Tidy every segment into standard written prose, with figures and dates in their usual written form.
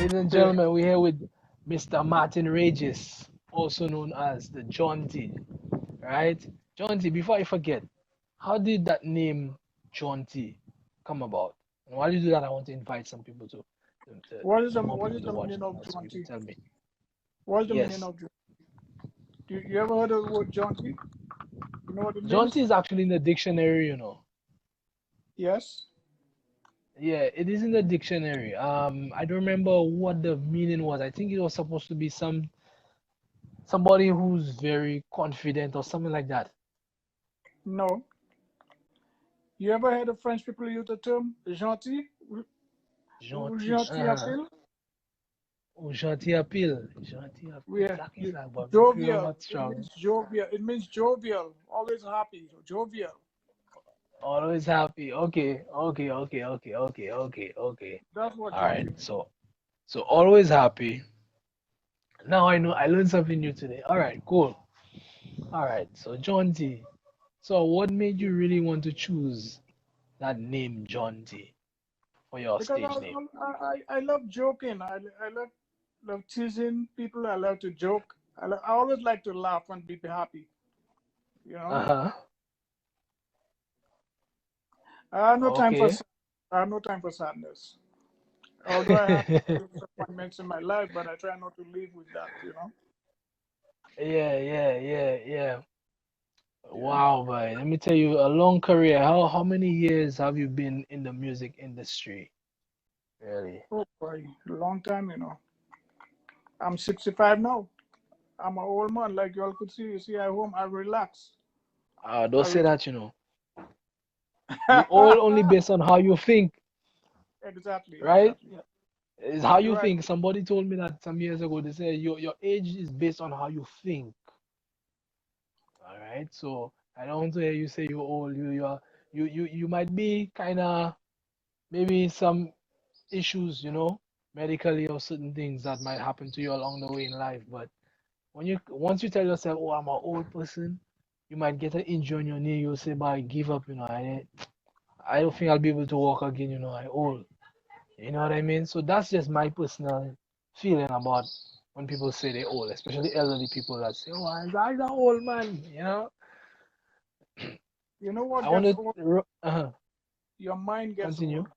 Ladies and Yeah. gentlemen, we're here with Mr. Martin Regis, also known as the Jaunty, right? Jaunty, before I forget, how did that name Jaunty come about? And while you do that, I want to invite some people to more What people is to the watch meaning as of well. So you can jaunty? tell me. What is the meaning Yes, of jaunty? You ever heard of the word jaunty? You know what it Jaunty means? is actually in the dictionary, you know. Yes. Yeah, it is in the dictionary. I don't remember what the meaning was. I think it was supposed to be somebody who's very confident or something like that. No. You ever heard of French people use the term gentil? Ou Gentil. gentil appel? Oh, gentil appeal. Gentil appeal. Yeah. That is like, but my Creole Jovial. not It strong. means jovial. It means jovial. Always happy. Jovial. Always happy. Okay, okay, okay, okay, okay, okay, okay. That's what All right. jaunty means. So always happy. Now I know I learned something new today. All right, cool. All right. So Jaunty. So what made you really want to choose that name Jaunty for your Because stage name? I love joking. I love teasing people. I love to joke. I always like to laugh and be happy. You know. Uh-huh. I have no time for Okay. I have no time for sadness. Although I have disappointments in my life, but I try not to live with that. You know. Yeah, yeah, yeah, yeah. Yeah. Wow, boy. Let me tell you, a long career. How many years have you been in the music industry? Really? Oh boy, a long time. You know. I'm 65 now. I'm an old man. Like you all could see. You see, at home, I relax. Don't I say relax. that, you know. You all only based on how you think, Exactly. right? Exactly. It's how You're you right. think. Somebody told me that some years ago. They said your age is based on how you think. All right. So I don't want to hear you say you're old. You might be kind of maybe some issues, medically or certain things that might happen to you along the way in life. But once you tell yourself, "Oh, I'm an old person," you might get an injury on your knee. You'll say, "But I give up. I don't think I'll be able to walk again. I old." You know what I mean? So that's just my personal feeling about when people say they're old, especially elderly people that say, "Oh, I'm an old man." You know what I gets want old? to Your mind gets continue. old.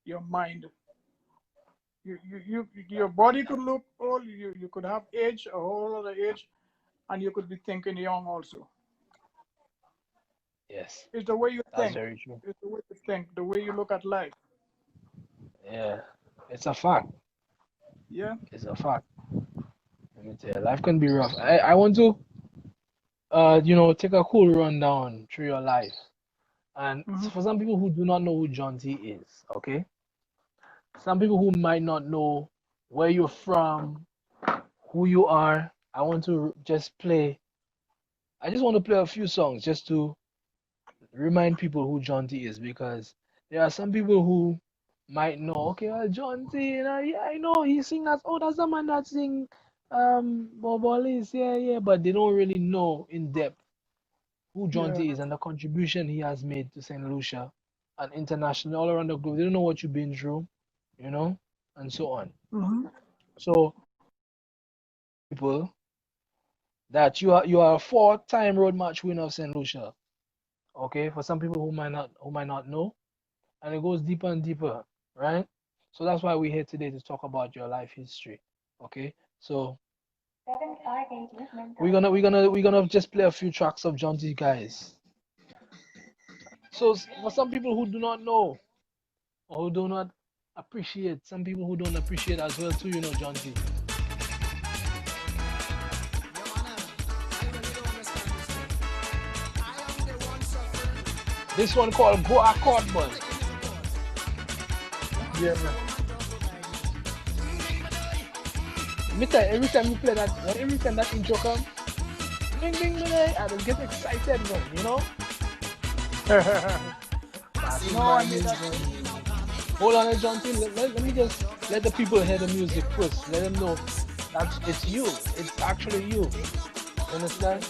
Your mind. Your body could look old. You could have age, a whole other age, and you could be thinking young also. Yes, It's the way you that's think. very true. It's the way you think, the way you look at life. Yeah, it's a fact. Yeah. It's a fact. Let me tell you, life can be rough. I want to take a cool rundown through your life. And Hmm. for some people who do not know who John T is, okay? Some people who might not know where you're from, who you are, I just want to play a few songs just to remind people who John T is because there are some people who might know, okay, well, John T, yeah, I know he sing that, oh, that's the man that sing Bobolis, yeah, yeah, but they don't really know in depth who John Yeah. T is and the contribution he has made to St. Lucia and internationally all around the globe. They don't know what you've been through, you know, and so on. Hmm. So people that you are a four-time road match winner of St. Lucia. Okay, for some people who might not know, and it goes deeper and deeper, right? So that's why we're here today to talk about your life history. Okay, so we're gonna just play a few tracks of John T, guys. So for some people who do not know or who do not appreciate, some people who don't appreciate as well too, John T. This one called Go Accord Buzz. Yeah. Me tell you, every time you play that, every time that intro come, ding ding ding, I just get excited, man. Passing No, my I need that. music. Hold on, John T. Let me just let the people hear the music first. Let them know that it's you. It's actually you. Understand?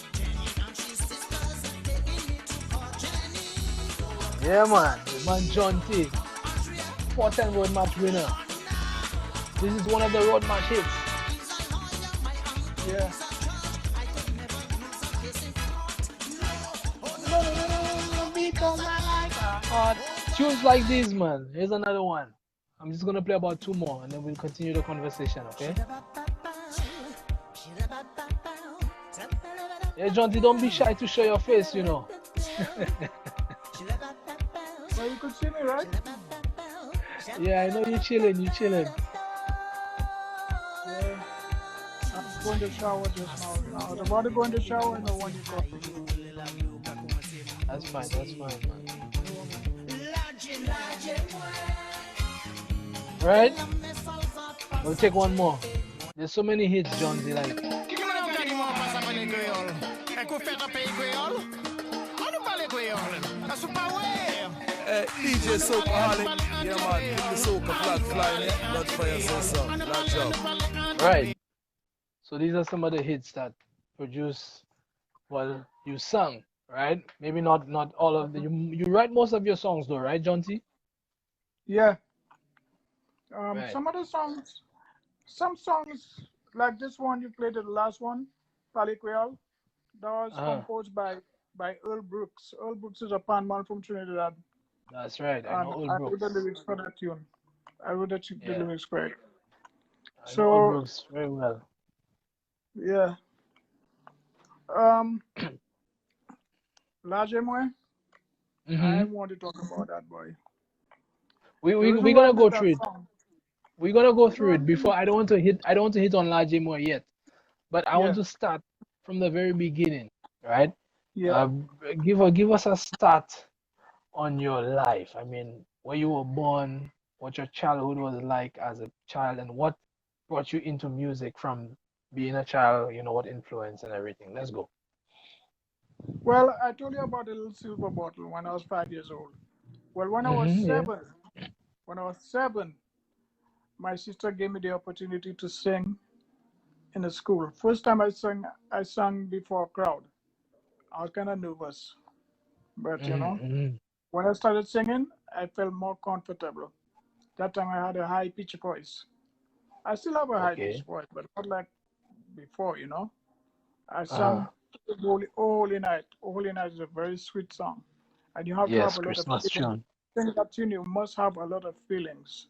Yeah, man. The man John T. Four-time world match winner. This is one of the road march hits. Yeah. Because I like a hard. Tunes like these, man. Here's another one. I'm just gonna play about two more and then we'll continue the conversation, okay? Hey, Jaunty, don't be shy to show your face, you know. Well, you could see me, right? Yeah, I know you're chilling, you're chilling. Yeah. I'm going to shower just now. I was about to go in the shower and when you called. That's fine, man. Right? We'll take one more. There's so many hits, Jonesy, like. DJ Soapaholic, yeah man, give the soca flag flying, yeah, blood fire so that job. Right. So these are some of the hits that produce, well, you sung, right? Maybe not all of the, you write most of your songs though, right, Jaunty? Yeah. Right. Some songs like this one you played, the last one, Paliquel, that was composed by Earl Brooks. Earl Brooks is a pan man from Trinidad, That's right. I and know Old I wrote the Brooks. lyrics for that tune. I wrote the Yeah, lyrics for it. I know Old So Brooks very well. yeah, Lajemwe, I Mm-hmm. want to talk about that boy. The We're reason why I gonna made go that through it. song. We're gonna go Go through it on, give me. before I don't want to hit on Large more yet, but I want Yeah, to start from the very beginning, right? yeah. Uh, give us a start on your life. I mean, where you were born, what your childhood was like as a child, and what brought you into music from being a child, you know, what influence and everything. Let's go. Well, I told you about the little silver bottle when I was 5 years old. Well, Yeah. when I was seven, my sister gave me the opportunity to sing in a school. First time I sang before a crowd. I was kind of nervous, but Mm-hmm. when I started singing, I felt more comfortable. That time I had a high pitch voice. I still have a high pitch Okay. voice, but not like before. I Uh-huh. sang Holy Night. Holy Night is a very sweet song, and you have to have Yes, a lot of Christmas feelings. tune. Sing that tune, you must have a lot of feelings.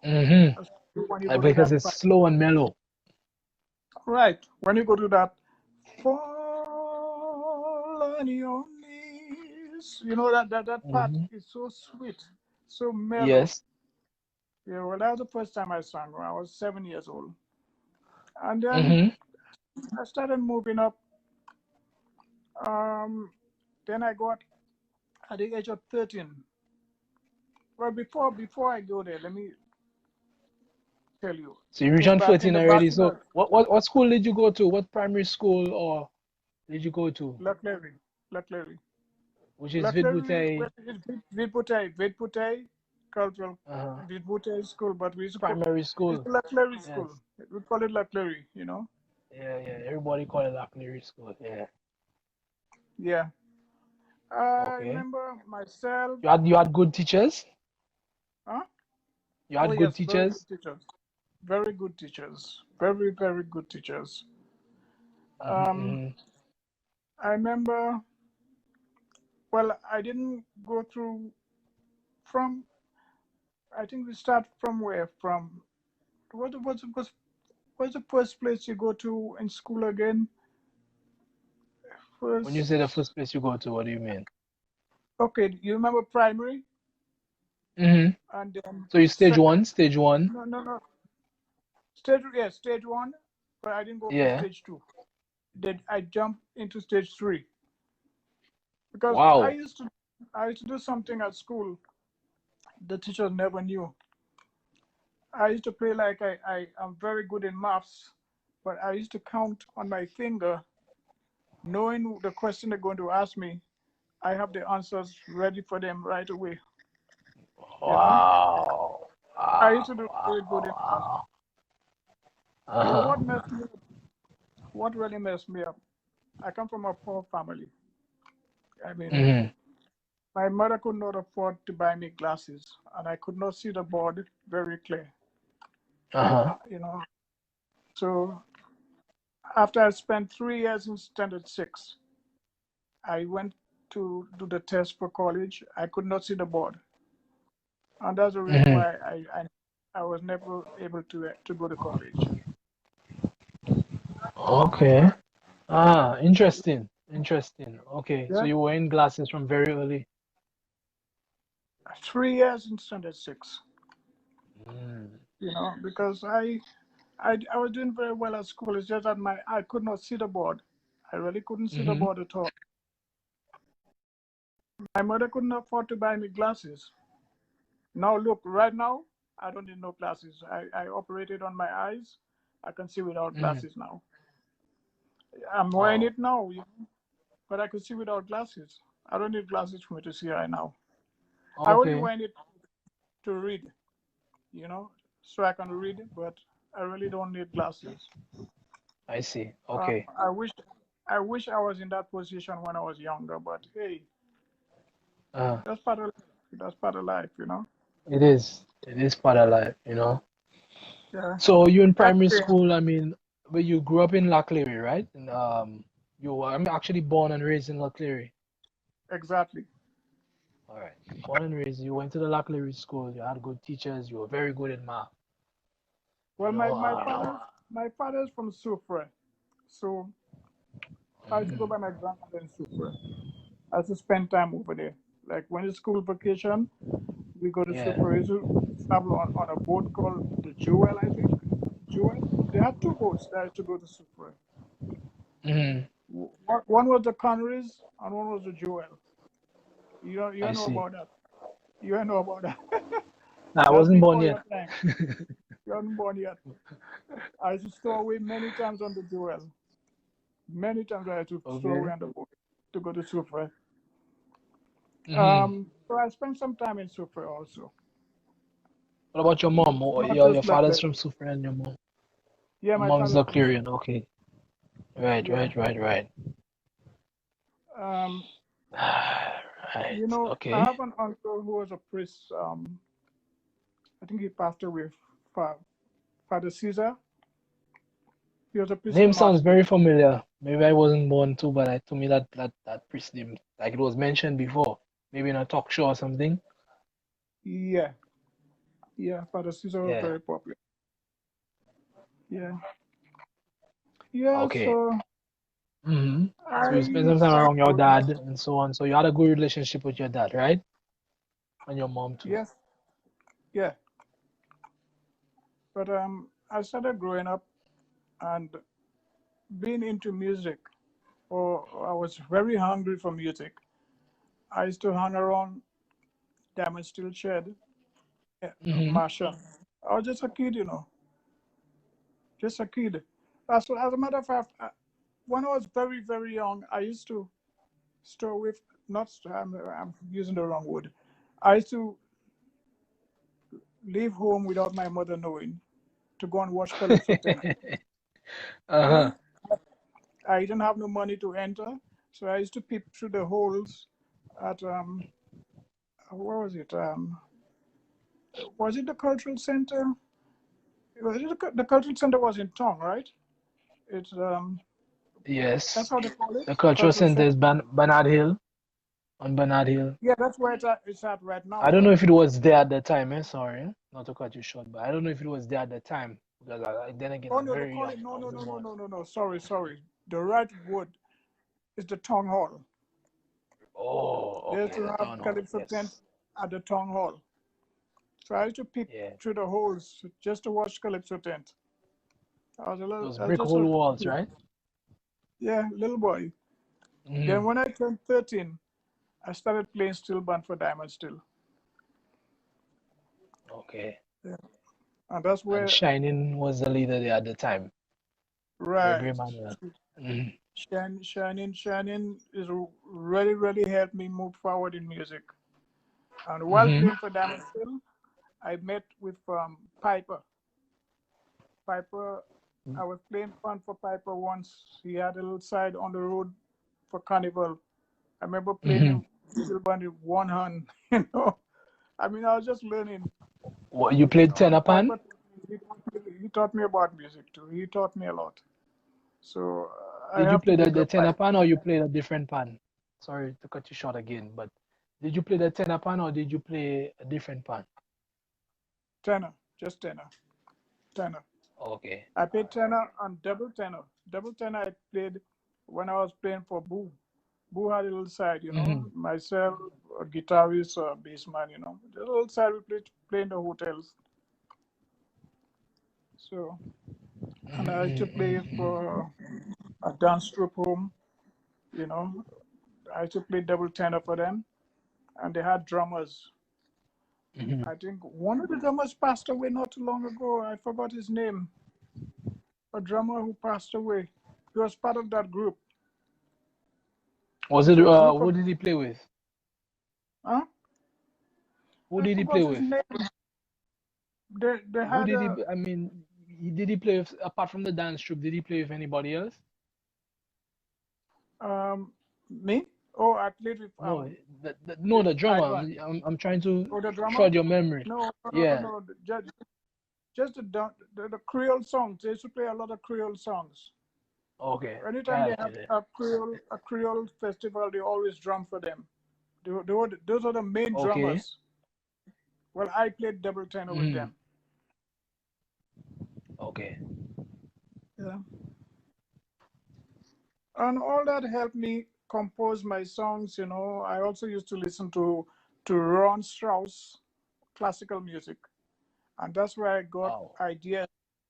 Mm-hmm. Especially when you go to Because that it's part. slow and mellow. Right. When you go to that, fall on your knees. You know that part Mm-hmm. is so sweet, so mellow. Yes. Yeah, well, that was the first time I sang when I was 7 years old. And then Mm-hmm. I started moving up. Um, then I got at the age of 13. Well, before I go there, let me tell you. So you reached In on back in 14 the already. back in So the what school did you go to? What primary school or did you go to? Leclerc, Leclerc, Which is Leclerc, Vidbutei Vidputei cultural uh Vidputei school, but primary it's school. Leclerc school. Yes. We call it Leclerc. Yeah. Everybody call it Acnery School. Yeah. Yeah. I Okay. remember myself. You had good teachers? Huh? You Oh had good yes, very good teachers? teachers. Very good teachers. Very, very good teachers. Um, Mm-hmm. I remember. Well, I didn't go through from. I think we start from where? From what's the first place you go to in school again? When you say the First. first place you go to, what do you mean? Okay, you remember primary, Mm-hmm. and then So you stage second. one, stage one. No, no, no. Stage one, but I didn't go for Yeah. stage two. Then I jumped into stage three because Wow. I used to do something at school the teachers never knew. I used to play like I am very good in maths, but I used to count on my finger, knowing the question they're going to ask me. I have the answers ready for them right away. You know, Wow. I used to Wow. do very good in maths. Wow. You know Uh-huh. what messed me up? What really messed me up? I come from a poor family. I mean, Mm-hmm. my mother could not afford to buy me glasses, and I could not see the board very clear. You know, so after I spent 3 years in standard 6, I went to do the test for college. I could not see the board, and that's the reason why I was never able to go to college. Okay. Interesting. Interesting. Okay. So Yeah, you were in glasses from very early. 3 years in standard 6. Mm. Because I was doing very well at school. It's just that I could not see the board. I really couldn't see the Mm-hmm. board at all. My mother couldn't afford to buy me glasses. Now look, right now I don't need no glasses. I operated on my eyes. I can see without Mm-hmm. glasses now. I'm wearing Oh, it now, but I can see without glasses. I don't need glasses for me to see right now. I only okay. wear it to read, so I can read, but I really don't need glasses. I see. Uh, Okay. I wish I wish I was in that position when I was younger, but hey, Uh, that's part of life. it is. It is part of life, you know. Yeah. So you in primary Anyway, school, I mean, but you grew up in Loch Leary, right? And I'm actually born and raised in Loch Leary. exactly. All right. Born and raised, you went to the Loch Leary school, you had good teachers, you were very good in math. You Well, know, my father's from Soufrière, so I used to go by my grandmother in Soufrière. I used to spend time over there. Like when it's school vacation, we go to yeah. Soufrière. We used to travel on a boat called the Jewel, I think. Jewel. They had two boats that used to go to Soufrière. Hmm. One was the Conrays and one was the Jewel. You I don't know see. about that. You don't know about that. Nah, I That's wasn't born before yet. your time. You haven't born yet. I used to store away many times on the Jewel. Many times I had to store away Okay. on the boat to go to Soufrière. Hmm. So I spent some time in Soufrière also. What about your mom? Not Your just father's luckily. from Sufra and your mom. Yeah, Your my mom's father's from Soufrière. Lochlearian. Okay. Right, Yeah. right, right, right. Um, Right. I Okay. have an uncle who was a priest. I think he passed away. Father Caesar. He was a priest in Name sounds Marseille. very familiar. Maybe I wasn't born too, but to me that priest name, like it was mentioned before, maybe in a talk show or something. Yeah, yeah. Father Caesar was Yeah. very popular. Yeah, yeah. Okay. So Hmm. So you spent I some time started around your growing dad up. and so on. So you had a good relationship with your dad, right? And your mom too. Yes, yeah. But I started growing up and being into music. Or I was very hungry for music. I used to hang around Diamond Steel Shed, Hmm. Marshall. I was just a kid. Just a kid. As a matter of fact, when I was very, very young, I used to store with, not, I'm using the wrong word. I used to leave home without my mother knowing to go and watch Calypso 10. Yeah. Uh-huh. I didn't have no money to enter, so I used to peep through the holes at, where was it? Was it the cultural center? The cultural center was in Tong, right? It's that's Yes. how they call it, The cultural cultural center center. is Bernard Hill, on Bernard Hill. Yeah, that's where it's at right now. I don't know But if it was there at the time, sorry, not to cut you short, but I don't know if it was there at the time because then again, oh I'm no, they very call young. it I no, no, wasn't no, no, born. no, no, no. Sorry. The right word is the Tong Hall. Oh, They used okay, to the have town hall. Calypso tent Yes. at the Tong Hall. So I used to peep Yeah. through the holes just to watch Calypso tent. Those I was brick just whole a walls, kid. right? Yeah, little boy. Then Hmm. when I turned 13, I started playing steel band for Diamond Steel. Okay. Yeah. And that's And where, Shining was the leader there at the time. Gregory right. Manuel. Hmm. Shining is really, really helped me move forward in music. And while Hmm. playing for Diamond Steel, I met with Piper. Piper, I was playing fun for Piper once. He had a little side on the road for Carnival. I remember playing Hmm. the whistle band with one hand. I mean, I was just learning. What, you played And tenor pan? Piper, he taught me about music too. He taught me a lot. So I Did you have to play big the up my tenor pan or you played a different pan? Sorry to cut you short again, but did you play the tenor pan or did you play a different pan? tenor, just tenor, tenor. Okay. I played tenor and double tenor. Double tenor I played when I was playing for Boo. Boo had a little side, Mm-hmm. myself, a guitarist, a bassman, The little side we play in the hotels. So, and I used to play Mm-hmm. for a dance troupe home, you know. I used to play double tenor for them, and they had drummers. Mm-hmm. I think one of the drummers passed away not too long ago. I forgot his name. A drummer who passed away. He was part of that group. Was it So look who up, did he play with? huh? Who I did he play forgot his with? name. They Who had did he a I mean did he play with apart from the dance troupe, did he play with anybody else? me. Oh, I played No, no, with the drummer. Ivan. I'm trying to Oh, the drummer. trod your memory. No, no, no, no, Yeah. no. Just the Creole songs. They used to play a lot of Creole songs. Okay. Anytime they Got you have there. a Creole festival, they always drum for them. Those are the main Okay. drummers. Well, I played double tenor with Mm, them. okay. Yeah. And all that helped me compose my songs. I also used to listen to Ron Strauss classical music, and that's where I got Wow. ideas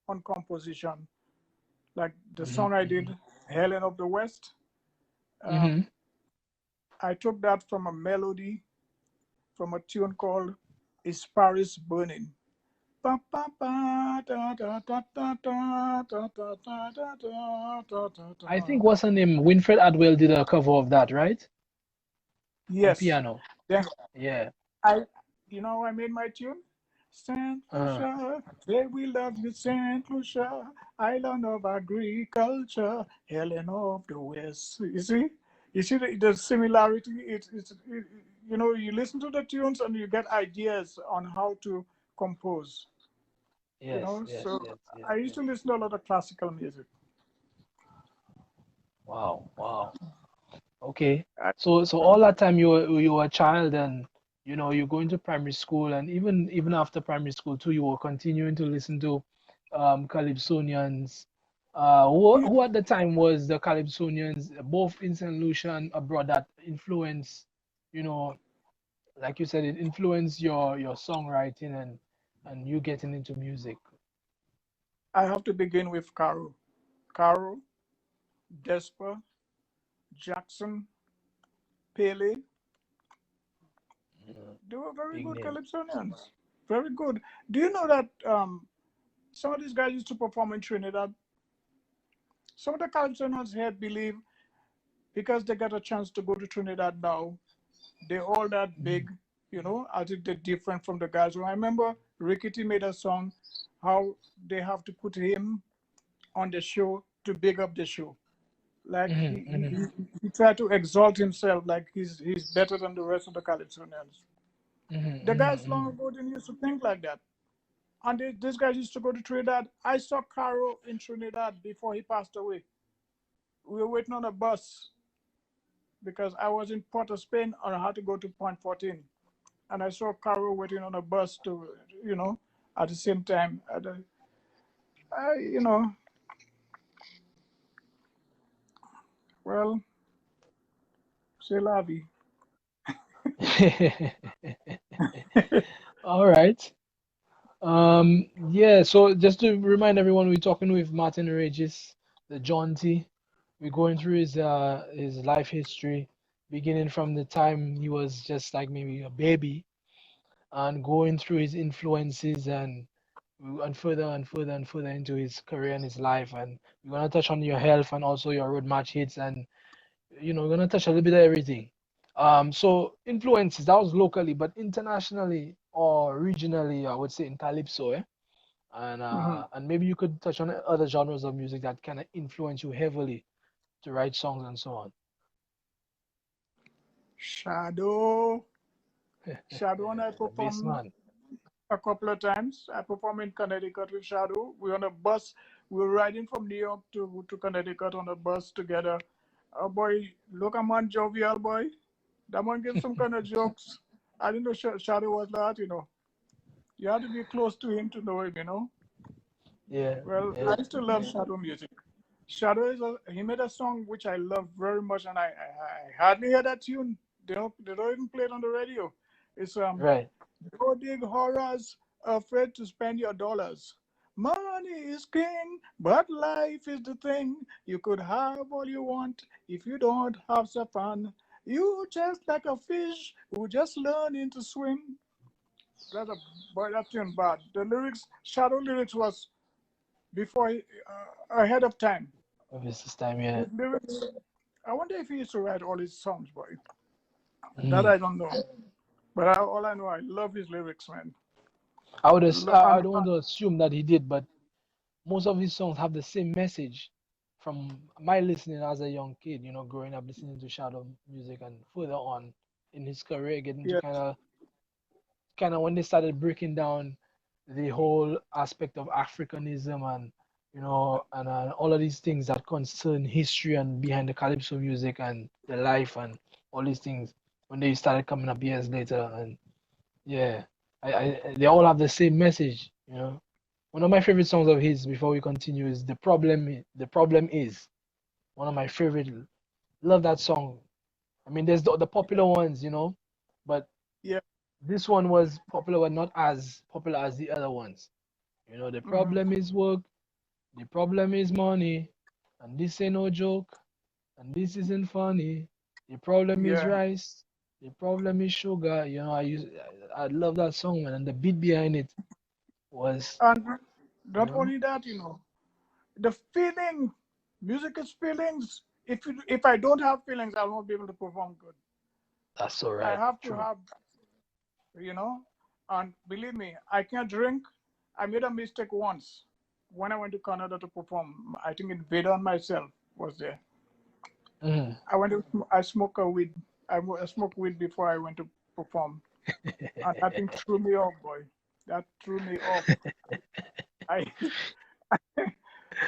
on composition. Like the Mm-hmm. song I Mm-hmm. did, Helen of the West. Mm-hmm. Um, I took that from a melody from a tune called "Is Paris Burning." Ba, ba, ba, da, da, da, da, da, da, da, da, da, da, da, da, I da. think what's her name? Winfred Adwell did a cover of that, right? On Yes. piano. Then Yeah. I, I made my tune. Saint Uh, Lucia, say we love you, Saint Lucia, island of agriculture, Helen of the West. You see the similarity. You listen to the tunes and you get ideas on how to compose. yes, yes, So yes, yes, I used yes. to listen to a lot of classical music. Wow, wow. Okay. I, So all that time you were a child and you're going to primary school and even after primary school too, you were continuing to listen to Calypsonians. Who at the time was the Calypsonians, both in St. Lucia and abroad that influence, you know, like you said, it influenced your songwriting and you getting into music. I have to begin with Caro, Desper, Jackson, Pele. Mm, They were very big good names. Calypsonians. Very good. Do you know that some of these guys used to perform in Trinidad? Some of the Calypsonians here believe because they got a chance to go to Trinidad now, they're all that Mm, big, I think they're different from the guys. I remember Rickety made a song how they have to put him on the show to big up the show. Like mhm, he, mhm, he, he tried to exalt himself like he's better than the rest of the Calypsonians. mhm, The mhm, guys long mhm. ago didn't used to think like that. And this guy used to go to Trinidad. I saw Caro in Trinidad before he passed away. We were waiting on a bus because I was in Port of Spain and I had to go to Point 14. And I saw Caro waiting on a bus to, at the same time. I, you know, well, c'est la vie. All right. Yeah, so just to remind everyone, we're talking with Martin Regis, the Jaunty. We're going through his life history, beginning from the time he was just like maybe a baby and going through his influences and further and further and further into his career and his life. And we're gonna touch on your health and also your road match hits and we're gonna touch a little bit of everything. So influences, that was locally, but internationally or regionally, I would say in Calypso, eh? Mhm. And maybe you could touch on other genres of music that kind of influence you heavily to write songs and so on. Shadow. Shadow and I The bass performed man. a couple of times. I performed in Connecticut with Shadow. We were on a bus. We were riding from New York to Connecticut on a bus together. Oh boy, look a man jovial boy. That man gives some kind of jokes. I didn't know Shadow was like that, you know. You had to be close to him to know him, you know. Yeah, Well, yeah, I used to love Shadow music. Shadow he made a song which I love very much, and I hardly hear that tune. They don't even play it on the radio. It's right. Go dig horrors, afraid to spend your dollars. Money is king, but life is the thing. You could have all you want if you don't have some fun. You just like a fish who just learning to swim. That's a boy, that tune bad. The lyrics, Shadow lyrics was before ahead of time. Obviously, this time, yeah. His lyrics. I wonder if he used to write all his songs, boy. That Mm. I don't know. But all I know, I love his lyrics, man. I And, don't want to assume that he did, but most of his songs have the same message. From my listening as a young kid, growing up listening to Shadow music, and further on in his career, getting to yeah, kind of when they started breaking down the whole aspect of Africanism, and all of these things that concern history and behind the calypso music and the life and all these things, when they started coming up years later. And yeah, they all have the same message. One of my favorite songs of his, before we continue, is The Problem Is. One of my favorite. Love that song. I mean, there's the popular ones, but yeah. this one was popular, but not as popular as the other ones. The Hmm. problem is work, the problem is money, and this ain't no joke, and this isn't funny. The problem is Yeah. rice, the problem is sugar. I love that song, man, and the beat behind it was, And you not know, only that, the feeling, music is feelings. If I don't have feelings, I'll not be able to perform good. that's so I right, have to true. have, you know, and believe me, I can't drink. I made a mistake once when I went to Canada to perform. I think Vader and myself was there. Mm. I smoke a weed. I smoked weed before I went to perform, and that thing threw me off, boy. That threw me off. I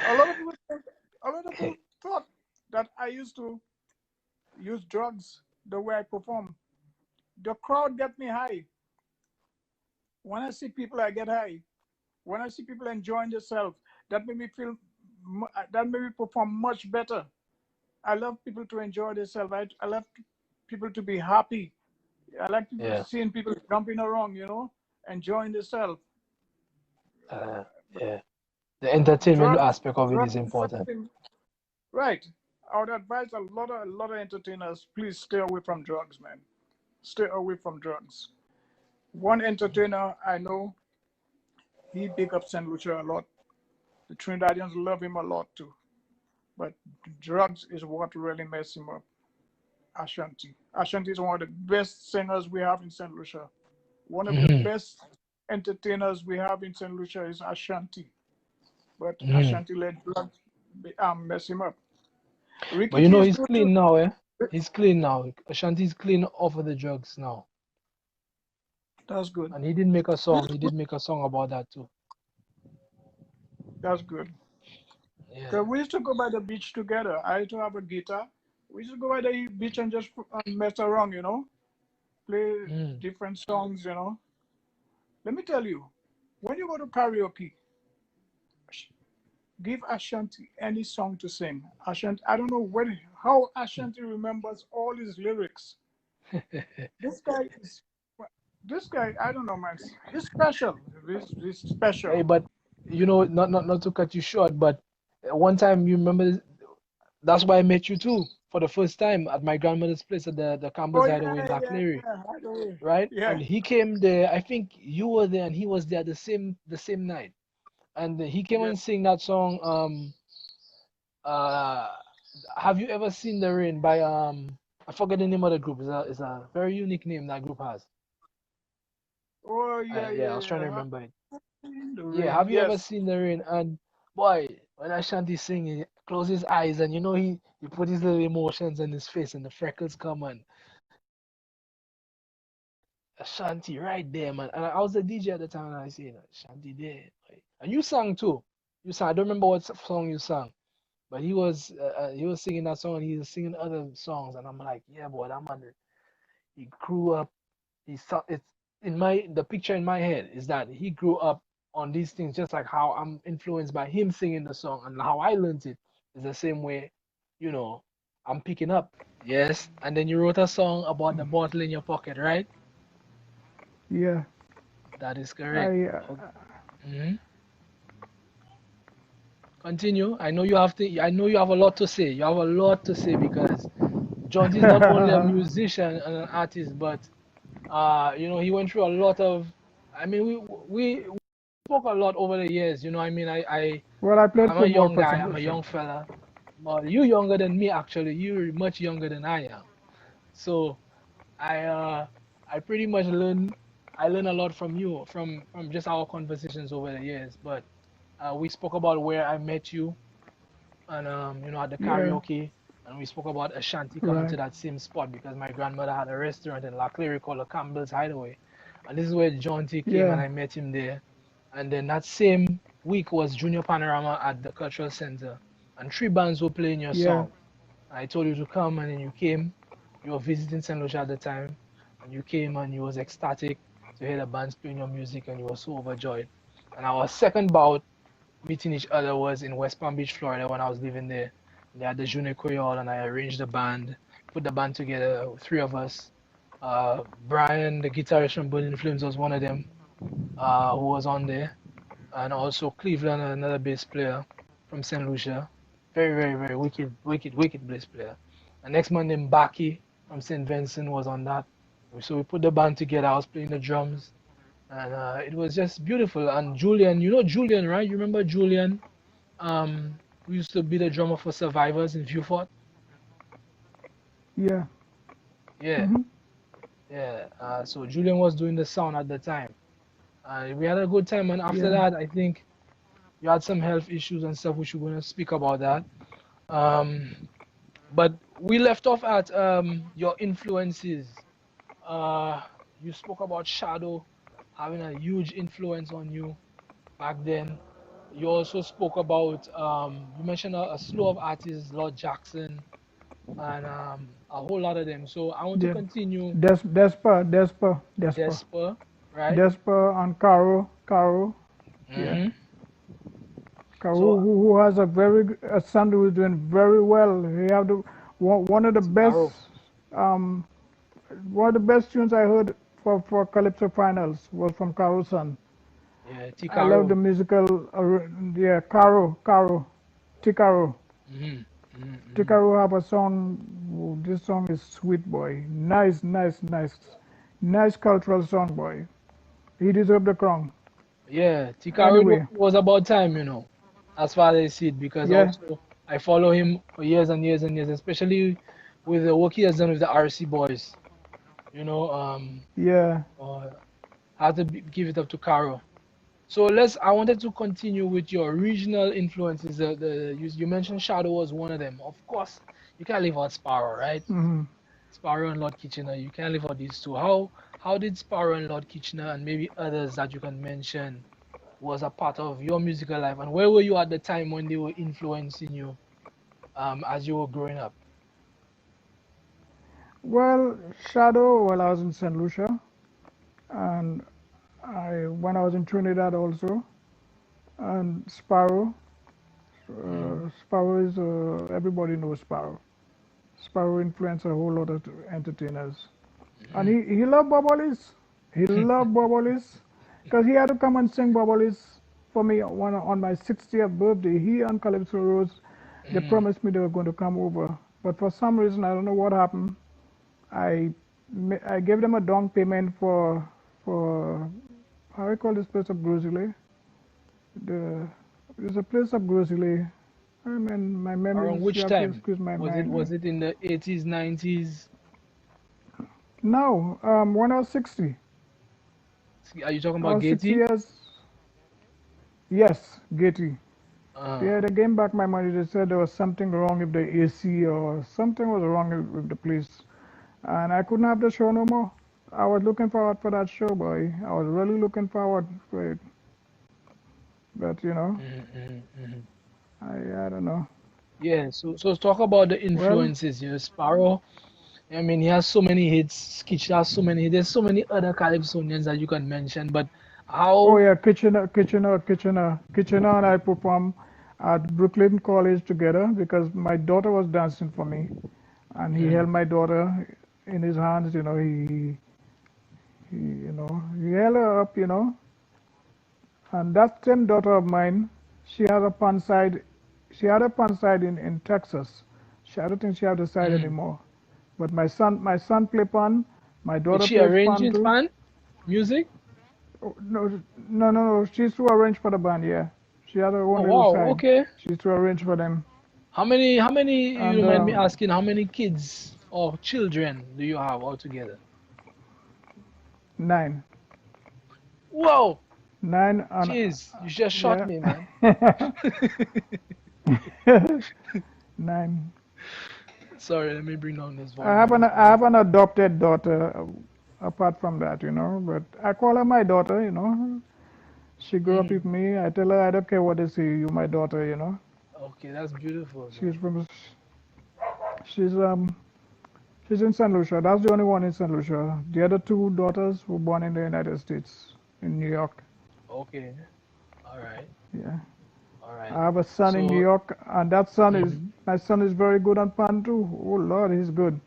a lot of people a lot of people thought that I used to use drugs the way I perform. The crowd get me high. When I see people, I get high. When I see people enjoying themselves, that made me feel, that made me perform much better. I love people to enjoy themselves. I love people to be happy. I like people Yeah, seeing people jumping around, enjoying themselves. uh, yeah. The entertainment Drugs, aspect of it is drugs is important. something, right? I would advise a lot of entertainers, please stay away from drugs, man. Stay away from drugs. One entertainer I know, he big up St. Lucia a lot. The Trinidadians love him a lot too. But drugs is what really messed him up. Ashanti. Ashanti is one of the best singers we have in St. Lucia. One of the Hmm. best entertainers we have in St. Lucia is Ashanti. But Hmm. Ashanti let drugs mess him up. But Ricky T is he's good too. clean now, eh? He's clean now. Ashanti's clean off of the drugs now. That's good. And he did make a song. He did make a song about that too. That's good. Yeah. 'Cause we used to go by the beach together. I used to have a guitar. We used to go by the beach and just mess around, play Mm. different songs. Let me tell you, when you go to karaoke, give Ashanti any song to sing. Ashanti, I don't know how Ashanti remembers all his lyrics. This guy is, this guy, I don't know, man. He's special. He's Hey, special. but not to cut you short, but one time you remember, that's why I met you too for the first time at my grandmother's place at the Oh Campbell's yeah, Hideaway in Black yeah, Larry, yeah. I know. right? Yeah. And he came there. I think you were there, and he was there the same night. And he came Yeah. and sing that song. Uh, have you ever seen The Rain by I forget the name of the group. It's a very unique name that group has. Oh yeah, Yeah, yeah, I was trying to yeah. remember it. In the Yeah, rain. have you ever Yes. seen The Rain? And boy, when Ashanti sing, he close his eyes, and he put his little emotions on his face, and the freckles come, and Ashanti right there, man. And I was a DJ at the time, and I said, Ashanti there. Like, and you sang too. You sang. I don't remember what song you sang, but he was singing that song, and he was singing other songs, and I'm like, yeah, boy, that man, he grew up. He saw it's in my the picture in my head is that he grew up on these things, just like how I'm influenced by him singing the song, and how I learned it is the same way, you know, I'm picking up. Yes, and then you wrote a song about the bottle in your pocket, right? Yeah. That is correct. I Mhm. Continue. I know you have to. I know you have a lot to say. You have a lot to say because Jaunty is not only a musician and an artist, but he went through a lot of. I mean, we spoke a lot over the years. I mean, well, I played I'm a football young for guy. St. I'm a Lucia. young fella. But you younger than me actually. You're much younger than I am. So I uh I pretty much learn a lot from you from just our conversations over the years. But we spoke about where I met you and at the Yeah. karaoke, and we spoke about Ashanti coming to Right. that same spot because my grandmother had a restaurant in La Clery called the Campbell's Hideaway, and this is where Jaunty came and Yeah. I met him there. And then that same week was Junior Panorama at the Cultural Center, and three bands were playing your Yeah. song. I told you to come, and then you came. You were visiting St. Lucia at the time, and you came and you was ecstatic to hear the bands playing your music, and you were so overjoyed. And our second bout meeting each other was in West Palm Beach, Florida when I was living there. They had the Junior Creole and I arranged the band, put the band together, three of us. Brian, the guitarist from Burning Flames, was one of them who was on there. And also Cleveland, another bass player from St. Lucia. Very, very, very wicked, wicked, wicked bass player. And next man named Baki from St. Vincent was on that. So we put the band together. I was playing the drums and it was just beautiful. And Julian, you know Julian, right? You remember Julian? Who used to be the drummer for Survivors in Viewfort? Yeah. Yeah, Hmm. yeah. So Julian was doing the sound at the time. We had a good time, and after Yeah. that, I think you had some health issues and stuff, which we're gonna speak about that. Um, but we left off at your influences. Uh, you spoke about Shadow having a huge influence on you back then. You also spoke about you mentioned a slew of artists, Lord Jackson, and a whole lot of them. So I want to Yeah. continue Despa. Desper, right? Despa and Caro. Yeah. Mm-hmm. Caro, So who has a son who is doing very well. He have the one of the best Caro, um one of the best tunes I heard for Calypso Finals was from Caro's son. yeah, I love the Ticaro. musical. Yeah, Caro, Ticaro. Mm-hmm. Mm-hmm. Mm-hmm. Ticaro have a song. This song is sweet boy. Nice, nice, nice, nice cultural song boy. He deserved the crown. Yeah, Ticaro, Anyway, it was about time, as far as I see it, because yeah, also I follow him for years and years and years, especially with the work he has done with the RC boys. You know, yeah, uh, had to give it up to Caro. So I wanted to continue with your regional influences. You mentioned Shadow was one of them. Of course, you can't leave out Sparrow, right? hmm. Sparrow and Lord Kitchener. You can't leave out these two. How did Sparrow and Lord Kitchener and maybe others that you can mention was a part of your musical life? And where were you at the time when they were influencing you as you were growing up? Well, Shadow. Well, I was in Saint Lucia, and I when I was in Trinidad also, and Sparrow. Mm-hmm. Sparrow is everybody knows Sparrow. Sparrow influenced a whole lot of entertainers. And he loved Bobolies. He loved Bobolies because he had to come and sing Bobolies for me on my 60th birthday. He and Calypso Rose, they Mm-hmm. promised me they were going to come over. But for some reason, I don't know what happened. I, I gave them a down payment for how I call this place up Grosile. The, there's a place up Grosile. I mean, my Around memories, you which have to time? excuse my Was it mind. was it in the 80s, 90s? No, when I was 60, Are you talking I about was 60 Gaty? years. Yes, Getty. Uh, Yeah, they gave back my money. They said there was something wrong with the AC or something was wrong with the place. And I couldn't have the show no more. I was looking forward for that show, boy. I was really looking forward for it. But Mm-hmm. I don't know. Yeah, so talk about the Well, influences. You know, Sparrow. I mean, he has so many hits. Skitch has so many. There's so many other Calypsonians that you can mention. But oh how? yeah, Kitchener, and I performed at Brooklyn College together because my daughter was dancing for me, and he held Mm, my daughter in his hands. He held her up. And that same daughter of mine, she has a pan side. She had a pan side in Texas. I don't think she has the side mm. anymore. But my son play pan. My Did daughter she plays arrange pan it, too. pan? Music? Oh, no, no, no, no. She's to arrange for the band. Yeah, she has her own Oh little wow, side. okay. She's to arrange for them. How many, you And don't mind me asking, how many kids or children do you have altogether? 9, Whoa, 9, and jeez, you just shot yeah, me, man. 9. Sorry, let me bring down this I have volume an as I well. have an adopted daughter. Apart from that, but I call her my daughter. She grew up Mm, with me. I tell her I don't care what they say. You my daughter. okay, that's beautiful, She's man. from she's she's in St. Lucia. That's the only one in St. Lucia. The other two daughters were born in the United States, in New York. Okay, all right, Yeah. all right. I have a son in New So, York, and that son is mhm. my son is very good on pan too. Oh Lord, he's good,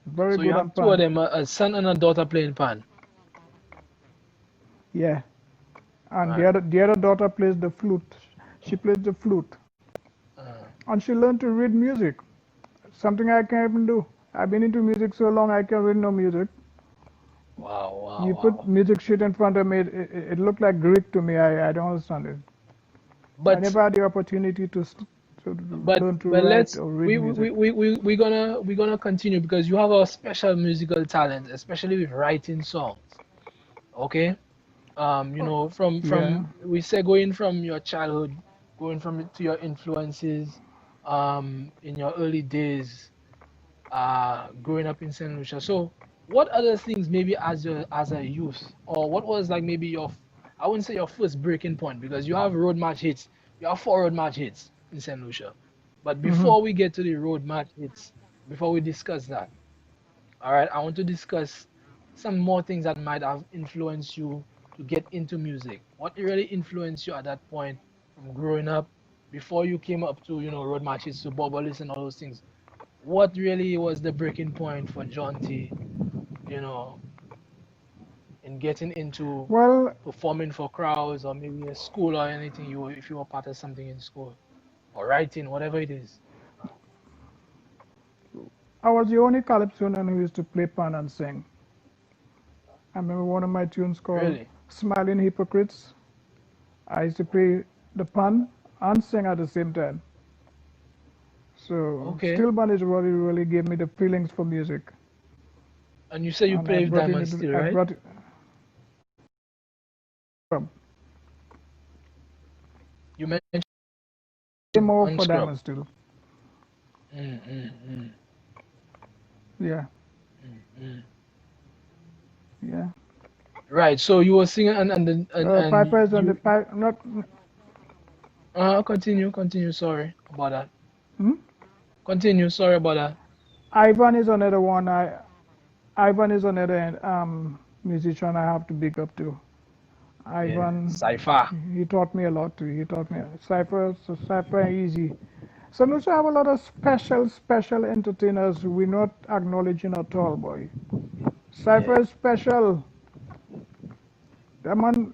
very So you good on have two of pan. them, a son and a daughter playing pan. Yeah. All And the right. other the other daughter plays the flute. She plays the flute, Uh, and she learned to read music. Something I can't even do. I've been into music so long I can't read no music. wow, wow, You put wow. music sheet in front of me, it looked like Greek to me. I don't understand it. I But never had the opportunity to but learn to but write let's or read we music. we we we we're gonna continue because you have a special musical talent, especially with writing songs. Okay? Oh, yeah. From we say going from your childhood, going from to your influences, in your early days, growing up in Saint Lucia. So, what other things maybe as a youth, or what was like maybe I wouldn't say your first breaking point because you have road march hits, you have four road march hits in Saint Lucia. But Hmm. before we get to the road march hits, before we discuss that, all right, I want to discuss some more things that might have influenced you to get into music. What really influenced you at that point from growing up before you came up to, road marches to Bobbles and all those things? What really was the breaking point for Jaunty, you know, in getting into Well, performing for crowds or maybe a school or anything if you were part of something in school or writing, whatever it is. I was the only calypsonian who used to play pan and sing. I remember one of my tunes called Really? Smiling Hypocrites. I used to play the pan and sing at the same time. So Okay. Stillman is what really gave me the feelings for music. And you say you And I play with brought in Diamond it, Steel, I right? brought it from You mentioned more for Unscrub. Diamond Still. Mm, mm, mm, Yeah, mm, mm. yeah. Right. So you were singing and Piper is on the you pipe. Not. continue. Sorry about that. Hmm? Continue. Sorry about that. Ivan is another one. Ivan is another musician I have to big up to. Yeah. Ivan, Cypher. he taught me a lot too. He taught me Cypher and Easy. So we also have a lot of special entertainers we're not acknowledging at all, boy. Yeah. Cypher is special. That man,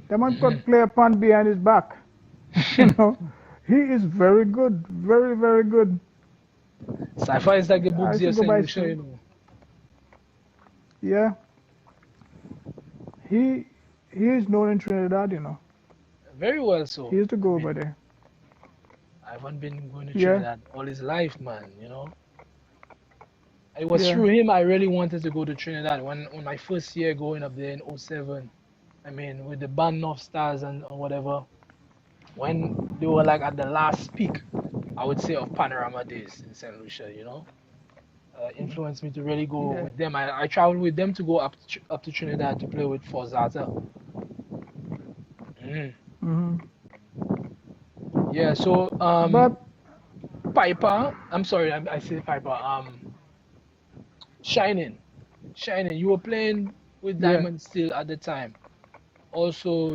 that man Hmm. could play a pan behind his back. You know, he is very good, very good. Cypher is like the I used to Boogsy go St. by, Lucia, you know. yeah. He he is known in Trinidad. Very well He so. used to I go over mean, there. I haven't been going to Yeah, Trinidad all his life, man. It was yeah. through him I really wanted to go to Trinidad when my first year going up there in '07. I mean, with the band North Stars and whatever, when they were like at the last peak, I would say, of Panorama days in St. Lucia. influenced me to really go Yeah. with them. I traveled with them to go up to Trinidad to play with Forzata. Mm. Hmm. Yeah, so But Piper, I'm sorry, I say Piper. Shining, Shining. You were playing with yeah, Diamond Steel at the time. Also,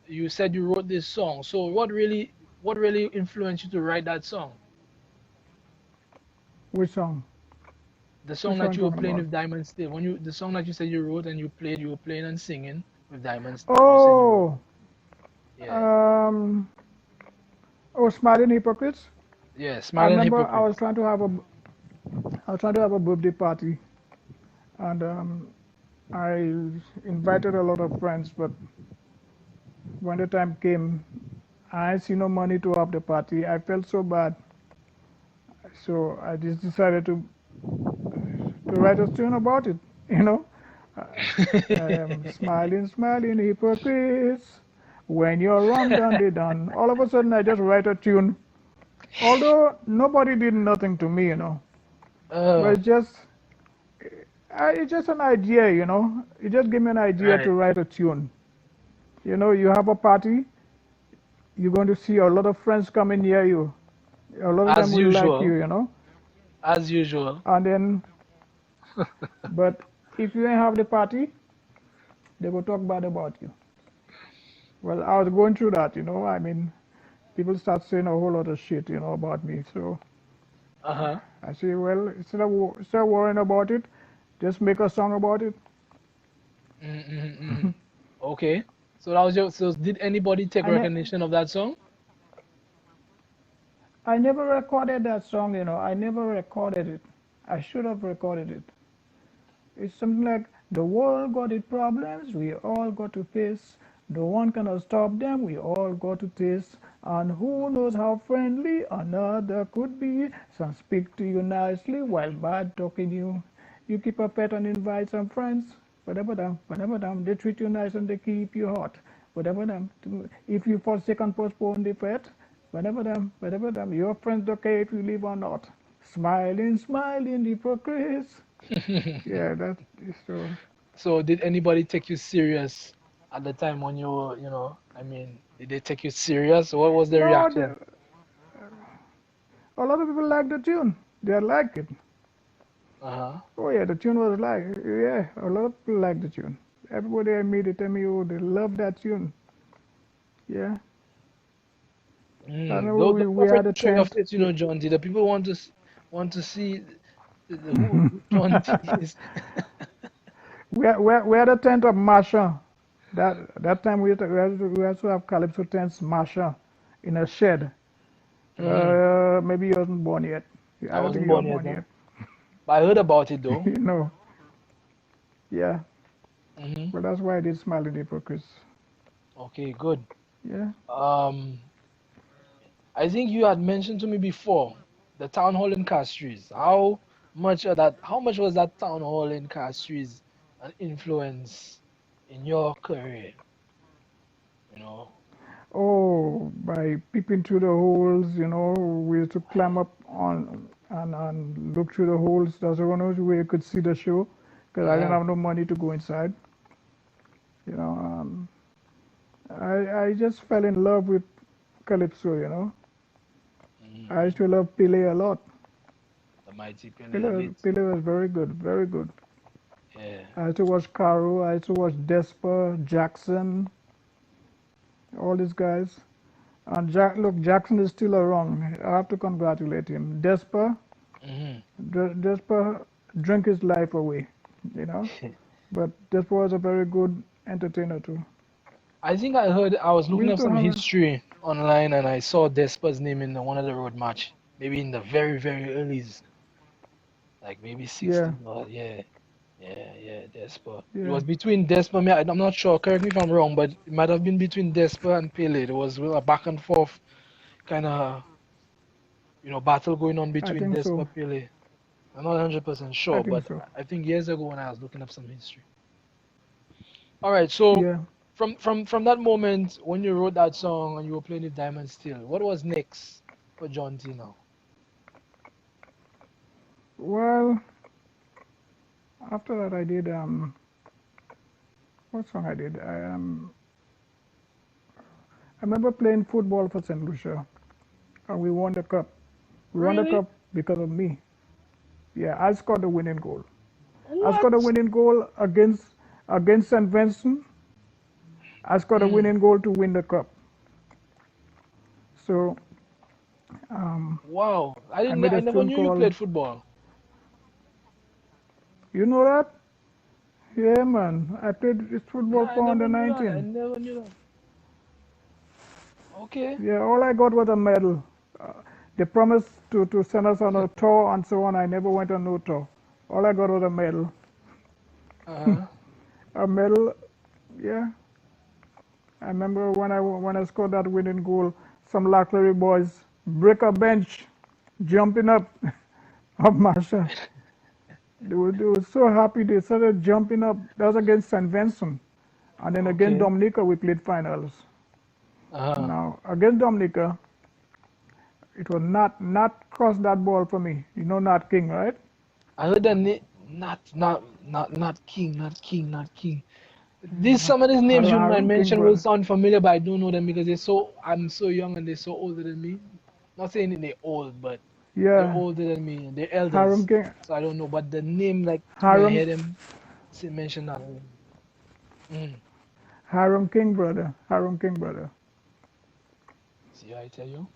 you said you wrote this song. So what really influenced you to write that song? which song? The song Which that song you you were talking playing about? with Diamond Steel. The song that you said you wrote and you were playing and singing with Diamond Steel. You said you wrote. Oh, Yeah. um, oh, Smiling Hypocrites. Yeah, I Smiling remember Hypocrites. I was trying to have a birthday party, and I invited a lot of friends, but when the time came, I see no money to have the party. I felt so bad, so I just decided to write a tune about it. You know, smiling, smiling hypocrites. When you're wrong, done, they done. All of a sudden, I just write a tune. Although nobody did nothing to me, but Oh, it's just an idea, It just gave me an idea to right. write a tune. You have a party, you're going to see a lot of friends coming near you. A lot of them As will like usual. you. As usual. And then, but if you ain't have the party, they will talk bad about you. Well, I was going through that. I mean, people start saying a whole lot of shit, about me. So Uh-huh. I say, well, instead of worrying about it, just make a song about it. Mm-hmm. Okay. So that was so did anybody take I, ne- recognition of that song? I never recorded that song. I never recorded it. I should have recorded it. It's something like the world got its problems, we all got to face. No one cannot stop them, we all got to taste. And who knows how friendly another could be. Some speak to you nicely while bad talking you. You keep a pet and invite some friends. Whatever them, they treat you nice and they keep you hot. Whatever them, if you forsake and postpone the pet, whatever them, your friends don't care if you live or not. Smiling, smiling hypocrites. Yeah, that's so. So did anybody take you serious at the time when you were, I mean, did they take you serious? What was the No, reaction? a lot of people like the tune. They like it. Uh-huh. Oh yeah, the tune was like, yeah, a lot of people like the tune. Everybody I meet, they tell me, oh, they love that tune. Yeah, I know The we moment had a you show your tent. face, Jaunty, the people want to see who Jaunty is. We had a tent of Masha. That time we also have Calypso tents Masha in a shed. Hmm. Maybe you wasn't born yet. I I don't think wasn't you were born yet born then, yet. but I heard about it though. you know. Yeah, Hmm. but that's why I did Smiling Hypocrites. Okay, good. Yeah. Um, I think you had mentioned to me before the town hall in Castries. How much was that town hall in Castries an influence in your career? You know? Oh, by peeping through the holes, we used to climb up on and look through the holes. That's the one way you could see the show, because I didn't Yeah. have no money to go inside. You know, um, I just fell in love with Calypso. I used Hmm. to love Pele a lot. The mighty Pele the Pele, late. Pele was very good, very good. Yeah. I used to watch Caro. I used to watch Desper, Jackson, all these guys. And look, Jackson is still around. I have to congratulate him. Hmm. Desper drank his life away, you know. But Desper was a very good entertainer too. I was We looking used up to some have history online and I saw Despa's name in one of the road match. Maybe in the very, very earlys, like maybe yeah, 16 or yeah. Yeah, Despa. It yeah. was between Despa. I'm not sure. Correct me if I'm wrong, but it might have been between Despa and Pele. There was a back and forth kind of battle going on I between think so. Despa Pele. I'm not 100% I sure, think but so. I think years ago when I was looking up some history. All right, so Yeah. from that moment when you wrote that song and you were playing with Diamond Steel, what was next for Jaunty now? Well, after that I did what song I did? I remember playing football for St. Lucia, and we won the cup. We won the Really? cup because of me. Yeah, I scored the winning goal. I scored a What? winning goal against St. Vincent. I scored a Mm. winning goal to win the cup. So Wow. I made I a never tune knew you called. played football. You know that? Yeah, man. I played this No, football I for under never knew that. I 19. never knew that. Okay. Yeah, all I got was a medal. Uh, they promised to send us on a tour and so on. I never went on no tour. All I got was a medal. Uh-huh. A medal. Yeah, I remember when I scored that winning goal. Some Lackley boys break a bench, jumping up up Marsha. They were so happy. They started jumping up. That was against St. Vincent, and then against Okay. Dominica we played finals. Uh-huh. Now against Dominica, it was not cross that ball for me. You know Nat King, right? I heard the name. Not King, not King, not King. These some of these names you might Hiram King, mention will brother. sound familiar, but I don't know them because I'm so young and they're so older than me. Not saying that they're old, but they're Yeah, older than me and they're Hiram elders. King, So I don't know. But the name, like you might Hiram, hear them say mention that. Mm. Hiram King, brother. Hiram King, brother. See, I tell you.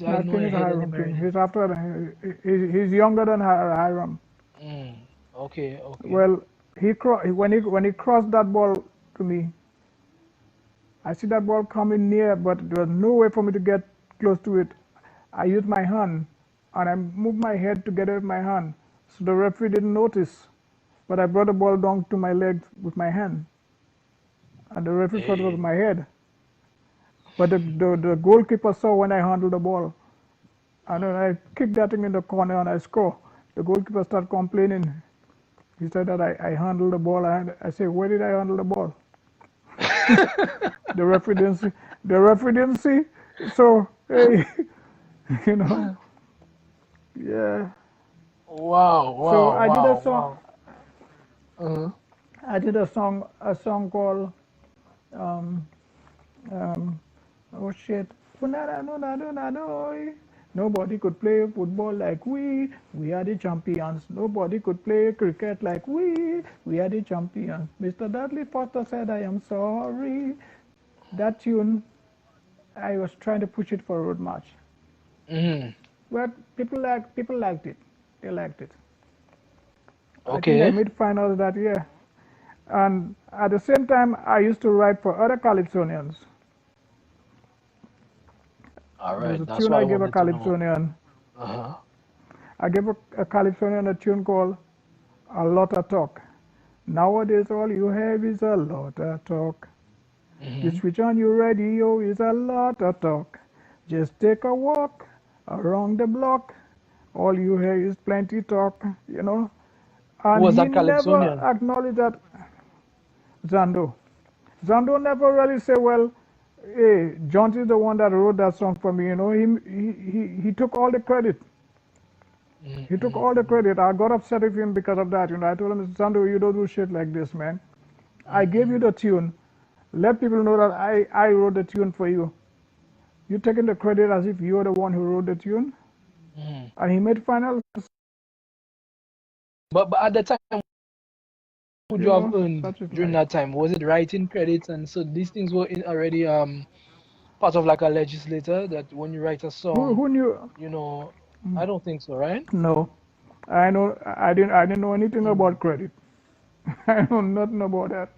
I Nat know King I is heard the Hiram name King. already. He's after. He's younger than Hiram. Mm. Okay, okay. Well, when he crossed that ball to me, I see that ball coming near, but there was no way for me to get close to it. I used my hand, and I moved my head to get it with my hand, so the referee didn't notice. But I brought the ball down to my leg with my hand, and the referee thought it was Hey. my head. But the goalkeeper saw when I handled the ball, and then I kicked that thing in the corner and I score. The goalkeeper started complaining. He said that I handled the ball. I said, where did I handle the ball? The referee didn't see. The referee didn't see. So hey, you know, yeah. Wow, So wow, I did a wow, song. wow. Uh-huh. I did a song called um, um, oh shit. Nobody could play football like we. We are the champions. Nobody could play cricket like we. We are the champions. Mr. Dudley Potter said, I am sorry. That tune, I was trying to push it for a road march. Mm. But people liked it. They liked it. I think I Okay. made finals that year. And at the same time, I used to write for other Calypsonians. All There was right. a That's tune what I I gave a wanted to know. Calypsonian. Uh-huh. I gave a Calypsonian a tune called A Lot of Talk. Nowadays, all you have is a lot of talk. You Mm-hmm. switch on your radio, is a lot of talk. Just take a walk around the block. All you hear is plenty talk, you know. Who And was he that never Calypsonian? acknowledged that Zando. Zando never really say, well, hey, Jaunty is the one that wrote that song for me, you know. He took all the credit. He took all the Mm-hmm. credit. I got upset with him because of that, you know. I told him, Zando, you don't do shit like this, man. I gave you Mm-hmm. the tune. Let people know that I wrote the tune for you. You taking the credit as if you're the one who wrote the tune. Mm-hmm. And he made final, But at the time, would you you have know, earned such is during life. that time? Was it writing credits? And so these things were in already part of like a legislator that when you write a song, Who knew? you know, I don't think so, right? No. I didn't know anything Mm. about credit. I know nothing about that.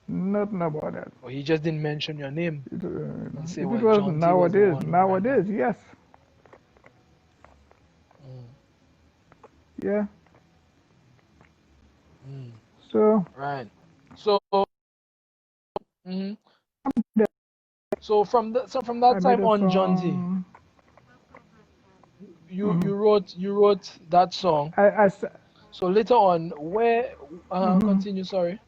Nothing about that. Or he just didn't mention your name It, and say, if it well, was John T was the nowadays, one who wrote that. yes. Mm. Yeah. Mm. So Right. So, mhm. yeah, So from that I made time a on, John T, song. you wrote that song. I, I s- So later on, where mhm. continue, sorry.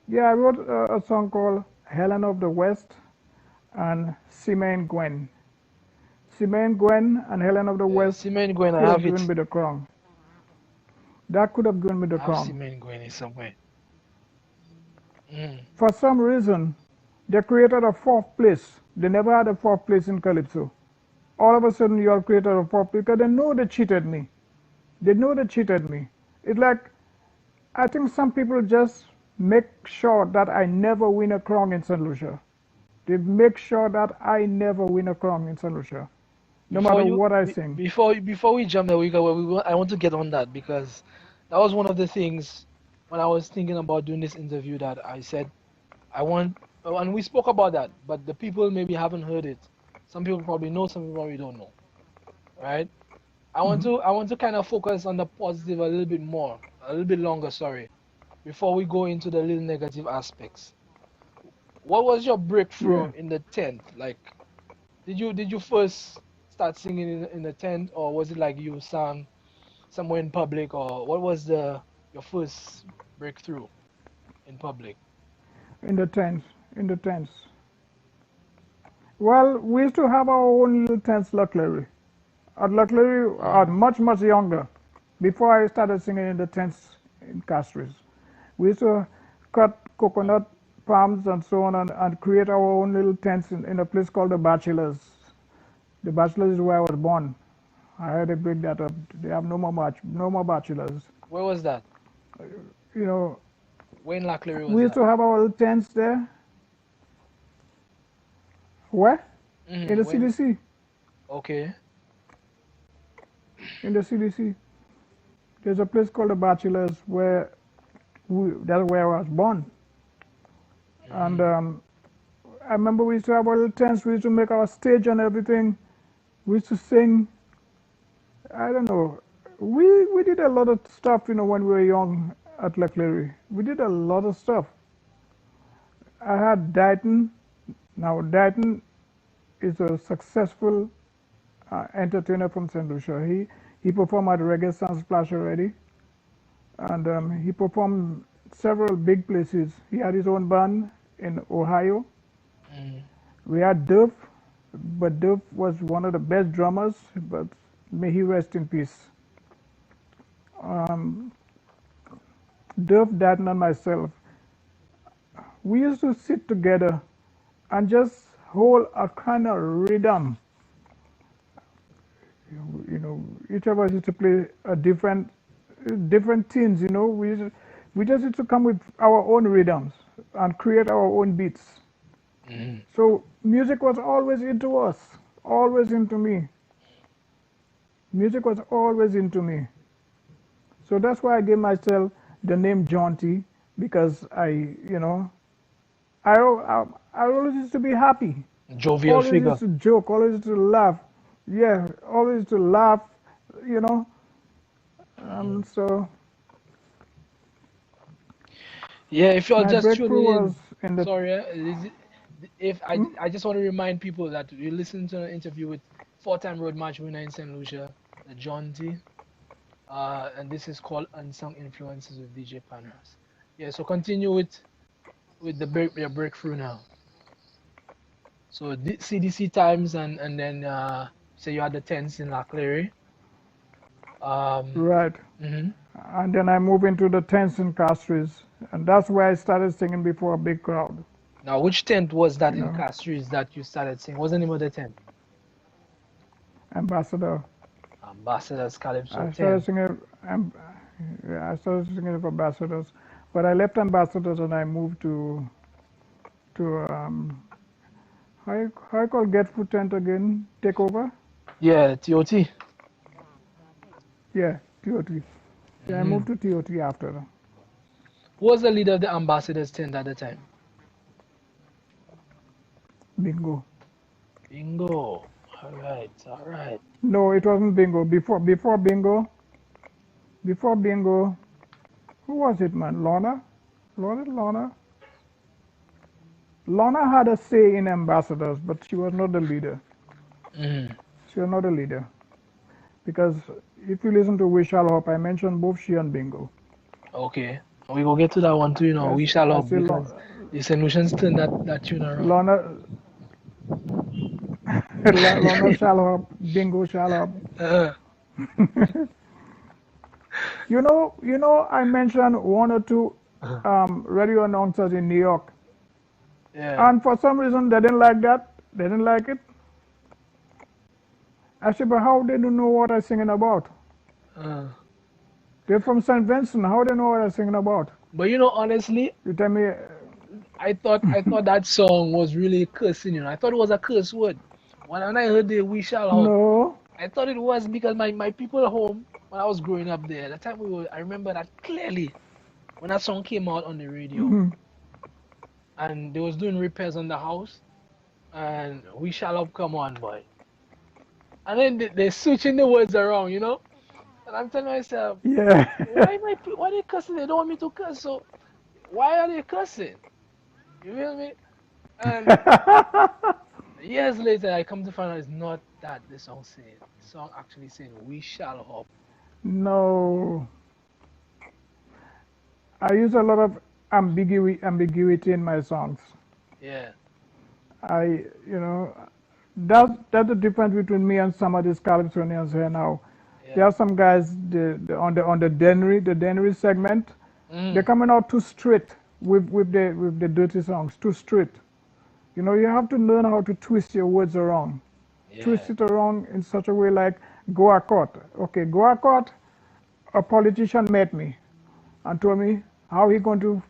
Yeah, I wrote a song called Helen of the West and Sima and Gwen. Simone Gwen and Helen of the West Simone Gwen, I could have have given it. me the crown. That could have given me the I have crown. Simone Gwen somewhere. Mm. For some reason, they created a fourth place. They never had a fourth place in Calypso. All of a sudden, you all created a fourth place because they know they cheated me. They know they cheated me. It's like, I think some people just make sure that I never win a crown in St. Lucia. They make sure that I never win a crown in St. Lucia, no Before matter you, what I be, sing. before we jump there, I want to get on that because that was one of the things when I was thinking about doing this interview that I said I want, and we spoke about that, but the people maybe haven't heard it. Some people probably know, some people probably don't know, right? I want to kind of focus on the positive a little bit more, a little bit longer, sorry, before we go into the little negative aspects. What was your breakthrough Yeah. in the tent? Like, did you first start singing in the tent, or was it like you sang somewhere in public, or what was the your first breakthrough in public? In the tents. In the tents. Well, we used to have our own little tents, luckily. Luckily, Mm, much younger, before I started singing in the tents in Castries. We used to cut right. coconut palms and so on and create our own little tents in a place called the Bachelors. The Bachelors is where I was born. I had to break that up. They have no more Bachelors. Where was that? You know, Where in La Clery we was used that? to have our little tents there. Where? In the When? CDC. Okay. In the CDC. There's a place called the Bachelors where that's where I was born. And Mm-hmm. I remember we used to have our little tents. We used to make our stage and everything. We used to sing. I don't know. We did a lot of stuff, when we were young at La Clery. We did a lot of stuff. I had Dighton. Now Dighton is a successful entertainer from St. Lucia. He performed at Reggae Sunsplash already, and he performed several big places. He had his own band in Ohio. Mm, We had Duff, but Duff was one of the best drummers, but may he rest in peace. Um, Duff, Datton, and myself, we used to sit together and just hold a kind of rhythm. Each of us used to play a different tunes. We just used to come with our own rhythms and create our own beats. mm. So music was always into us, always into me. Music was always into me. So that's why I gave myself the name Jaunty because I always used to be happy, Jovial always used figure. to joke, always used to laugh. Yeah, always used to laugh, you know. Mm. So Yeah, if you're my just breakthrough tuning was in, in the. sorry, if Hmm? I just want to remind people that you listen to an interview with four-time road march winner in St. Lucia, the Jaunty, and this is called Unsung Influences with DJ Panras. Yeah, so continue with your breakthrough now. So CDC times and then say you had the tents in La Clery. Um, Right. mhm. And then I moved into the tents in Castries, and that's where I started singing before a big crowd. Now, which tent was that You in know, Castries that you started singing? What's the name of the tent? Ambassador. Ambassadors Calypso I started tent. singing. Yeah, I started singing for Ambassadors, but I left Ambassadors and I moved to how you call Get Food Tent again? Take over? Yeah, TOT. Yeah, TOT. Yeah, I Hmm. moved to TOT after. Who was the leader of the ambassadors tent at the time? Bingo. Bingo. All right, all right. No, it wasn't Bingo. Before Bingo, who was it, man? Lorna? Lorna? Lorna had a say in ambassadors, but she was not the leader. Mm. She was not a leader. Because if you listen to We Shall Hope, I mentioned both she and Bingo. Okay. We will get to that one too, we shall I up say because the solutions turn that tune around. Lorna, Longer shall hop, bingo shall hop. Uh, I mentioned one or two radio announcers in New York, yeah. and for some reason they didn't like that. They didn't like it. I said, but how they don't know what I'm singing about? Uh. They're from St. Vincent. How they know what I'm singing about? But honestly, You tell me, I thought that song was really cursing. I thought it was a curse word. When I heard the "We Shall Hop," no. I thought it was because my people at home when I was growing up there, the time I remember that clearly when that song came out on the radio Mhm. and they was doing repairs on the house and "We Shall Hop," come on, boy. And then they're switching the words around. And I'm telling myself, Yeah. why they cussing? They don't want me to cuss, so why are they cussing? You feel me? And years later, I come to find out it's not that the song saying. The song actually saying "We shall hop." No. I use a lot of ambiguity in my songs. Yeah, I, you know, that's the difference between me and some of these Calypsonians here now. There yeah. are some guys on the Dennery segment. They're Mm, coming out too straight with the dirty songs, too straight. You have to learn how to twist your words around, yeah, twist it around in such a way like go a court. Okay, go a court. A politician met me and told me how he going to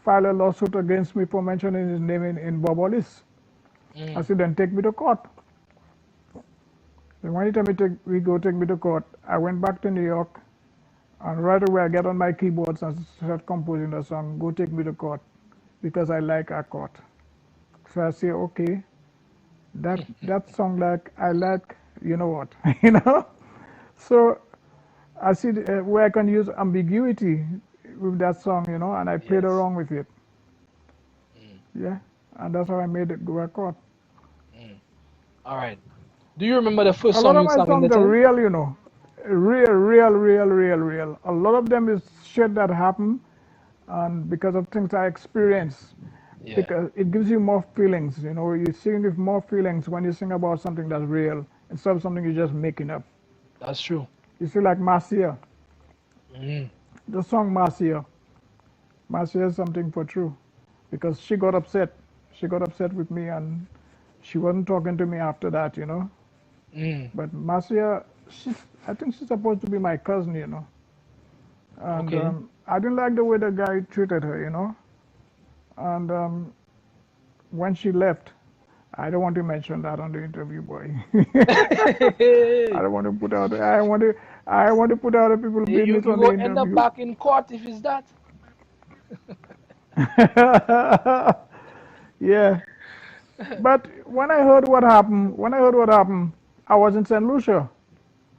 file a lawsuit against me for mentioning his name in Bobo list. I mm, said, then take me to court. Then when he told me we go take me to court, I went back to New York and right away I get on my keyboards and start composing the song, Go Take Me to Court, because I like a court. So I say, okay, that song like I like, you know what, you know. So I see where I can use ambiguity with that song, and I played yes. around with it. Mm, Yeah, and that's how I made it go a court. mm. All right. Do you remember the first A lot song of you my sang in the songs are tent? real, real, real, real, real, real. A lot of them is shit that happened, and because of things I experienced, Yeah, because it gives you more feelings. You sing with more feelings when you sing about something that's real instead of something you're just making up. that's true. You see, like Marcia, Mm, the song Marcia. Marcia is something for true because she got upset. She got upset with me and she wasn't talking to me after that. mm. But Marcia, I think she's supposed to be my cousin. And Okay. I didn't like the way the guy treated her. And when she left, I don't want to mention that on the interview, boy. I don't want to put out. I want to put out the people's You business you on the go end up interview. back in court if it's that. Yeah, but when I heard what happened, I was in St. Lucia.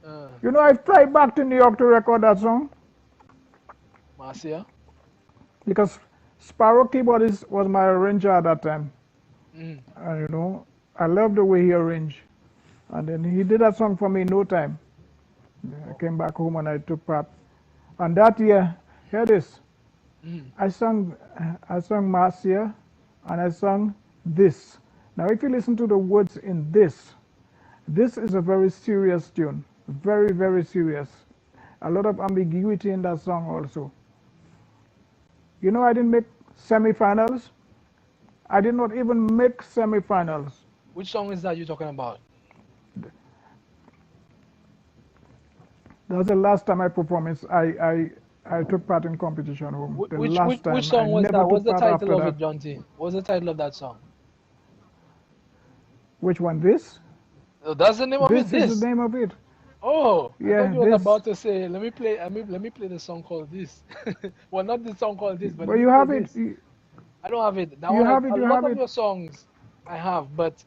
Uh, I fly back to New York to record that song Marcia. because Sparrow keyboardist was my arranger at that time. Mm. And I love the way he arranged. And then he did that song for me in no time. I Oh. came back home and I took part. And that year, hear this. Mm. I sung Marcia and I sung this. Now, if you listen to the words in this is a very serious tune. Very, very serious. A lot of ambiguity in that song also. I didn't make semifinals. I did not even make semifinals. Which song is that you're talking about? That was the last time I performed. I took part in competition home. Which The which which, last which time. I song was never that? What's took the part title after of that. it, Jaunty? What's the title of that song? Which one? This? Oh, that's the name of it. This is the This. name of it. Oh, I thought Yeah, you was this. about to say, let me play the song called this. Well, not the song called this, but But let me you play have it. this. I don't have it. That You one, have it. a You lot have of it. your songs I have, but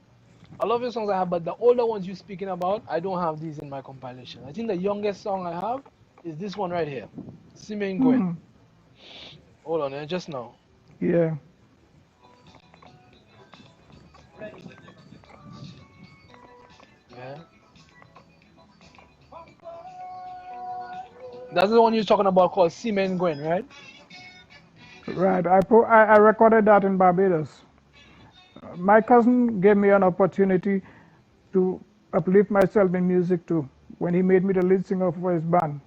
a lot of your songs I have, but the older ones you're speaking about, I don't have these in my compilation. I think the youngest song I have is this one right here, Simeon Gwen. Hmm. Hold on, just now. Yeah. Yeah, that's the one you're talking about called Simeon Gwen, right? Right. I recorded that in Barbados. My cousin gave me an opportunity. to uplift myself in music too. When he made me the lead singer for his band.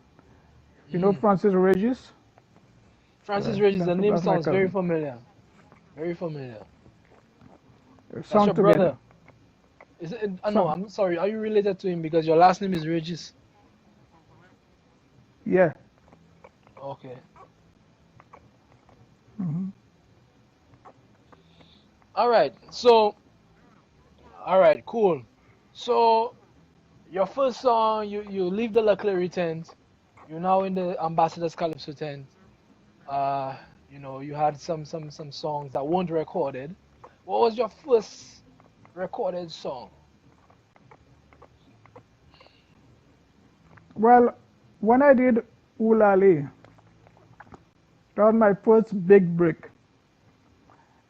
You know Francis Regis? Francis Regis, the name That's my sounds very cousin. familiar. Very familiar. We That's sung your together. brother. Is it? No, Sung. I'm sorry. Are you related to him because your last name is Regis? Yeah. Okay. Hmm. All right. So, all right, cool. So, your first song, you leave the Leclerc tent. You're now in the Ambassador's Calypso tent. Uh, you had some songs that weren't recorded. What was your first recorded song? Well, when I did Ulali, that was my first big break.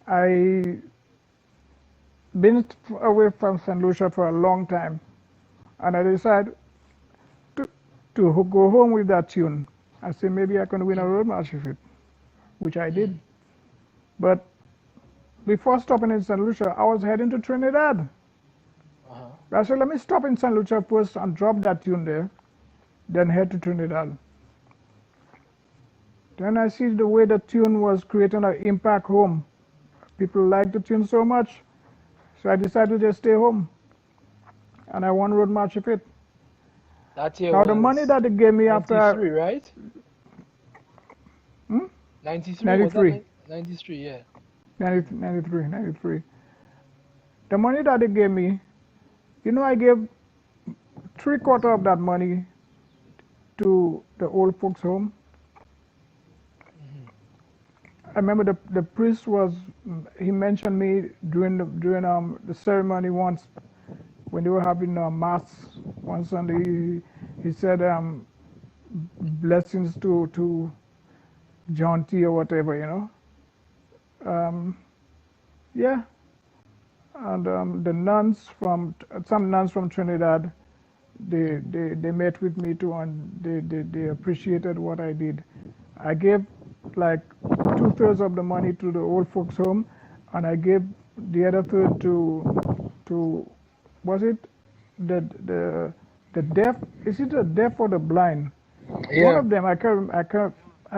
I been away from St. Lucia for a long time, and I decided to, to go home with that tune. I said maybe I can win a Mm, road march with it, which I did. mm, But before stopping in St. Lucia, I was heading to Trinidad. uh-huh. I said let me stop in St. Lucia first and drop that tune there, then head to Trinidad. Then I see the way the tune was creating an impact home. People liked the tune so much, so I decided to just stay home, and I won road march with it. That year Now the money was that they gave me after 93, right? hmm, 93, was that 93, 93? Yeah. 90, Mm, 93, 93. The money that they gave me, I gave three-quarter of that money to the old folks home. mhm, I remember the priest he mentioned me during the ceremony once when they were having mass one Sunday. He said blessings to Jaunty or whatever. Um, yeah, and the nuns from some nuns from Trinidad, mhm. they met with me too, and they appreciated what I did. I gave like two-thirds of the money to the old folks home, and I gave the other third to was it the the deaf? Is it the deaf or the blind? One Yeah. of them I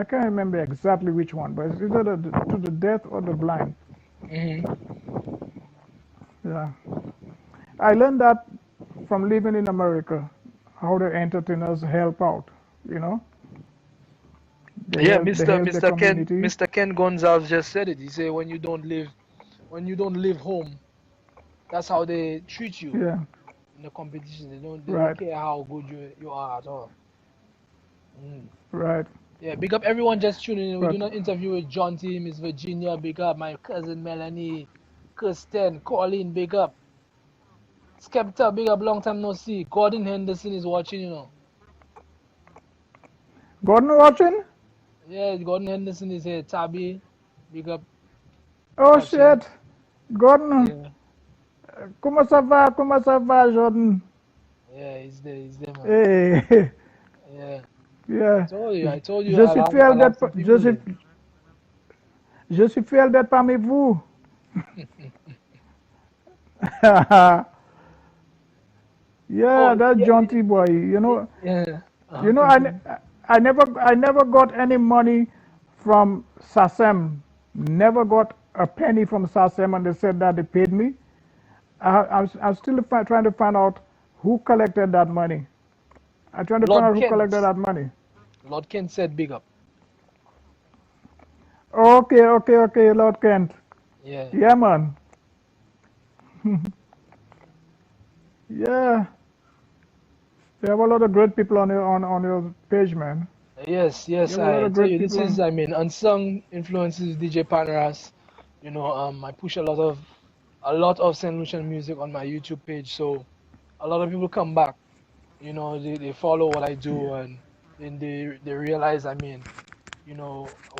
can't remember exactly which one, but it's either to the deaf or the blind. Mhm. Yeah, I learned that from living in America, how the entertainers help out. You know, they Yeah, help they Mr. help the Mr. Ken community. Mr. Ken Gonzalez just said it. He said when you don't live home, that's how they treat you Yeah, in the competition. They don't right, care how good you are at all. Mm. right. Yeah, big up everyone just tuning in. We're But doing an interview with Jaunty, Miss Virginia, big up my cousin Melanie, Kirsten, Colleen, big up. Skepta, big up, long time no see. Gordon Henderson is watching. Gordon watching? Yeah, Gordon Henderson is here. Tabby, big up, Oh watching. shit, Gordon. Yeah, Comment ça va? Comment ça va, Jordan? yeah, he's there, man. Hey, Yeah, yeah. I told you, Je suis fier I'll have d'être, some people there. je suis fier d'être parmi vous. Yeah, Oh, that yeah, jaunty boy. You yeah, know, yeah. you know. Continue. I never got any money from SASEM. Never got a penny from SASEM, and they said that they paid me. I'm still trying to find out who collected that money. I'm trying to find Lord out who Kent, collected that money. Lord Kent said big up. Okay, okay, okay, Lord Kent. Yeah. Yeah, man. Yeah, you have a lot of great people on your page, man. Yes, You yes, have a lot I of tell great you, this people is, on. I mean, Unsung influences DJ Panras. I push a lot of Saint Lucian music on my YouTube page, so a lot of people come back. They follow what I do, and then they realize, I mean,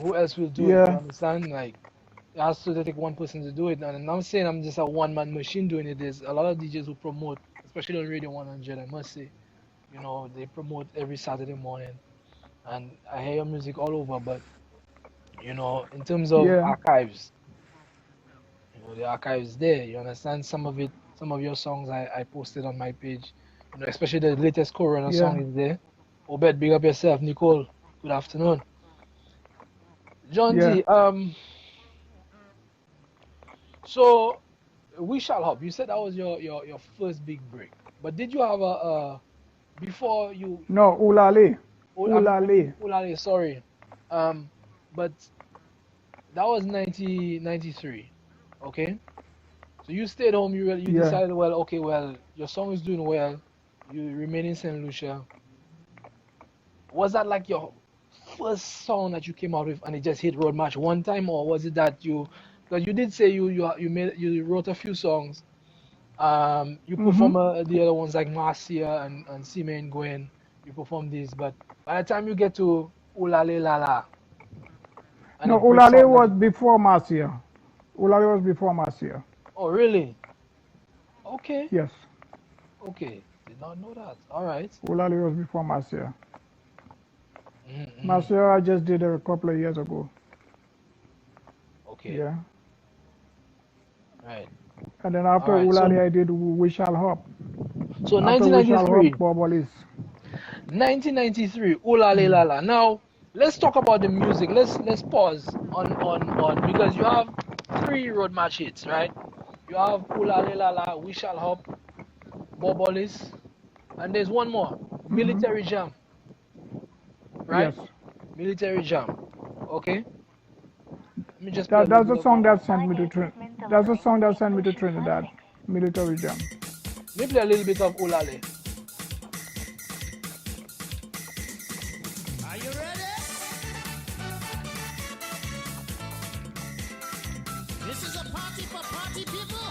who else will do it? You Yeah, understand? Like, it has to take one person to do it. And I'm not saying I'm just a one-man machine doing it. There's a lot of DJs who promote, especially on Radio 100, I must say. They promote every Saturday morning, and I hear your music all over. But in terms of yeah, archives, the archives there. You understand? some of your songs I posted on my page. You know, especially the latest Corona Yeah, song is there. Obed, big up yourself. Nicole, good afternoon. yeah. Jaunty, so we shall hop. You said that was your first big break. But did you have a before you No, Ulale. I mean Ulale. Ulale, sorry. Um but that was 1993. Okay? So you stayed home, you Yeah. decided, well, okay, well, your song is doing well. You remain in St. Lucia. Was that like your first song that you came out with and it just hit road match one time, or was it that you because you did say you wrote a few songs. You Mm-hmm. perform the other ones like Marcia and Sime and Gwen. You perform these, but by the time you get to Ulale Lala and No, it breaks Ulale out like was before Marcia. Ulale was before Marcia. oh really? Okay, Yes. okay. Did not know that. All right. Ulale was before Marcia. Mm-hmm. Marcia I just did a couple of years ago. Okay. Yeah. All right. And then All after right. So Ulale I did We Shall Hop. so After We Shall Hop, 1993, Bobolis. 1993, Ulale Mm. Lala. Now let's talk about the music. Let's pause on because you have three road match hits, right? You have Ulale Lala, We Shall Hop, Bobolis, and there's one more, Mm-hmm. Military Jam, right? Yes. Military Jam. Okay. Let me just play a That little that's bit the of song that. that sent me to that's the song that sent me to Trinidad. Military Jam. Let me play a little bit of Ulale. Are you ready? This is a party for party people.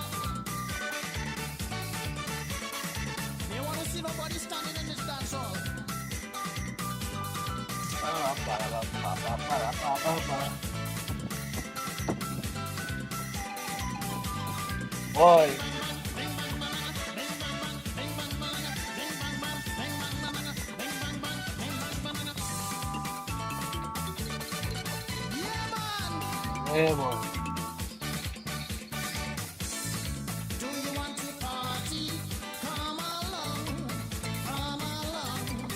They want to see nobody standing in this dance hall. Boy, Yeah, man. yeah, boy. Do you want to party? Come along, come along.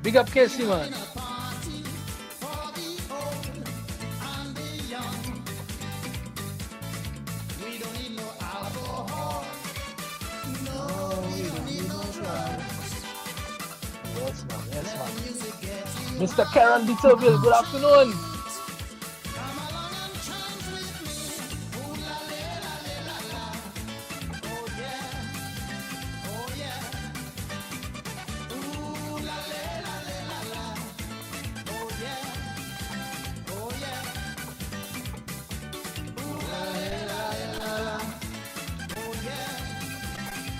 Big up Casey, man. In a party for the old and the young. We don't need no alcohol. No, we don't need no drugs. Yes, man. Yes, man. Music gets you Mr. Karen Bitterville, good afternoon. come along and chant with me. Ooh la la la la la. Oh yeah, oh yeah. Ooh la la la la la. Oh yeah, oh yeah. Ooh la la la la. Oh yeah,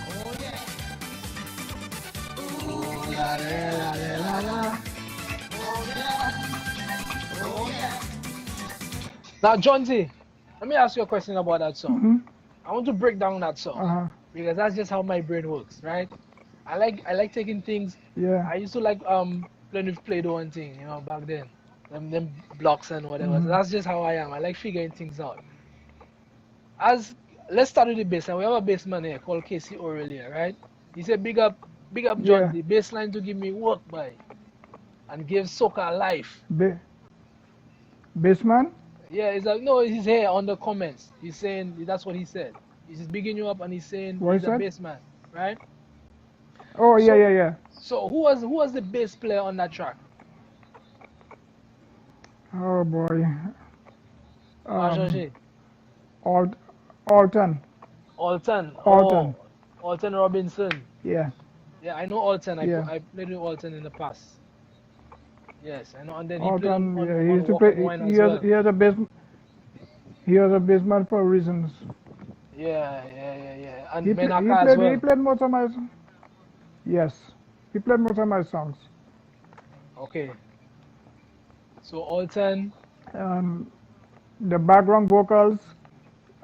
oh yeah. Ooh La, la, la, la, la. oh yeah, oh yeah. Now, Jaunty, let me ask you a question about that song. Mm-hmm. I want to break down that song Uh-huh. because that's just how my brain works, right? I like taking things. Yeah. I used to like playing with Play-Doh and thing, you know, back then. Them blocks and whatever. So Mm-hmm. that's just how I am. I like figuring things out. As let's start with the bass line. We have a bass man here called Casey Aurelia, right? He said big up Yeah. Jaunty, bass line to give me work by and give soca life. Bassman? Yeah, it's like no, he's here on the comments. He's saying that's what he said. He's just bigging you up and he's saying What he's is a that? bass man, right? Oh yeah, So yeah, yeah. so who was the bass player on that track? Oh boy. Um, Archangel. Alt, Alton. Alton. Alton. Oh, Alton Robinson. Yeah, Yeah, I know Alton. yeah. I played with Alton in the past. Yes, I know. And then he played on Alton. on, Yeah, he on used to Walk on play. Wine as well. He was a bassman for reasons. Yeah, yeah, yeah, yeah. And He he Menaka as played. He well. played most of my. Yes, he played most of my songs. Okay. So Alton. Um, the background vocals.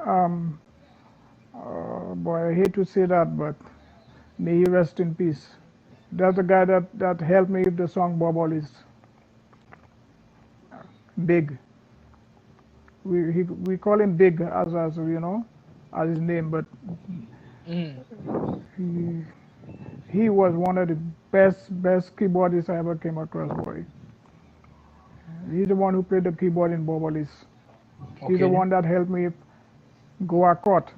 Um, oh boy, I hate to say that, but may he rest in peace. That's the guy that helped me with the song Bob is Big. We call him Big as you know. as his name, but Mm. he he was one of the best keyboardists I ever came across, boy. He's the one who played the keyboard in Bobolis. He's the Okay. one that helped me go a court.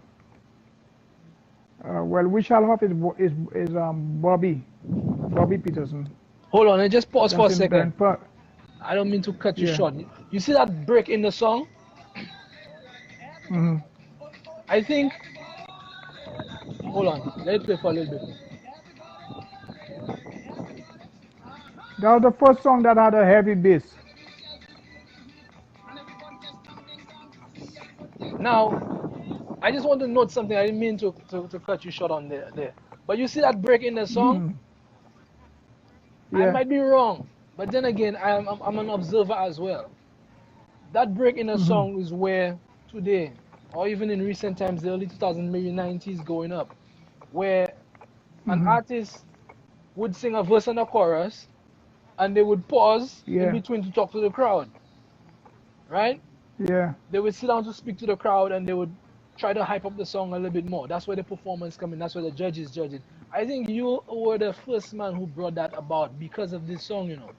Well, we shall have is Bobby Peterson. Hold on, and just pause for a That's in second. then per, I don't mean to cut you yeah. short. You see that break in the song? Hmm. I think. Hold on. Let it play for a little bit. That was the first song that had a heavy bass. Now, I just want to note something. I didn't mean to cut you short on there. But you see that break in the song? Hmm. I Yeah. might be wrong. But then again, I'm an observer as well. That break in the Hmm. song is where today, or even in recent times, the early 2000s, maybe 90s going up, where an Hmm. artist would sing a verse and a chorus, and they would pause in Yeah. between to talk to the crowd, right? Yeah. They would sit down to speak to the crowd, and they would try to hype up the song a little bit more. That's where the performance come in. That's where the judges judge it. I think you were the first man who brought that about because of this song, you know.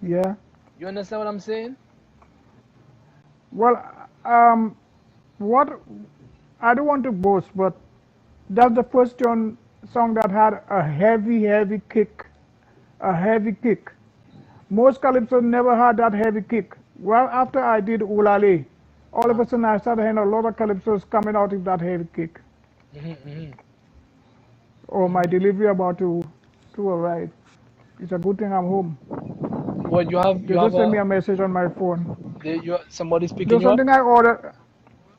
Yeah. You understand what I'm saying? Well, what I don't want to boast, but that's the first song that had a heavy kick, a heavy kick. Most calypso never had that heavy kick. Well, after I did Ulale, all of Uh, a sudden I started hearing a lot of calypsos coming out with that heavy kick. mm-hmm, Oh, my mm-hmm. delivery about to arrive. It's a good thing I'm home. What They you have just sent a me a message on my phone. somebody's picking There's you up? something I ordered.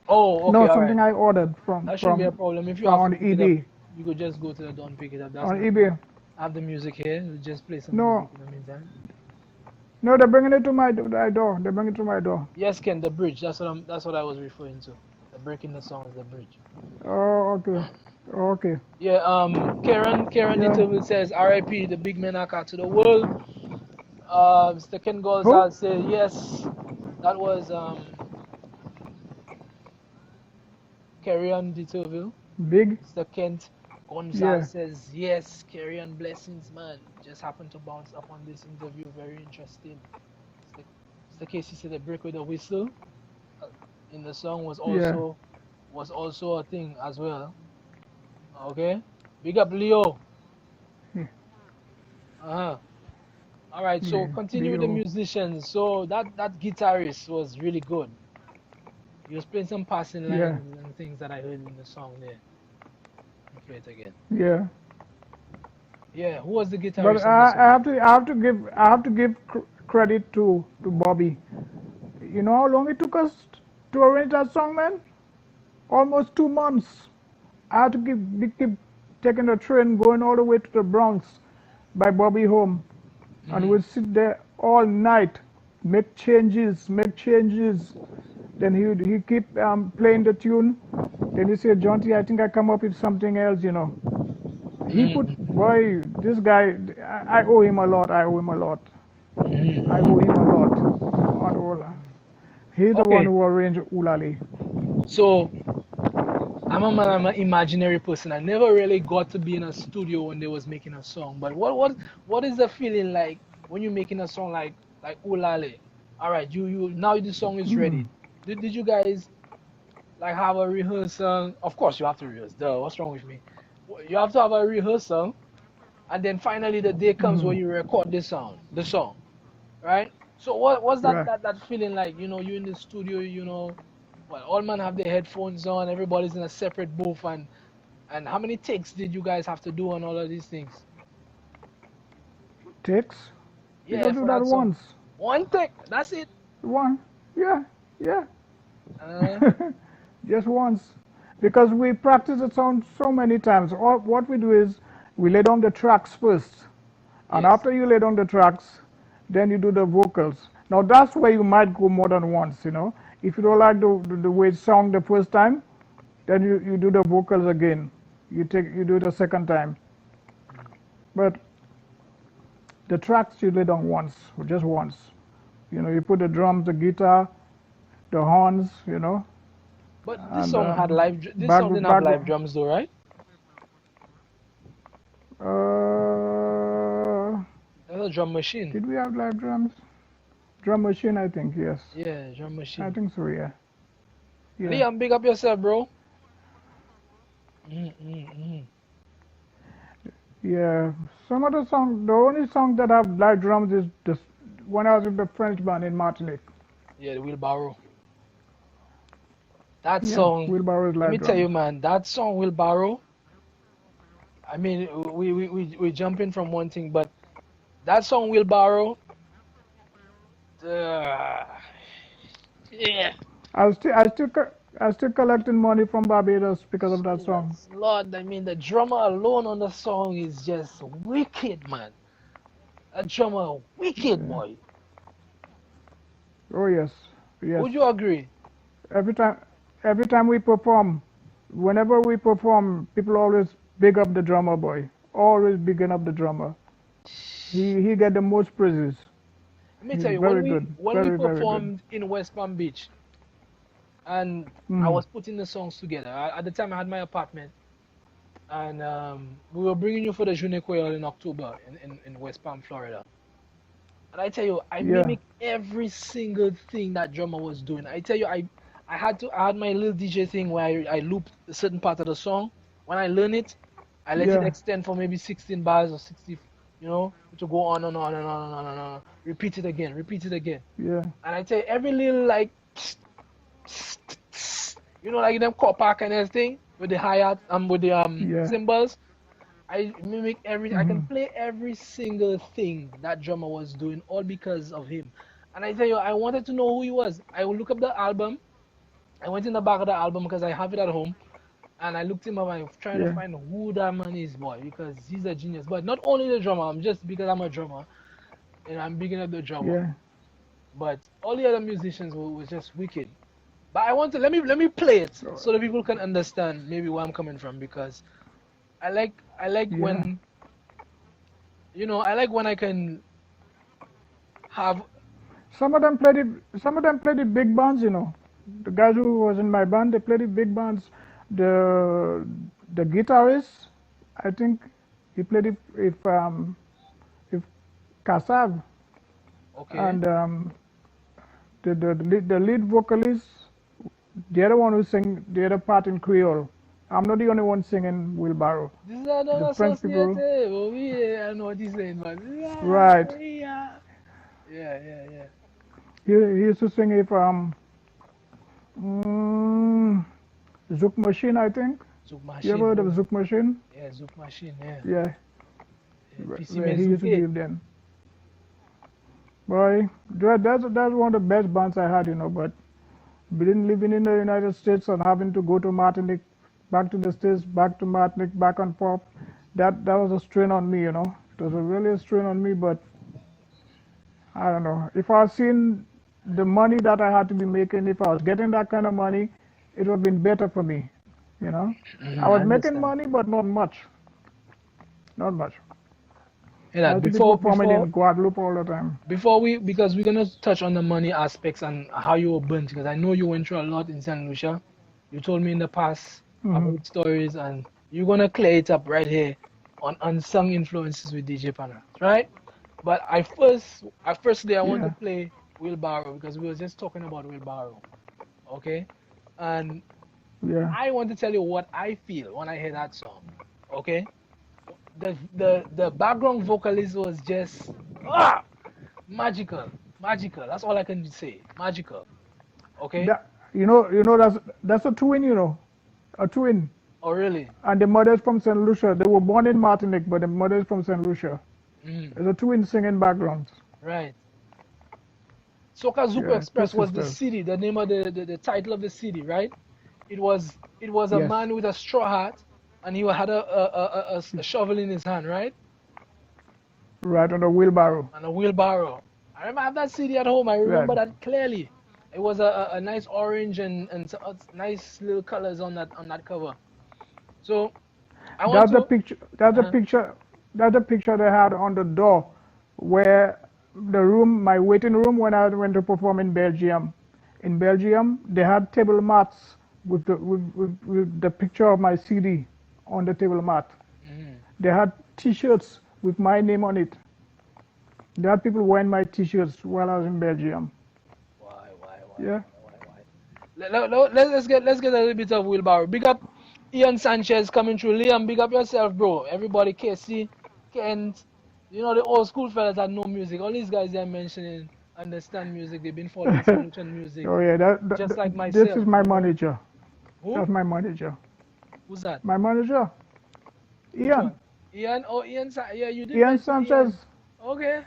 Oh, okay, No, all right. something I ordered from That shouldn't be a from problem. If you from have to on pick it up, eBay. you could just go to the door and pick it up. That's On not a problem. eBay. I have the music here. We'll just play some music No, in the meantime. no, they're bringing it to my door. They're bringing it to my door. Yes, Ken, the bridge. That's what I was referring to. The breaking the song is the bridge. Oh, okay, okay, Yeah, Karen yeah. Little says R.I.P. the big Menaka to the world. Mr. Ken Who? Gonzalez says yes. That was Carrion Deterville. Big? Mr. Kent Yeah, Gonzalez says yes. Carrion blessings, man. Just happened to bounce up on this interview. Very interesting. Mr. Casey said the break with a whistle uh, in the song yeah, was also a thing as well. Okay. Big up Leo. yeah, Uh-huh. All right, so yeah. continue with the Leo. musicians. So that guitarist was really good. He was playing some passing Yeah, lines and things that I heard in the song there. Let me play it again. yeah. Yeah, who was the But guitarist in the I song? have to give credit to Bobby. You know how long it took us to arrange that song, man? Almost 2 months. I had to keep taking the train going all the way to the Bronx by Bobby home, and Hmm. we'd sit there all night, make changes. Then he keep playing the tune. Then he said, Jaunty, I think I come up with something else, you know. He put, Hmm. boy, this guy, I owe him a lot. I owe him a lot. I owe Hmm. him a lot on all. He's the one Okay, who arranged Ulali. so I'm an imaginary person. I never really got to be in a studio when they was making a song. But what is the feeling like when you're making a song like Ulale? All right, you now the song is Hmm. ready. Did you guys like have a rehearsal? Of course you have to rehearse. Duh, what's wrong with me? You have to have a rehearsal, and then finally the day comes Hmm. where you record the song, right? So what's Right. that feeling like? You know, you in the studio, well, all man have their headphones on, everybody's in a separate booth, and how many takes did you guys have to do on all of these things? Takes. You Yeah, don't do for that that song. once. One take, that's it. One. Yeah. Yeah. Uh, Just once. Because we practice the sound so many times. All, what we do is we lay down the tracks first. And yes. after you lay down the tracks, then you do the vocals. Now that's where you might go more than once, you know. If you don't like the way it sound the first time, then you do the vocals again. You do it the second time. Mm. But the tracks you lay down once, just once. You know, you put the drums, the guitar, the horns, you know, But this And song had this back song didn't have live back. drums though, right? Uh, That's a drum machine. did we have live drums? Drum machine, I think. Yes, Yeah, drum I machine. think so. Yeah, yeah, Liam, big up yourself, bro. Mm. yeah. Some of the songs, the only song that have live drums is this when I was with the French band in Martinique. Yeah, the wheelbarrow. That Yeah, song, wheelbarrow is let live me tell drums. you, man, that song wheelbarrow. I mean, we jump in from one thing, but that song wheelbarrow. Uh, yeah. I still collecting money from Barbados because of that song. Jesus Lord, I mean, the drummer alone on the song is just wicked, man. That drummer, wicked Yeah. boy. Oh yes, yes. Would you agree? Every time, every time we perform, whenever we perform, people always big up the drummer boy. Always bigging up the drummer. He get the most praises. Let me He's tell you, very good, when we very good. performed in West Palm Beach, and I Mm. was putting the songs together. At the time, I had my apartment, and we were bringing you for the Journée Creole in October in West Palm, Florida. And I tell you, I Yeah, mimic every single thing that drummer was doing. I tell you, I had my little DJ thing where I looped a certain part of the song. When I learn it, I let it yeah. extend for maybe 16 bars or 60, to go on and on and on and on and on. Repeat it again, repeat it again. Yeah, And I tell you, every little like, like them copper kind of thing with the hi-hat with the yeah. cymbals. I mimic I can Hmm. play every single thing that drummer was doing, all because of him. And I tell you, I wanted to know who he was. I will look up the album. I went in the back of the album because I have it at home, and I looked him up. I'm trying to Yeah, find who that man is, boy, because he's a genius. But not only the drummer, I'm just because I'm a drummer and I'm bigging up the drummer. yeah. But all the other musicians were just wicked. But I want to let me play it so that people can understand maybe where I'm coming from because I like Yeah. when I like when I can have. Some of them played the big bands. The guys who was in my band, they played the big bands. The the guitarist, I think he played it if Cassav, Okay. and the lead vocalist, the other one who sang the other part in Creole. I'm not the only one singing wheelbarrow. This is an The French people, associated. Oh, yeah, I know what he's saying, but right? yeah. He used to sing if mm, Zouk Machine, I think. Zouk You ever machine, heard of oh Zouk Machine? yeah, Zouk machine, yeah. Yeah, PC where he used to Mezuke. give them. Boy, that's one of the best bands I had. But being living in the United States and having to go to Martinique, back to the States, back to Martinique, back and forth, that was a strain on me. It was a really a strain on me, but I don't know. If I seen the money that I had to be making, if I was getting that kind of money, it would have been better for me. You know, I I was making understand. money, but not much, not much. Hey, I that had to be before performing before in Guadeloupe all the time. before we because we're gonna touch on the money aspects and how you were burnt because I know you went through a lot in Saint Lucia. You told me in the past Hmm. about stories and you're gonna clear it up right here on unsung influences with DJ Panras, right? But I want to Yeah, play wheelbarrow because we were just talking about wheelbarrow, okay? And yeah. I want to tell you what I feel when I hear that song, okay? The background vocalist was just ah magical, magical. That's all I can say, magical, okay? That that's a twin. A twin. Oh really? And the mother's from Saint Lucia. They were born in Martinique, but the mother's from Saint Lucia. Mm, There's a twin singing backgrounds. right. Soka Zuko Yeah, two Express was the sisters. city, the name of the title of the city, right? It was a Yes, man with a straw hat, and he had a shovel in his hand, right? right on the wheelbarrow. And a wheelbarrow. I remember I have that CD at home. I Right. remember that clearly. It was a nice orange and nice little colors on that cover. So I want That's the to. picture. That's the Uh, picture. That's the picture they had on the door, where the room, my waiting room, when I went to perform in Belgium. In Belgium, they had table mats with the picture of my CD on the table mat. Mm. They had T-shirts with my name on it. There had people wearing my T-shirts while I was in Belgium. Why, why, why, Yeah. why, why, why? Let's get a little bit of wheelbarrow. Big up Ian Sanchez coming through. Liam, big up yourself, bro. Everybody, Casey, Kent, the old school fellas that know music. All these guys they're mentioning understand music. They've been following solution music, Oh yeah, just like this is myself. my manager. Who? That's my manager. Who's that? My manager, Which Ian. one? Ian? Oh, Ian. Yeah, you did Ian mention Sanchez. Ian. Okay.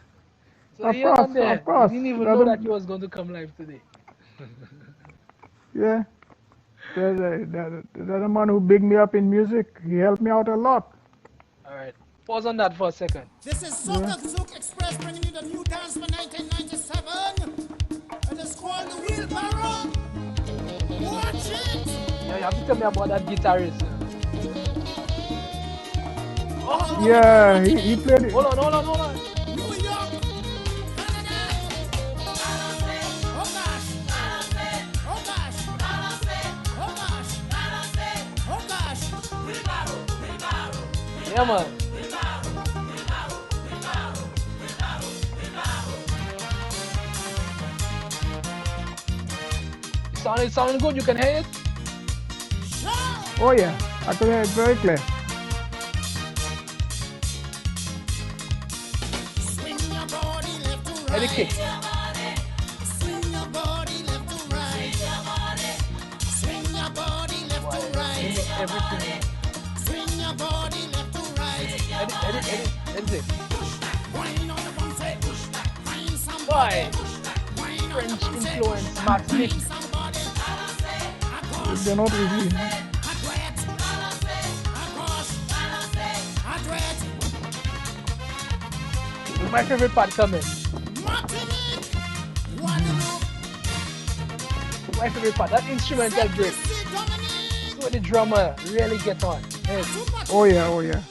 So Of Ian course, on of there. You course. didn't even That's know a, that you was going to come live today. yeah. That's a man who big me up in music. He helped me out a lot. All right. Pause on that for a second. This is Yeah. Soca Zouk Express bringing you the new dance for 1997. It is called the Wheelbarrow. Watch it. Yeah, you have to tell me about that guitarist. Oh, Yeah, he played it. hold on, hold on, hold on. New York, Canada. Oh gosh. Oh gosh. Oh gosh. Oh gosh. Yeah, man. It sounding good. You can hear it. Shout. Oh yeah, I could hear it very clear. Swing your body left to Hear the right. kick. Swing your body left to right. Swing your body left Boy, to right. mimic everything. Swing your body left to right. Edit it. Wine on the one side, push back. Find somebody. Boy, Wine on the French one side, influence, Martinique. find somebody. A gosh, They're not easy. a duet. A gosh, a duet. It's my favorite part coming. Martinique, Guadeloupe, My favorite part. That instrumental break. Saint-Lucie, Dominique. So the drummer really get on. Hey, Oh yeah, oh yeah.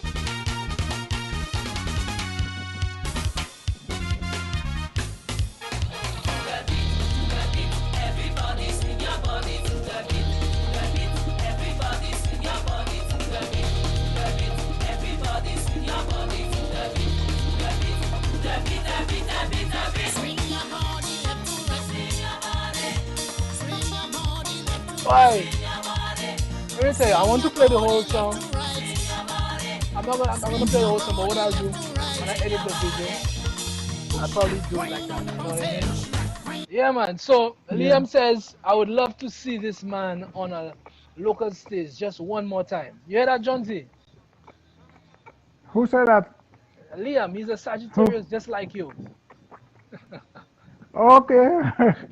Swing your body left to right. Swing your body left to boy. Let me tell you, I want to play the whole song. right. I'm not gonna play the whole song, but what I'll do when I edit the video, I'll probably do it like that. You know what I mean? Yeah, man. So Yeah. Liam says, I would love to see this man on a local stage just one more time. You hear that, Jaunty? Who said that? Liam, he's a Who? Sagittarius just like you. Okay.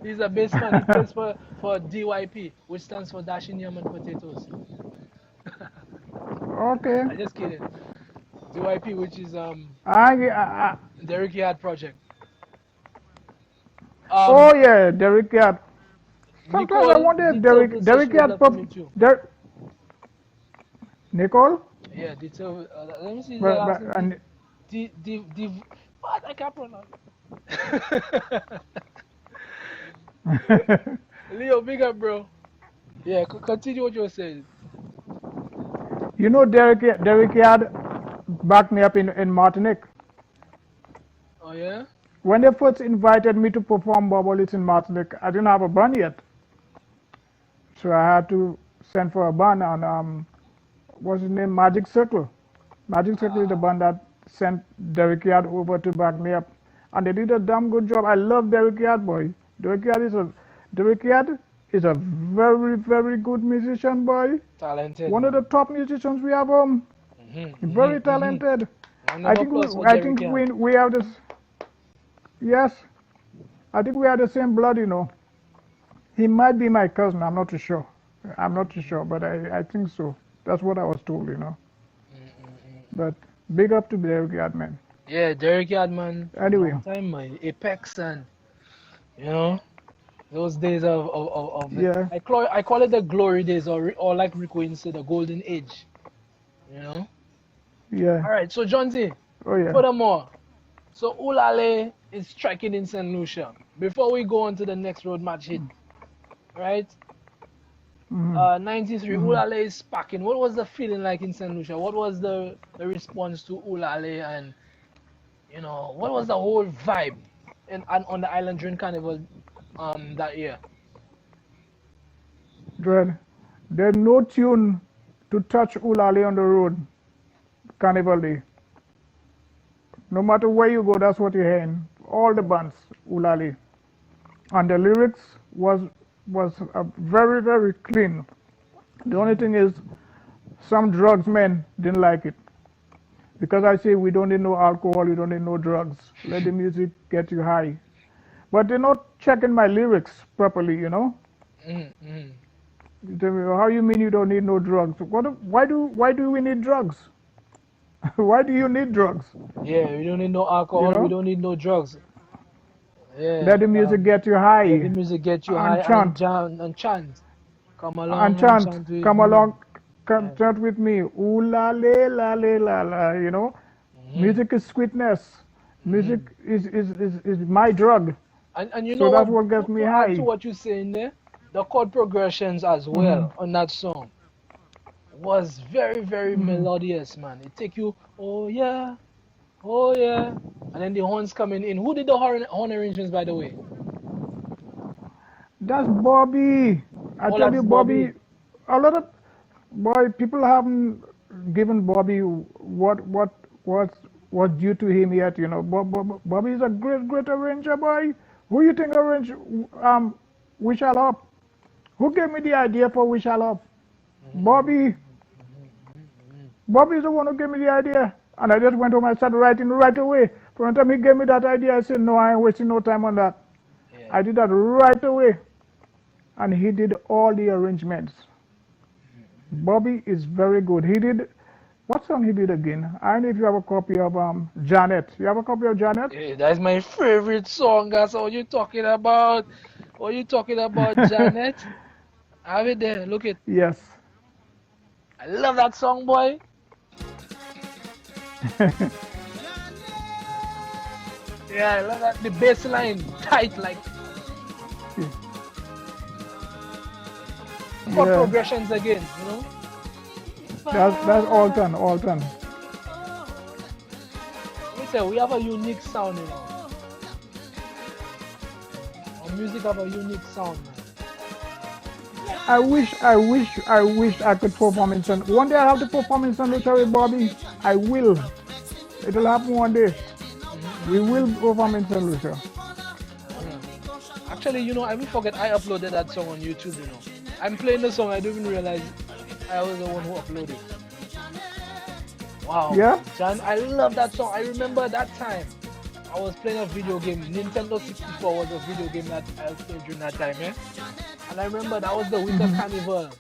He's a bassman. He plays for DYP, which stands for Dashing Yam and Potatoes. Okay. I'm just kidding. DYP, which is I Derek Yard project. oh yeah, Derek Yard. Sometimes I Nicole wonder if detailed says Derek she would Yard love to meet you. Nicole? Yeah, detail. Let me see the But, last but, name. and, What? I can't pronounce. Leo, big up, bro. Yeah, continue what you were saying. you know Derek Yard backed me up in Martinique. Oh yeah. When they first invited me to perform Bubbles in Martinique, I didn't have a band yet. So I had to send for a band and what's his name? Magic Circle. Magic Circle is the band that sent Derek Yard over to back me up. And they did a damn good job. I love Derek Yard, boy. Derek Yard is a very, very good musician, boy. Talented One of the man. top musicians we have very talented. Round of applause for Derek Young. We have this, yes, I think we have the same blood, you know. He might be my cousin, I'm not too sure. I'm not too sure, but I think so. That's what I was told, you know. But big up to Derek Yard, man. Yeah, Derek Yard, man. Anyway, Long time, man. Apex and you know those days of the, yeah, I call it the glory days or like Rico said, the golden age. You know. yeah, All right. So Johnzy, oh yeah. furthermore, so Ulale is striking in St. Lucia. Before we go on to the next road match hit, right? Mm-hmm. 93, Mm-hmm. Ulale is packing. What was the feeling like in St. Lucia? What was the response to Ulale, and what was the whole vibe and on the island during Carnival that year? Dread. There's no tune to touch Ulali on the road, Carnival Day. No matter where you go, that's what you're hearing. All the bands, Ulali. And the lyrics was very, very clean. The only thing is, some drugs men didn't like it. Because I say we don't need no alcohol, we don't need no drugs. Let the music get you high. But they're not checking my lyrics properly. Mm-hmm. You tell me, how you mean you don't need no drugs? Why do we need drugs? Why do you need drugs? Yeah, we don't need no You alcohol. We know? don't need no drugs. Let Yeah, the music get you let the high music get you high and and chant jam and chant. Come and along and chant. chant with Come me. along, come Yeah. chant with me. Ooh la la la la. Hmm. Music is sweetness. Music Hmm. is my drug. And you So know that's what? what gets me To add to high. what you're saying there, the chord progressions as Hmm. well on that song was very, very Hmm. melodious, man. It take you, oh yeah, and then the horns coming in. Who did the horn arrangements, by the way? That's Bobby. I Oh, tell that's you, Bobby. Bobby. A lot of boy people haven't given Bobby what's due to him yet. Bobby is a great arranger, boy. Who you think arranged We Shall Up? Who gave me the idea for We Shall Up? Bobby. Mhm. Bobby is the one who gave me the idea. And I just went home and started writing right away. From the time he gave me that idea, I said, no, I ain't wasting no time on that. Yeah. I did that right away. And he did all the arrangements. Bobby is very good. He did what song he did again? I don't know if you have a copy of Janet. You have a copy of Janet? Yeah, that's my favorite song. That's what you talking about. What you talking about, Janet? Have it there. Look it. Yes. I love that song, boy. Yeah, I love that. The bass line tight, like chord Yeah. progressions again. That's Alton. Alton. Let me tell you, we have a unique sound. Our music have a unique sound, man. I wish I could perform in San. One day I have to perform in San Lucia with Bobby. I will. It'll happen one day. We will Mm-hmm. perform in San Lucia. Yeah. Actually, I will forget I uploaded that song on YouTube. I'm playing the song, I don't even realize I was the one who uploaded. Wow. Yeah. John, I love that song. I remember that time. I was playing a video game. Nintendo 64 was a video game that I was playing during that time, eh? And I remember that was the Winter Hmm. Carnival.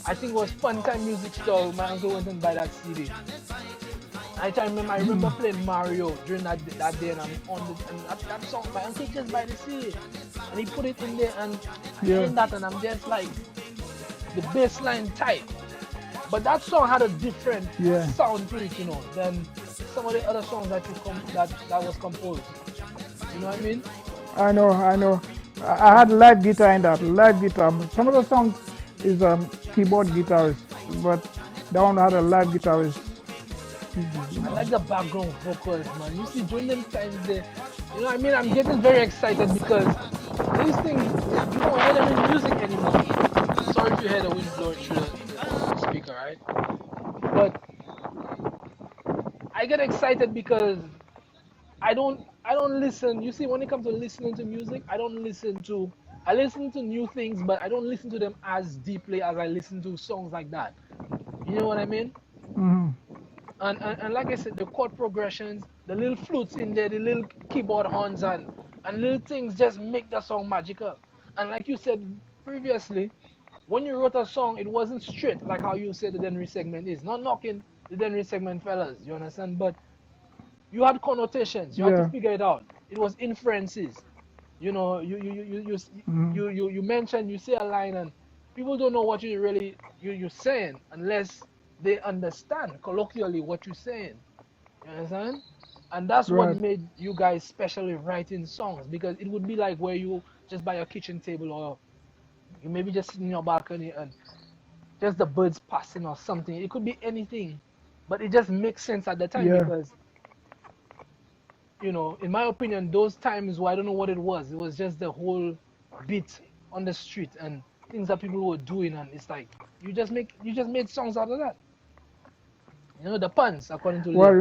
I think it was Fun Time Music Store. My uncle went and buy that CD. I remember playing Mario during that day, and I'm on and that song. My uncle just buy the CD, and he put it in there, and I'm Yeah. hearing that, and I'm just like the bass line tight. But that song had a different Yeah. sound to it, than some of the other songs that was composed. You know what I mean? I know. I know. I had live guitar in that. Live guitar. Some of the songs is keyboard guitarist, but that one had a live guitarist. I like the background vocals, man. You see, during them times there, you know what I mean? I'm getting very excited because these things, you don't hear them in music anymore. Sorry if you hear the wind blowing through the speaker, right? But I get excited because I don't listen. You see, when it comes to listening to music, I listen to new things, but I don't listen to them as deeply as I listen to songs like that. You know what I mean? Hmm. And like I said, the chord progressions, the little flutes in there, the little keyboard horns and little things just make the song magical. And like you said previously, when you wrote a song, it wasn't straight like how you said the Denry segment is. Not knocking the Denry segment fellas, you understand? But you had connotations. You had to Yeah. figure it out. It was inferences. Hmm. You mentioned, you say a line, and people don't know what you're saying unless they understand colloquially what you're saying. You understand? And that's what Right. made you guys specially writing songs, because it would be like where you just by your kitchen table or You maybe just sitting in your balcony and just the birds passing or something. It could be anything, but it just makes sense at the time Yeah. because, in my opinion, those times where I don't know what it was just the whole beat on the street and things that people were doing, and it's like you just made songs out of that. The puns, according to Well, Lil.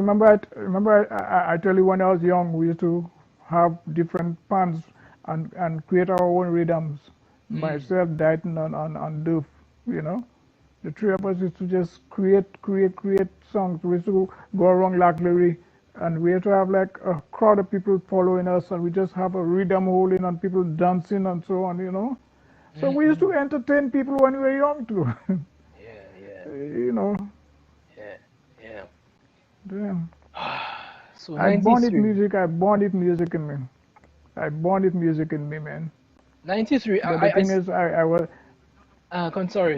I tell you when I was young, we used to have different bands and create our own rhythms. Mm, Myself, Dighton, and Doof, you know. The three of us used to just create songs. We used to go around like Larry, and we used to have like a crowd of people following us, and we just have a rhythm holding and people dancing and so on, you know. So we used to mm. entertain people when we were young too, Yeah, yeah, you know. yeah, yeah. Damn. So I born it 93, music. I born it music in me. I born it music in me, man. 93. But the thing is,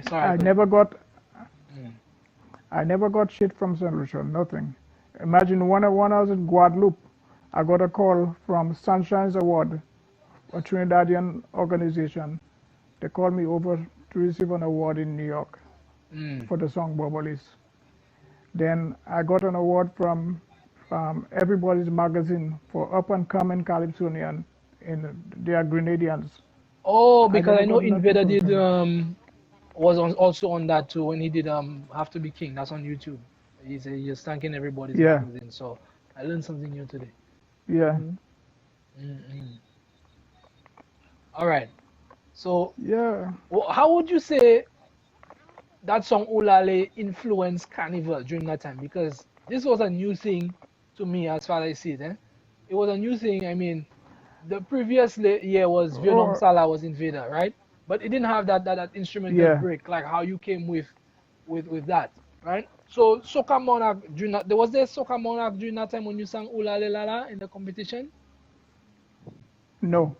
Sorry. I never got Mm. I never got shit from Saint Lucia. Nothing. Imagine when I was in Guadeloupe, I got a call from Sunshine's Award, a Trinidadian organization. They called me over to receive an award in New York Mm. for the song Bubblies. Then I got an award from Everybody's Magazine for up and coming Calypsonian. They are Grenadians. Oh, I because never I know got nothing Invader from did them. also on that too when he did Have to Be King. That's on YouTube. He's thanking everybody's Yeah, magazine. So I learned something new today. yeah, Mm, mm. All right. So yeah. how would you say that song Olale influenced Carnival during that time? Because this was a new thing to me as far as I see it. It was a new thing. I mean, the previous year was Violong Oh, Sala was Invader, right? But it didn't have that instrumental yeah. break like how you came with that, right? So Soca Monarch during that, there was there Soca Monarch during that time when you sang Ola Le La in the competition? No,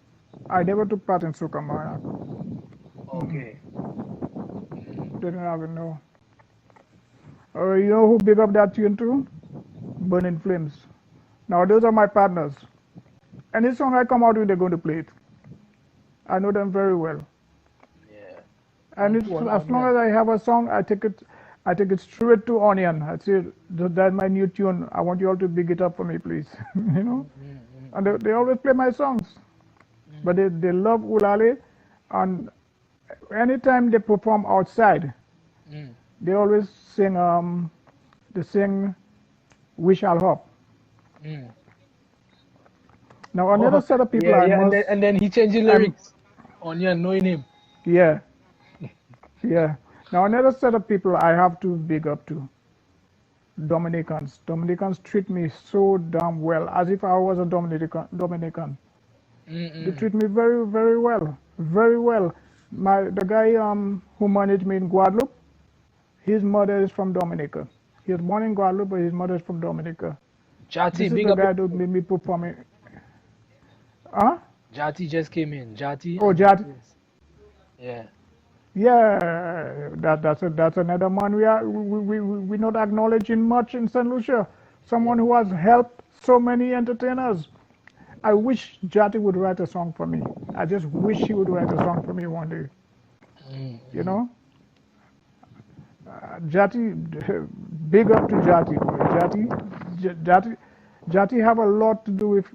I never took part in Soca Marac. Okay. Mm. Didn't even know. You know who big up that tune too? Burning Flames. Now those are my partners. Any song I come out with, they're going to play it. I know them very well. Yeah. And Kung it's, Fu and as long Onion. as I have a song, I take it straight to Onion. I say, that's my new tune. I want you all to big it up for me, please. you know. Mm, mm, mm, And mm, they always play my songs. But mm, they love Ulale. And anytime they perform outside, mm, they always they sing We Shall Hop. mm. Now another Oh, set of people yeah, I yeah, and must, then he changed the I'm, lyrics. Onion, knowing him. yeah, yeah. Now another set of people I have to big up to, Dominicans. Dominicans treat me so damn well, as if I was a Dominican. They Mm-mm. treat me very, very well, very well. The guy who managed me in Guadeloupe, his mother is from Dominica. He was born in Guadeloupe, but his mother is from Dominica. Jati, This is big the up guy that yourself. made me perform. Huh? Jati just came in. Jati Oh, and Jad. Jati. Yeah. Yeah, that's another man we not acknowledging much in St. Lucia. Someone Yeah. who has helped so many entertainers. I wish Jati would write a song for me. I just wish he would write a song for me one day. You Mm-mm. know, Jati, big up to Jati, boy. Jati have a lot to do with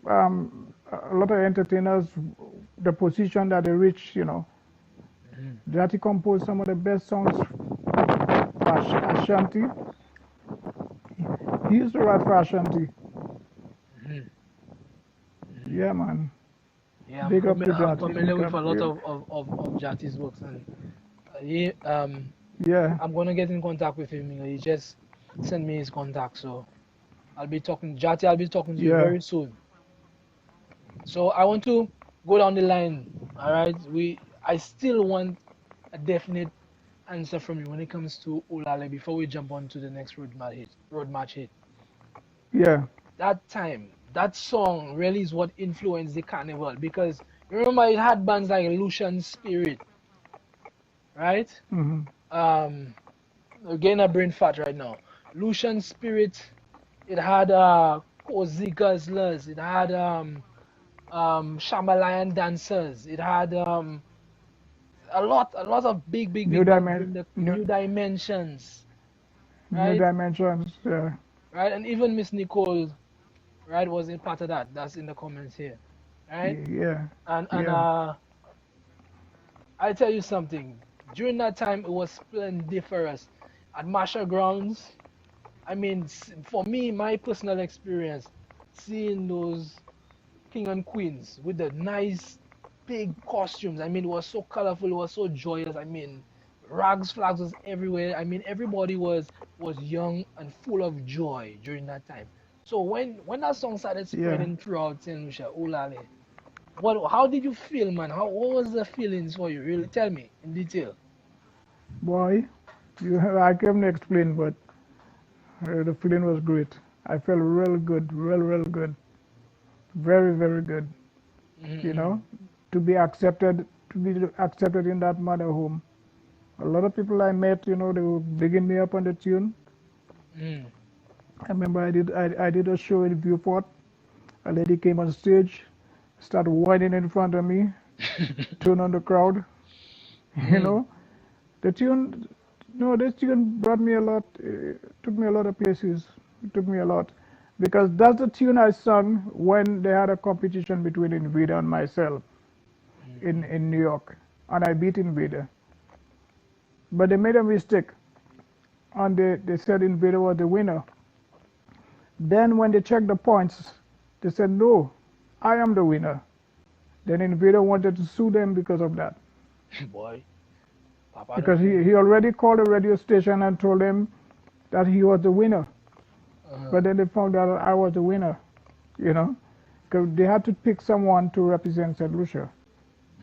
a lot of entertainers, the position that they reach. You know, Mm-mm. Jati composed some of the best songs for Ashanti. He used to write for Ashanti. Mm-mm. Mm-mm. Yeah, man. Yeah, Big up to I'm Jati. familiar Big with up. a lot of Jati's works, and he Yeah, I'm gonna get in contact with him. He just sent me his contact, so I'll be talking to you yeah, very soon. So I want to go down the line. All right, I still want a definite answer from you when it comes to Olale before we jump on to the next road match hit. yeah. That time, that song really is what influenced the carnival because remember it had bands like Lucian Spirit, right? Hmm. Um, Again, a brain fat right now. Lucian Spirit, it had Cozy Guzzlers, it had Shamalayan Dancers, it had a lot of big New bands bring the new new dimensions, new right? dimensions. Yeah, Right, and even Miss Nicole, right, was in part of that. That's in the comments here, right? yeah, And yeah, I tell you something. During that time, it was splendiferous at Marshall Grounds. I mean, for me, my personal experience, seeing those king and queens with the nice big costumes. I mean, it was so colorful, it was so joyous. I mean, rags, flags was everywhere. I mean, everybody was young and full of joy during that time. So when that song started yeah. spreading throughout Saint Lucia, Ulale, how did you feel, man? What was the feelings for you? Really tell me in detail. Boy, I can't explain, but the feeling was great. I felt real good, real good, very good. You Mm-hmm. know, to be accepted in that mother home. A lot of people I met, they were bigging me up on the tune. Mm. I remember I did a show in Viewport. A lady came on stage, started whining in front of me, tune on the crowd. You Mm. know, the tune, no, this tune brought me a lot. Took me a lot of places. It took me a lot because that's the tune I sung when they had a competition between Invader and myself Mm. in New York, and I beat Invader. But they made a mistake, and they said Invader was the winner. Then when they checked the points, they said no, I am the winner. Then Invader wanted to sue them because of that. Boy, Papa Because don't play. he already called the radio station and told them that he was the winner. Uh-huh. But then they found out I was the winner, you know. Because they had to pick someone to represent St. Lucia.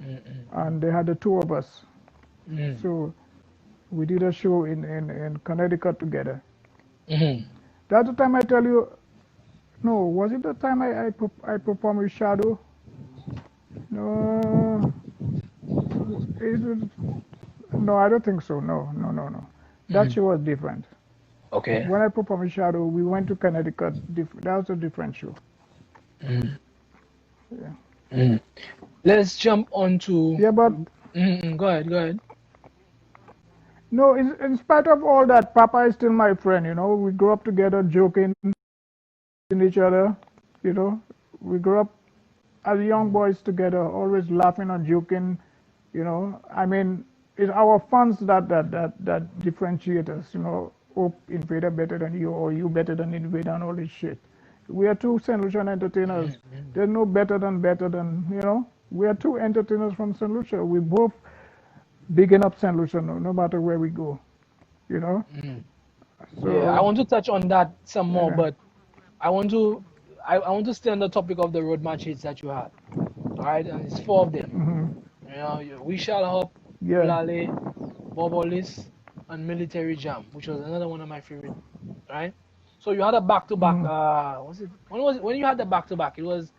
Mm-mm. And they had the two of us. Mm. So we did a show in Connecticut together. Mm. That's the time I tell you, no, was it the time I performed with Shadow? No, it, no, I don't think so. No. That Mm. show was different. Okay. When I performed with Shadow, we went to Connecticut. That was a different show. Mm. Yeah. Mm. Let's jump on to. Yeah, but Go ahead, go ahead. no, in spite of all that, Papa is still my friend. We grew up together, joking in each other. You know, we grew up as young Mm. boys together, always laughing and joking. I mean, it's our fans that differentiate us. Hope Invader better than you, or you better than Invader, and all this shit. We are two St. Lucian entertainers. Mm. There's no better than. We are two entertainers from St. Lucia. We both bigging up St. Lucia, no matter where we go. You know. Mm. Yeah, I So want to touch on that some more, yeah. but I want to I want to stay on the topic of the road match hits that you had. All right, and it's four of them. We shall hop, Yeah. Ulale, Bobolis, and Military Jam, which was another one of my favorite. Right. So you had a back to back. Was it when you had the back to back? It was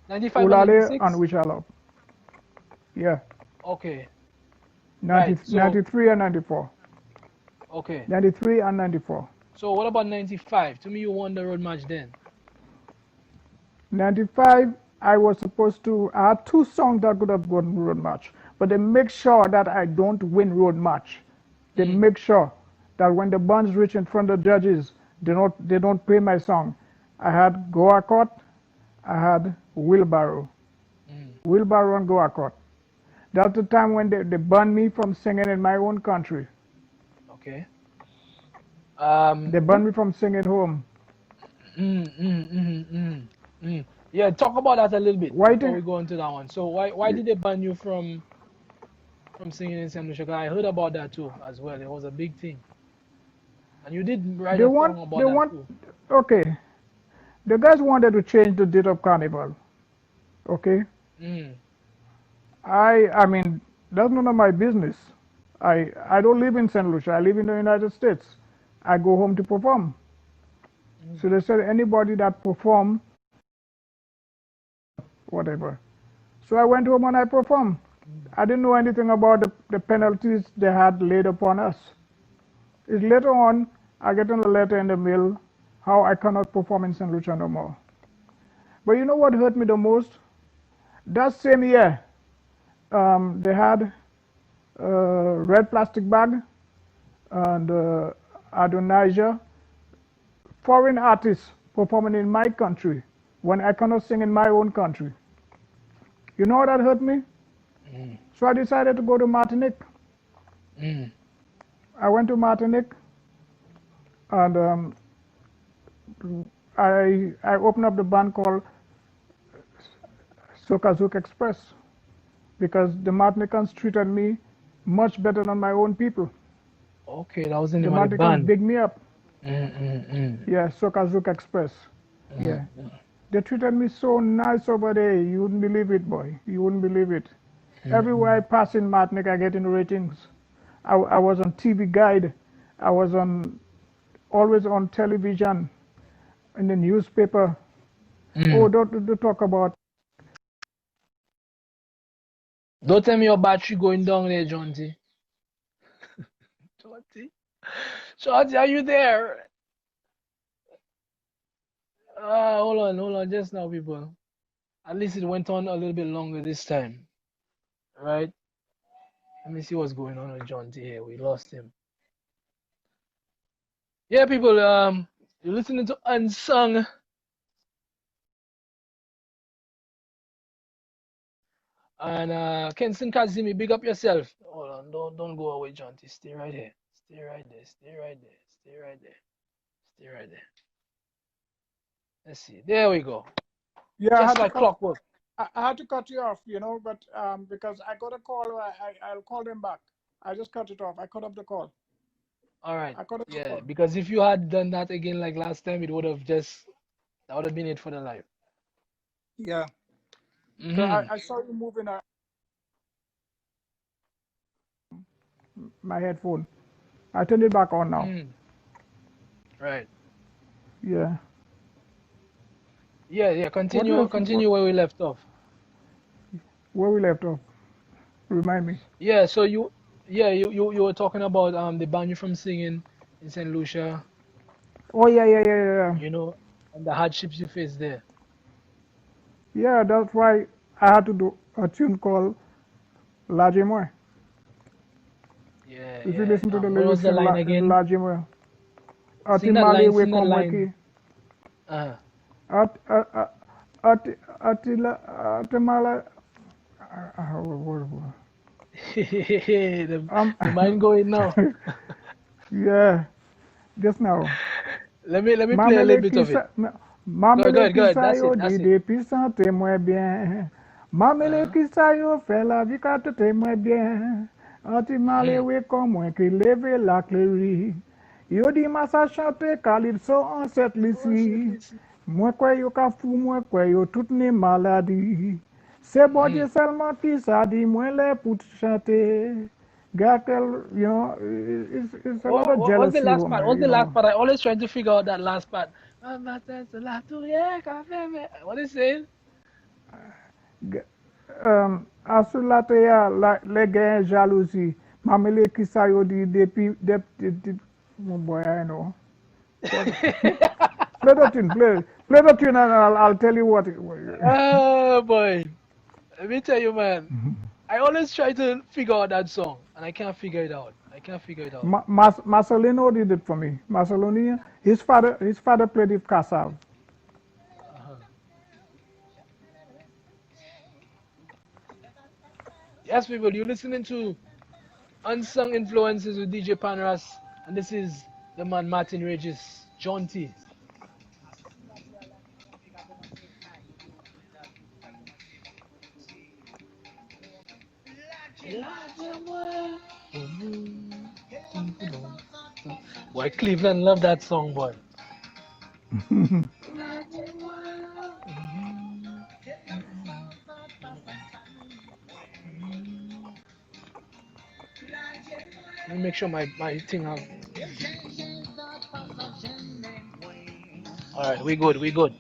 95 and Ulale and 96. We Shall Up. Yeah. Okay. 90, Right. So 93 and 94. okay. 93 and 94. So what about 95? To me, you won the road match then. 95, I was supposed to. I had two songs that could have won road match, but they make sure that I don't win road match. They Mm. make sure that when the buns reach in front of judges, they don't play my song. I had Goa Court, I had Wheelbarrow. Mm. Wheelbarrow and Goa Court. That's the time when they banned me from singing in my own country. Okay. They banned me from singing home. Mm, mm, mm, mm, mm. Yeah, talk about that a little bit Why before think we go into that one. So why did they ban you from singing in Saint Lucia? 'Cause I heard about that too as well. It was a big thing, and you did write they a want song they about that want too. okay. The guys wanted to change the date of carnival. Okay, Mm, I mean that's none of my business. I don't live in St. Lucia. I live in the United States. I go home to perform. So mm, they said anybody that perform whatever. So I went home and I performed. mm, I didn't know anything about the penalties they had laid upon us. It's later on I get a letter in the mail how I cannot perform in St. Lucia no more. But you know what hurt me the most? That same year, They had a red plastic bag and Adonijah, foreign artists performing in my country when I cannot sing in my own country. You know what that hurt me? Mm. So I decided to go to Martinique. Mm. I went to Martinique and I opened up the band called Sokazook Express because the Martinicans treated me much better than my own people. Okay, that was the The name of the Martinicans band. big me up. Mm. Yeah, Sokazook Express. Mm. Yeah. They treated me so nice over there. You wouldn't believe it, boy. You wouldn't believe it. Everywhere I Mm. pass in Martinique, I get in ratings. I was on TV Guide. I was on always on television, in the newspaper. Oh, Mm. don't talk about. Don't tell me your battery going down there, Jaunty. Jaunty? Jaunty, are you there? Hold on, just now, people. At least it went on a little bit longer this time, right? Let me see what's going on with Jaunty here. We lost him. Yeah, people. You're listening to Unsung, and Kenson Kazimi. Big up yourself. Hold on, don't go away, Jaunty. Stay right here. Stay right there. Stay right there. Stay right there. Stay right there. Let's see. There we go. Yeah, Just like clockwork. I had to cut you off, but because I got a call, I'll call them back. I just cut it off. I cut off the call. All right. I cut off the Yeah, call. because if you had done that again like last time, it would have just that would have been it for the life. Yeah, because Mm-hmm. I saw you moving my headphone. I turned it back on now. Mm. Right. Yeah. Yeah. What Continue where we left off. where we left off? Remind me. Yeah. So you were talking about they ban you from singing in Saint Lucia, Oh yeah. you know, and the hardships you face there. Yeah, that's why I had to do a tune called La Gemoy. Yeah, If you yeah. listen to the What was lyrics the in line again? La Gemoy, Ati Sing that Mali line. we Sing that komweki, line. Uh. Ati Ati Ati Mala. Um, The mind going now. yeah, just now. Let me play a little Mamele bit of it. kisa, mamele Go ahead. kisa That's it. yo That's di it. de pisante muy bien. Mamele Uh-huh. kisa yo fait la vie quand te muy bien. Anti male Mhm. we comme qui leve la clérie. Yo di masa chante calypso en cette Oh, shit, lisi. listen. Moi kwe yo ka fou, moi kwe yo toutes les maladies. C'est bon Dieu Mhm. seulement qui ça dit, moi les pour chanter. Gatel, it's a lot of What was the jealousy last over part? me, What's the last part? I always trying to figure out that last part. What is it? Asulate ya le gen jalousie. Mamele ki sa yo di oh boy, I know. Play the tune, play the tune and I'll tell you what. Oh boy. Let me tell you, man. I always try to figure out that song and I can't figure it out. I can't figure it out. Marcelino did it for me. Marcelino, his father played with Cassav. Uh-huh. Yes, people, you're listening to Unsung Influences with DJ Panras, and this is the man Martin Regis, Jaunty. Boy, Cleveland love that song, boy. Let me make sure my thing have. All right, we good, we good.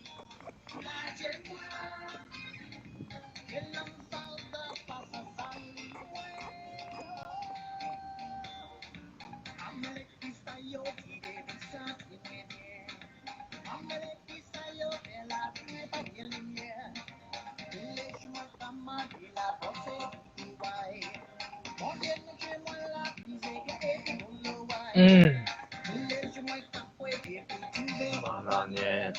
Mm. Malan, yeah.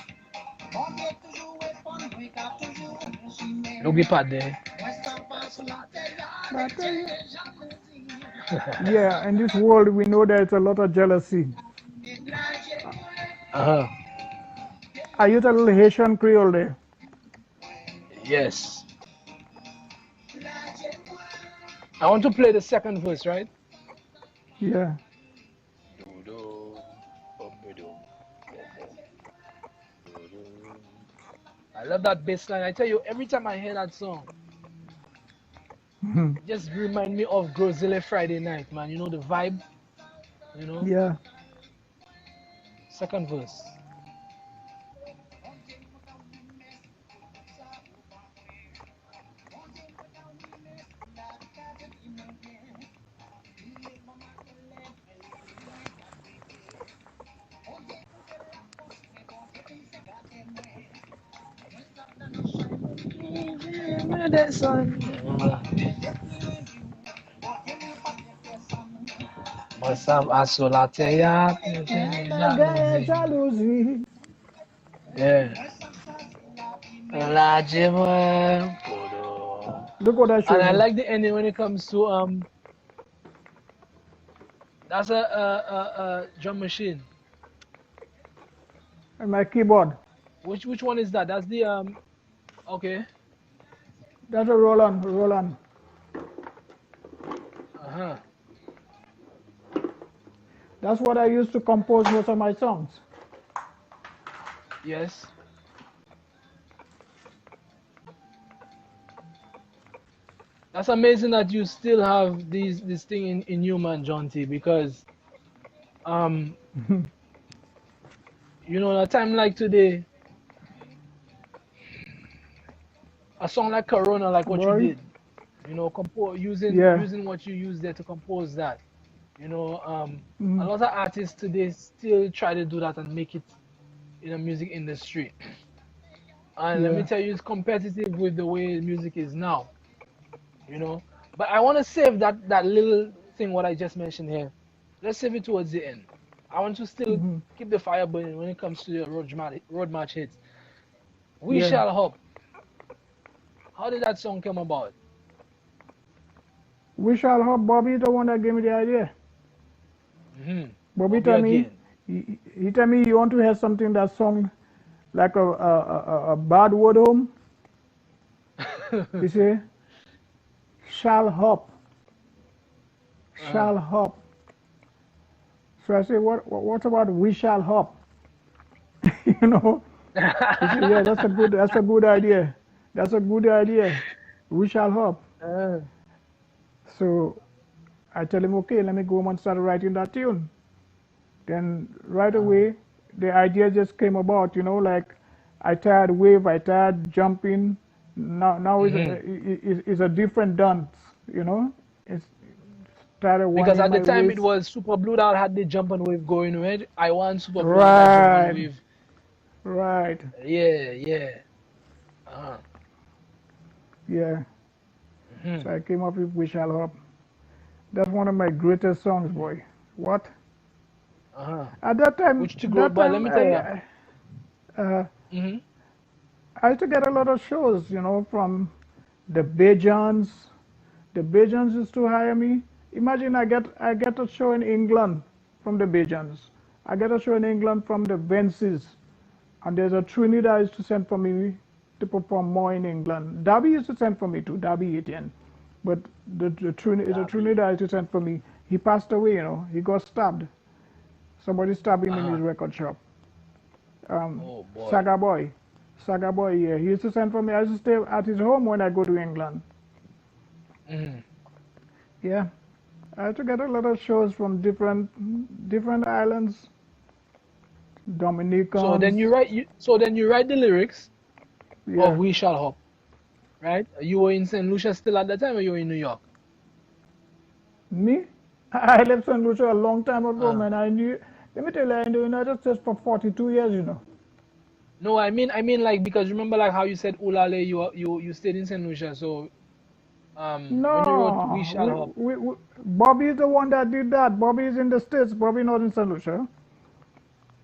L'oublie pas de. But yeah, in this world, we know there's a lot of jealousy. Uh-huh. I use a little Haitian Creole there. Yes. I want to play the second verse, right? Yeah. I love that bass line. I tell you, every time I hear that song, it just remind me of Grozille Friday night, man. You know the vibe, you know? Yeah. Second verse. That song. Masam asolateya. Jalousie. Yeah. Lajima. Look what I And showed I you. like the ending when it comes to that's a drum machine. And my keyboard. Which one is that? That's the okay. That's a Roland. Roland. Uh-huh. That's what I use to compose most of my songs. Yes. That's amazing that you still have this thing in you, man, Jaunty, because um you know, a time like today, a song like Corona, like what you Boy. did, you know, compose Yeah. using what you used there to compose that. You know, a Mm. lot of artists today still try to do that and make it in the music industry. And let me Yeah. tell you, it's competitive with the way music is now, you know. But I want to save that little thing what I just mentioned here. Let's save it towards the end. I want to still Hmm. keep the fire burning when it comes to the road march hits. We Yeah. shall hope. How did that song come about? We shall hope. Bobby the one that gave me the idea. Bobby Bobby told me, again. he told me you want to have something that song like a bad word home. He say, shall hop, Uh-huh. shall hop. So I say, what about we shall hop? you know, he said, yeah, that's a good idea. That's a good idea. We shall hop. Uh, So I tell him, okay, let me go home and start writing that tune. Then right uh, away, the idea just came about, like I tired wave, I tired jumping. Now mhm. is a different dance, you know. It's started Because winding at the my time it waist. was Super Blue that had the jump and wave going with. I want Super Blue and that jump and Right, wave. right, Yeah, yeah. Uh-huh. yeah. hmm So I came up with We Shall Hop. That's one of my greatest songs, boy. What? Uh-huh. At that time, Which to grow, but let me tell you. uh, hmm I used to get a lot of shows, from the Bajans. The Bajans used to hire me. Imagine I get a show in England from the Bajans. I get a show in England from the Vences. And there's a Trinidad used to send for me to perform more in England. Darby used to send for me too, Darby Etienne. But the Darby. Trinidad used to send for me. He passed away, He got stabbed. Somebody stabbed him in Uh-huh. his record shop. Oh boy. Saga Boy. Saga Boy, yeah. He used to send for me. I used to stay at his home when I go to England. hmm Yeah. I had to get a lot of shows from different islands, So then Dominicans. you write the lyrics of Yeah. We Shall Hope, right? You were in St. Lucia still at that time or you were in New York? Me? I left St. Lucia a long time ago, Uh, man. Let me tell you, I in the United States for 42 years. no, I mean like because remember like how you said Ulale, you stayed in St. Lucia, so when you wrote We No, Shall Hop. Bobby is the one that did that. Bobby is in the States. Bobby not in St. Lucia.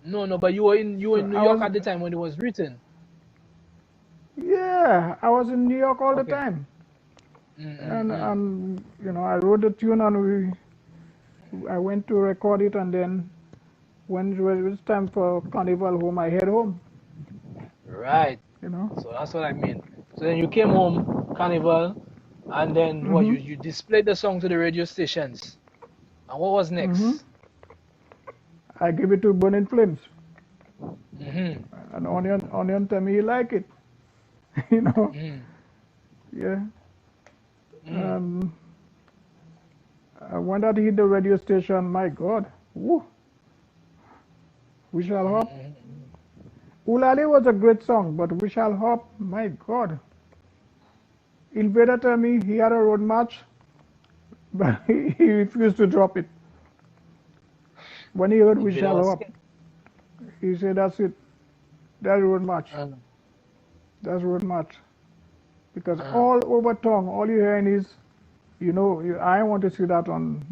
No, no, but you were in So New I York was, at the time when it was written. yeah, I was in New York all the Okay. time. And Mm. I wrote the tune and I went to record it, and then when it was time for Carnival home, I head home. Right. You know. So that's what I mean. So then you came home, Carnival, and then what? Mhm. You displayed the song to the radio stations. And what was Mhm. next? I give it to Burning Flames, Mm-hmm. and Onion tell me he like it. you know. Mm-hmm. Yeah. Mm-hmm. Um, when that hit the radio station, my God, woo, We Shall Hop. Mm-hmm. Ulali was a great song, but We Shall Hop, my God. Invader told me he had a road march, but he refused to drop it. When he heard We Invader Shall was Hop, scared. he said, that's it, that's road march, Uh, that's road march. Because uh. all over town, all you hearing is, I want to see that on,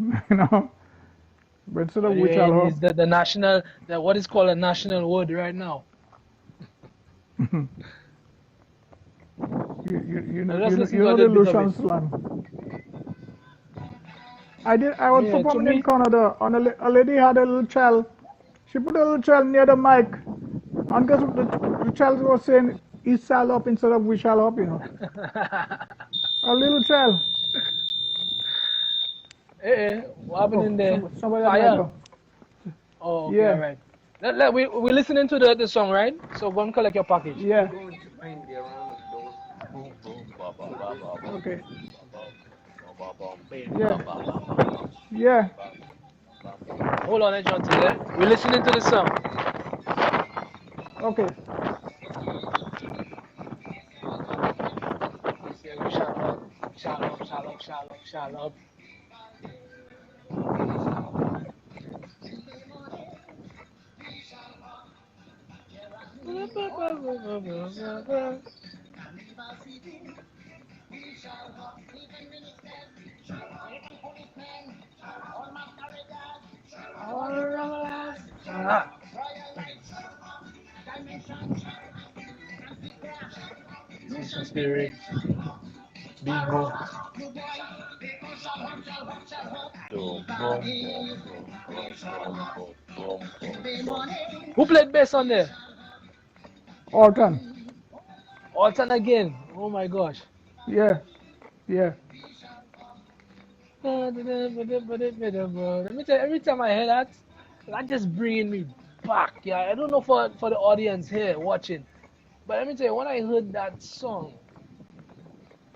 but instead of All you're We Shall hearing Hop, is the national, the what is called a national word right now. Now let's listen you to a know the little bit of Lucian it. slang. I was Yeah, to performing in me, Canada, and a lady had a little child. She put a little child near the mic, and guess what the child was saying? He shall up instead of we shall up. A little child. what happened Oh, in there? somebody at my Fire. door. Oh, okay, all Yeah, right. We're listening to the song, right? So go and collect your package. yeah. Okay. Yeah, yeah. Hold on, Jaunty. We're listening to the song. Okay. He said, we shall up, shall up, shall up, shall up, shall up. Ah, Nation spirit, bingo. Boom, boom, boom, boom, boom, boom, boom, boom, boom, boom. Who played bass on there? Alton. Alton again. Oh my gosh. Yeah, yeah. Let me tell you, every time I hear that, that just bringing me back. Yeah, I don't know for the audience here watching, but let me tell you, when I heard that song,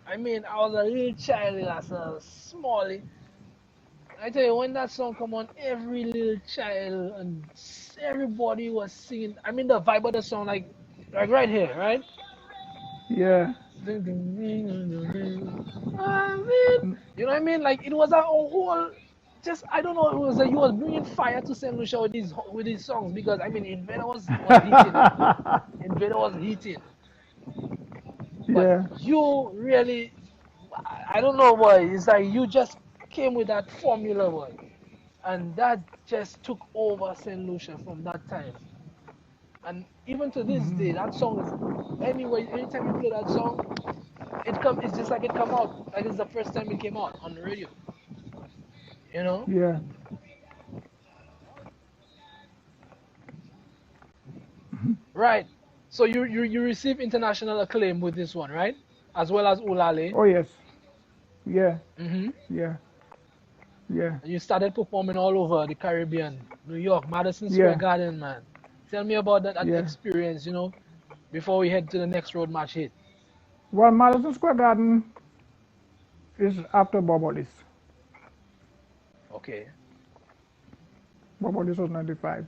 I mean, I was a little child as a smallie. I tell you, when that song come on, every little child and everybody was singing. I mean, the vibe of the song, like right here, right? Yeah. Ding, ding, ding, ding, ding, ding. I mean, you know what I mean? Like it was a whole, just I don't know. It was like you was bringing fire to Saint Lucia with these songs because I mean, Invader was hitting, you know. Invader was hitting, but Yeah. you really, I don't know, boy. It's like you just came with that formula, boy, and that just took over Saint Lucia from that time. And even to this day, that song is anyway. Anytime you play that song, it's just like it come out like it's the first time it came out on the radio, you know. Yeah. Right. So you receive international acclaim with this one, right? As well as Ulale. Oh yes. Yeah. Mm-hmm. Yeah. Yeah. And you started performing all over the Caribbean, New York, Madison Square Yeah. Garden, man. Tell me about that Yeah. experience, before we head to the next road match hit. Well, Madison Square Garden is after Bobolis. Okay. Bobolis was 95.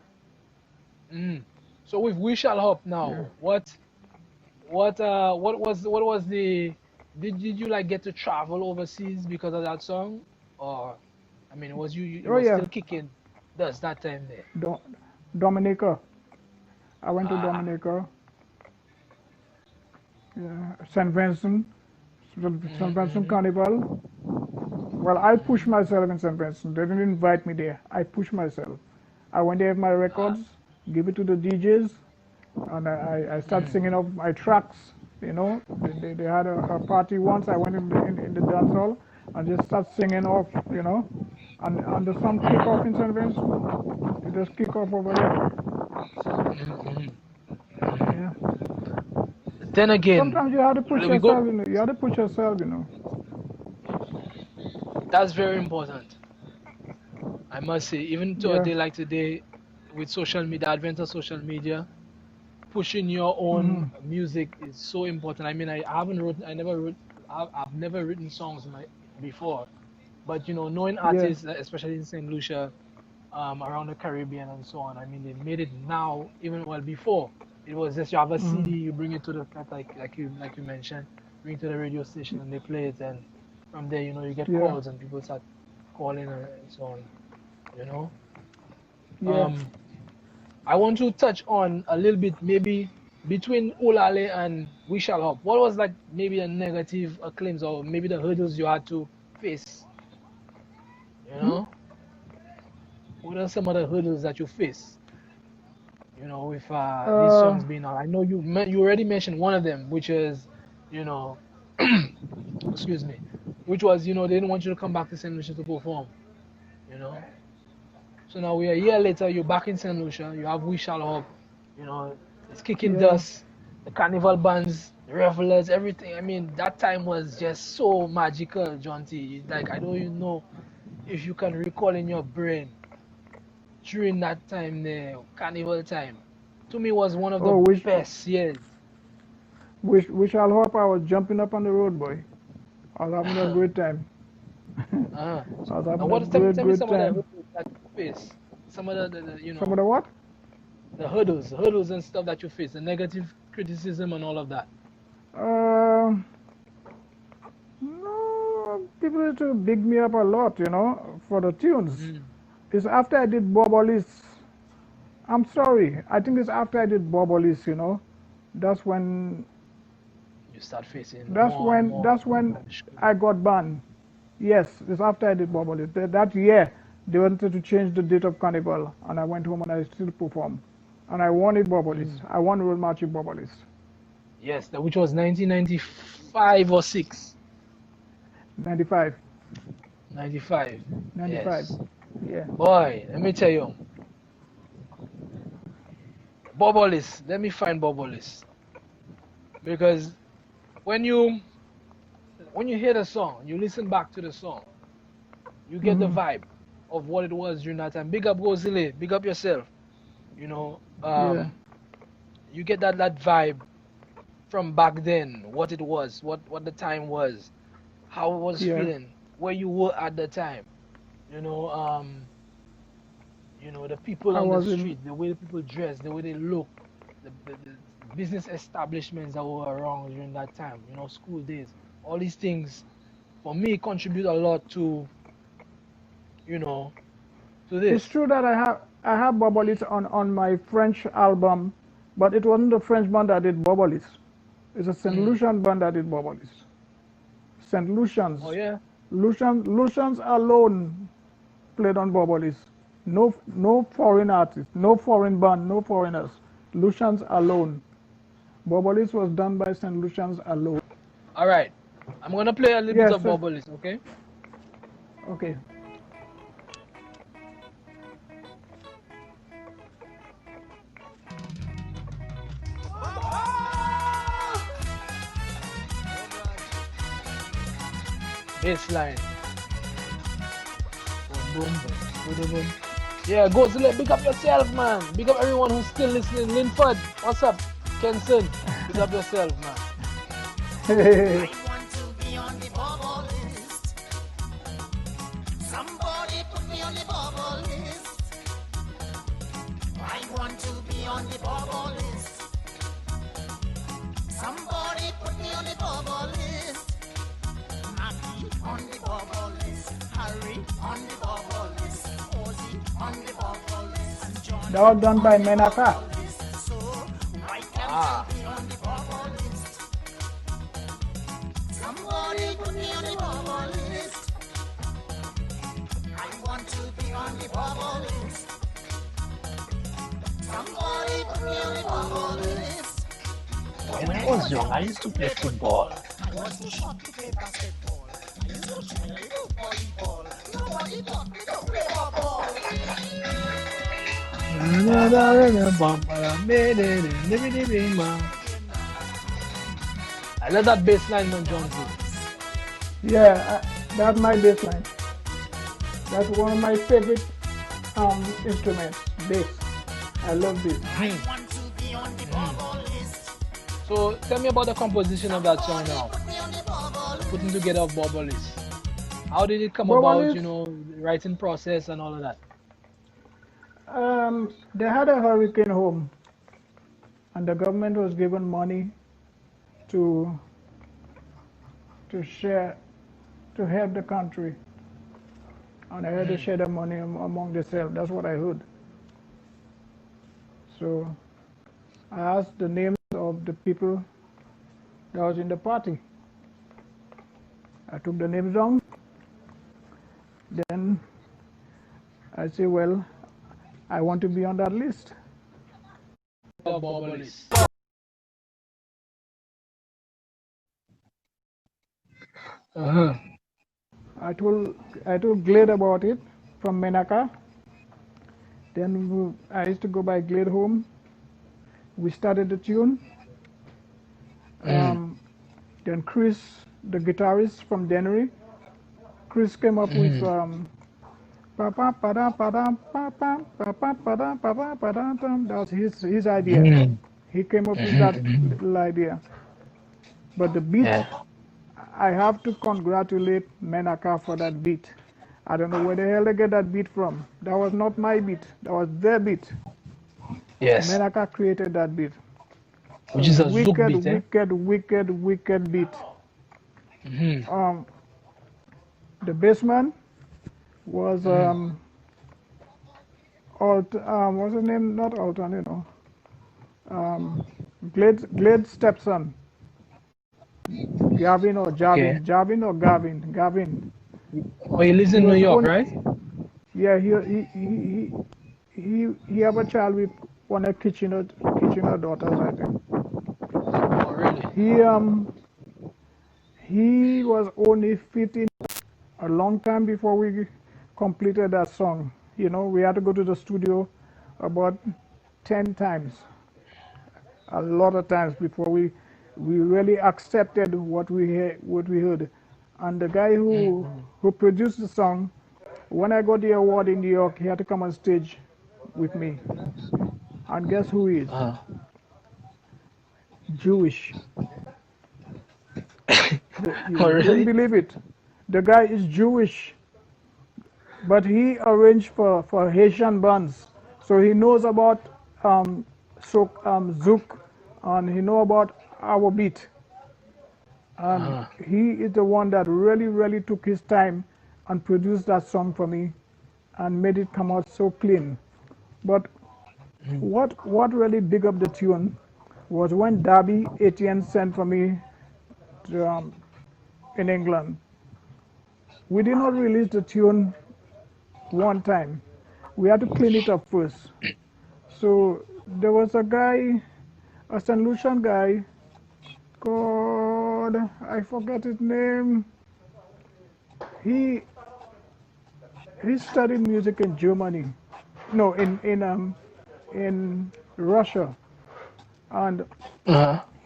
Mm. So with We Shall Hope Yeah. now, what was the did you like get to travel overseas because of that song? Or I mean was you Oh was yeah. still kicking dust that time there? Do- Dominica. I went to Ah, Dominica. Yeah. St. Vincent, The St. Vincent Carnival. Well, I pushed myself in St. Vincent. They didn't invite me there. I pushed myself. I went there with my records, give it to the DJs, and I started singing off my tracks. You know, they had a party once. I went in the dance hall and just started singing off. You know, and the song kick off in St. Vincent. It just kick off over there. Yeah. Then again, Sometimes you have to push we go. yourself. You know, you have to push yourself. You know. That's very important. I must say, even to a Yeah. day like today, with social media, the advent of social media, pushing your own Mhm. music is so important. I mean, I've never written songs before, but knowing Yeah. artists, especially in Saint Lucia, around the Caribbean and so on. I mean, they made it now, even well before. It was just you have a CD, Mhm. you bring it to the flat, like you mentioned, bring it to the radio station, and they play it, and from there, you get Yeah. calls, and people start calling and so on. You know. Yeah. Um, I want to touch on a little bit, maybe between Ulale and We Shall Hop. What was like maybe a negative claims or maybe the hurdles you had to face? You Hmm? know, what are some of the hurdles that you face? With these Uh, songs being out. I know you already mentioned one of them, which is, you know, excuse me, which was they didn't want you to come back to Saint Lucia to perform. You know, so now we're a year later. You're back in Saint Lucia. You have We Shall Hop. It's kicking yeah. dust. The carnival bands, the revelers, everything. I mean, that time was just so magical, Jaunty. Like I don't even know if you can recall in your brain during that time, the carnival time. To me, was one of the Oh, best years. wish I'll hope I was jumping up on the road, boy. I was having a great time. uh, I was and having a what tell me, great, tell me great some of the time. hurdles that you face. Some of Some of the what? the hurdles and stuff that you face, the negative criticism and all of that. Uh, no, people used to big me up a lot, for the tunes. Mm. It's after I did Bobolis. I'm sorry. I think it's after I did Bobolis. That's when, You start facing that's more and when, more that's when I scrutiny. got banned. Yes, it's after I did Bobolis. That year, they wanted to change the date of Carnival, and I went home and I still performed. And I won it Bobolis. Mm. I won Road March in Bobolis. Yes, which was 1995 or 6. 95. 95. 95. Yes. Yeah. Boy, let me tell you, Bobolis. Let me find Bobolis because when you hear the song, you listen back to the song, you get the Hmm. vibe of what it was during that time. Big up Gozile, big up yourself. You know, Yeah. um, you get that vibe from back then, what it was, what the time was, how it was Yeah. feeling, where you were at the time. You know, the people I on the was in. street, the way the people dress, the way they look, the business establishments that were around during that time, school days, all these things for me contribute a lot you know, to It's this. true that I have Bobolis on my French album, but it wasn't the French band that did Bobolis. It's a Saint Mm. Lucian band that did Bobolis. Saint Oh Lucians. yeah. Lucians alone played on Bobolis. No foreign artists, no foreign band, no foreigners. Lucians alone. Bobolis was done by Saint Lucians alone. All right. I'm gonna play a little bit Yes. of Bubbles, okay? Okay. Baseline. Boom, boom, boom, boom, boom. Yeah, go to big up yourself, man. Big up everyone who's still listening. Linford, what's up? Kenson, big up yourself, man. I want to be on the bubble list. Somebody put me on the bubble list. I want to be on the bubble list. Somebody put me on the bubble list. Maggie on the bubble list. Harry on the bubble list. Ozzy on the bubble list. And John That was done by on the Menaka. bubble list. So why can't Ah, you be on the bubble list? Somebody me on the bubble list. Somebody put me on the bubble list. When I was young, I used to play football. I was too short to play basketball. I used to try to do volleyball. Nobody taught me to play ball. I love that bass line, man, Jaunty. Yeah, that's my baseline. That's one of my favorite instruments, bass. I love bass. I want to be on the bubble list. So tell me about the composition of that song now. Put me on the bubble list. Putting together of Bubble List. How did it come Bubble about, List? you know, writing process and all of that? They had a hurricane home, and the government was given money to share, to help the country, and I had to share the money among themselves. That's what I heard. So I asked the names of the people that was in the party. I took the names down. Then I say, well, I want to be on that list. Bubble List. Uh-huh. I told Glade about it from Menaka. Then I used to go by Glade home. We started the tune. Then Chris, the guitarist from Dennery, Chris came up with pa pa pa da pa da pa pa pa pa pa da pa pa pa da. That was his idea. He came up with that little idea. But the beat, I have to congratulate Menaka for that beat. I don't know where the hell they get that beat from. That was not my beat. That was their beat. Yes. Menaka created that beat. Which is a zouk Wicked, beat, eh? wicked beat. The bassman was what's his name? Not Alton, you know. Glade's stepson. Gavin or Javin. Okay. Javin or Gavin. Gavin. Oh, he lives in New York, right? Yeah, he have a child with one of Kitchener daughters, I think. Oh, really? He was only 15 a long time before we completed that song. You know, we had to go to the studio about 10 times, a lot of times before we really accepted what we heard. And the guy who produced the song, when I got the award in New York, he had to come on stage with me. And guess who he is? Jewish. You Oh, really? wouldn't believe it. The guy is Jewish, but he arranged for Haitian bands, so he knows about zouk, and he know about our beat. And he is the one that really took his time and produced that song for me, and made it come out so clean. But what really big up the tune was when Darby Etienne sent for me to, in England. We did not release the tune one time. We had to clean it up first. So there was a guy, a St. Lucian guy, called, I forget his name. He studied music in Germany. No, in Russia. And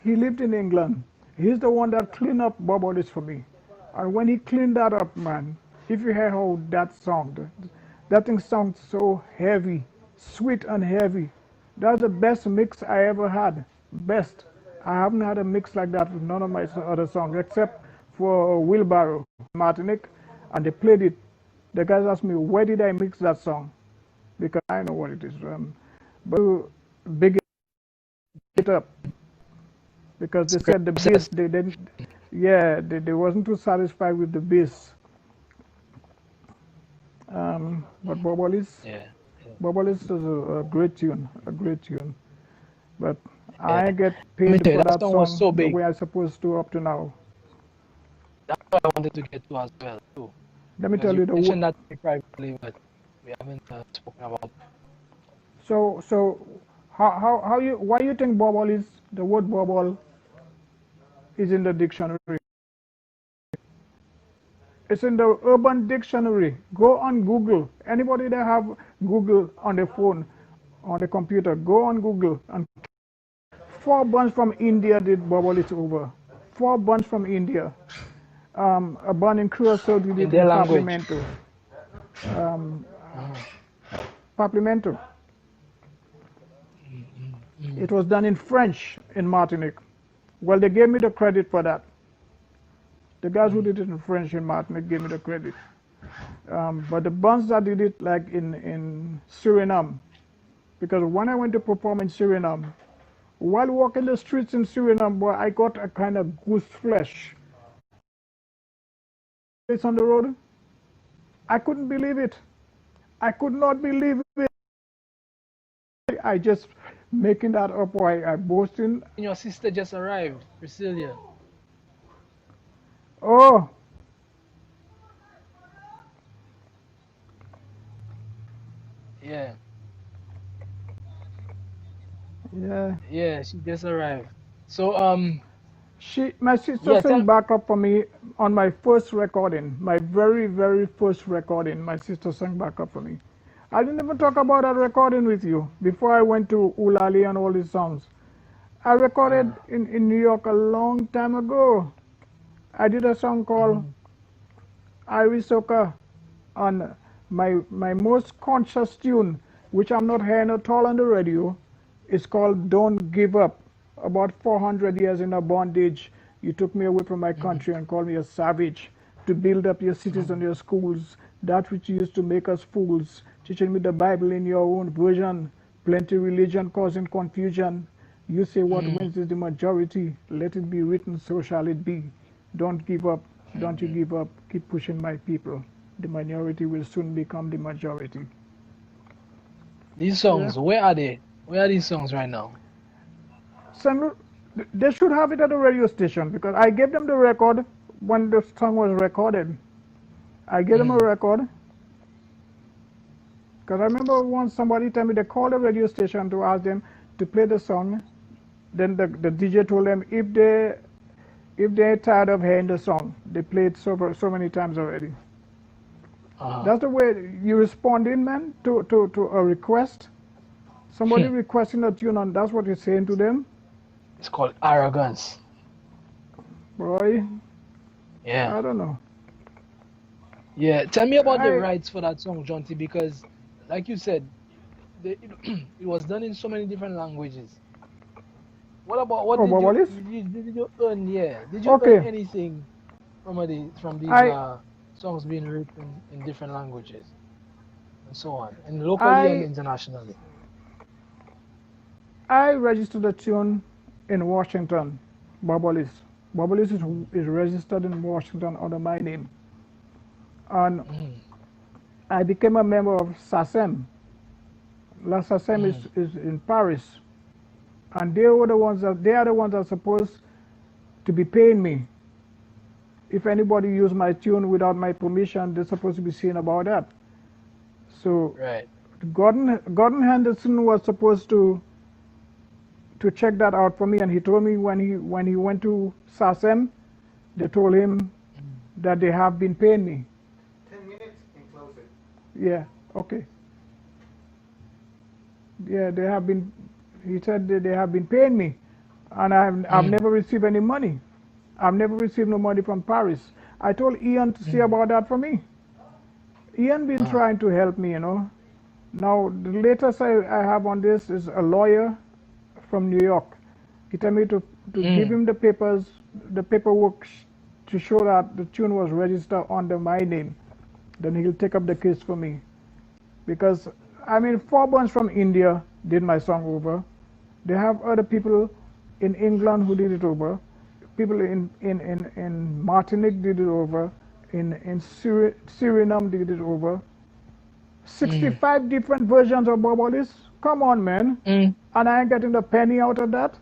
he lived in England. He's the one that cleaned up Bubble List for me. And when he cleaned that up, man, if you hear how that sounded, that thing sounds so heavy, sweet and heavy. That's the best mix I ever had. Best. I haven't had a mix like that with none of my other songs, except for Wheelbarrow, Martinique, and they played it. The guys asked me, where did I mix that song? Because I know what it is. But big it up. Because they said the bass, they didn't, they wasn't too satisfied with the bass. But Bubble List is a great tune, But I get paid for that song so the big. way I'm supposed to up to now. That's what I wanted to get to as well, too. Let me Because tell you mentioned that privately, but We haven't spoken about. So how you why you think bubble is the word bubble is in the dictionary? It's in the Urban Dictionary. Go on Google. Anybody that have Google on their phone, on the computer, go on Google. And four bunch from India did bubble it over. Four bunch from India. A bun in Curacao did In it their in language. Paplimento. Um, Mm, Paplimento. mm, mm, mm, It was done in French in Martinique. Well, they gave me the credit for that. The guys who mm, did it in French in Martinique gave me the credit. But the buns that did it like in Suriname, because when I went to perform in Suriname, while walking the streets in Suriname, boy, I got a kind of goose flesh. It's on the road. I couldn't believe it. I could not believe it. I just making that up or I boasting. and your sister just arrived, Priscilla. Oh, Yeah, yeah. yeah, she just arrived. So My sister yeah, sang tell. backup for me on my first recording, my very, very first recording. My sister sang backup for me. I didn't even talk about that recording with you before I went to Ulali and all these songs. I recorded Uh, in New York a long time ago. I did a song called mhm, Irish Soca on my most conscious tune, which I'm not hearing at all on the radio, is called Don't Give Up. About 400 years in a bondage, you took me away from my mhm, country and called me a savage to build up your cities and mhm, your schools, that which used to make us fools, teaching me the Bible in your own version, plenty religion causing confusion. You say what mhm, wins is the majority, let it be written, so shall it be. Don't give up, don't you mhm. give up, keep pushing my people. The minority will soon become the majority. These Yeah. songs, where are they? Where are these songs right now? Send, they should have it at the radio station because I gave them the record when the song was recorded. I gave them a Mm, record because I remember once somebody told me they called the radio station to ask them to play the song. Then the DJ told them if they're tired of hearing the song, they played so many times already. uh, That's the way you respond in, man, to a request. Somebody requesting a tune, and that's what you're saying to them. it's called Arrogance. Boy, Yeah. I don't know. Yeah. Tell me about the I rights for that song, Jaunty, because like you said, it was done in so many different languages. What oh, did but you what is? did you earn? Yeah. Did you earn Okay, anything from these I songs being written in different languages and so on, and locally and I internationally? I registered a tune in Washington, Barbalis. Barbalis Mm, is registered in Washington under my name, and mm, I became a member of SACEM. La SACEM mm, is in Paris, and they are the ones that are supposed to be paying me. If anybody use my tune without my permission, they're supposed to be seeing about that. So right. Gordon Henderson was supposed to check that out for me, and he told me when he went to SACEM, they told him Mm, that they have been paying me. Yeah, okay. Yeah, they have been. He said that they have been paying me, and I've mm, never received any money. I've never received no money from Paris. I told Ian to see mm, about that for me. Ian been uh, trying to help me. Now the latest I have on this is a lawyer from New York. He told me to give mm, him the paperwork to show that the tune was registered under my name. Then he'll take up the case for me. Because, I mean, four bands from India did my song over. They have other people in England who did it over. People in Martinique did it over. In Suriname did it over. mm, 65 different versions of Bobolis. Come on, man. mm. And I ain't getting a penny out of that.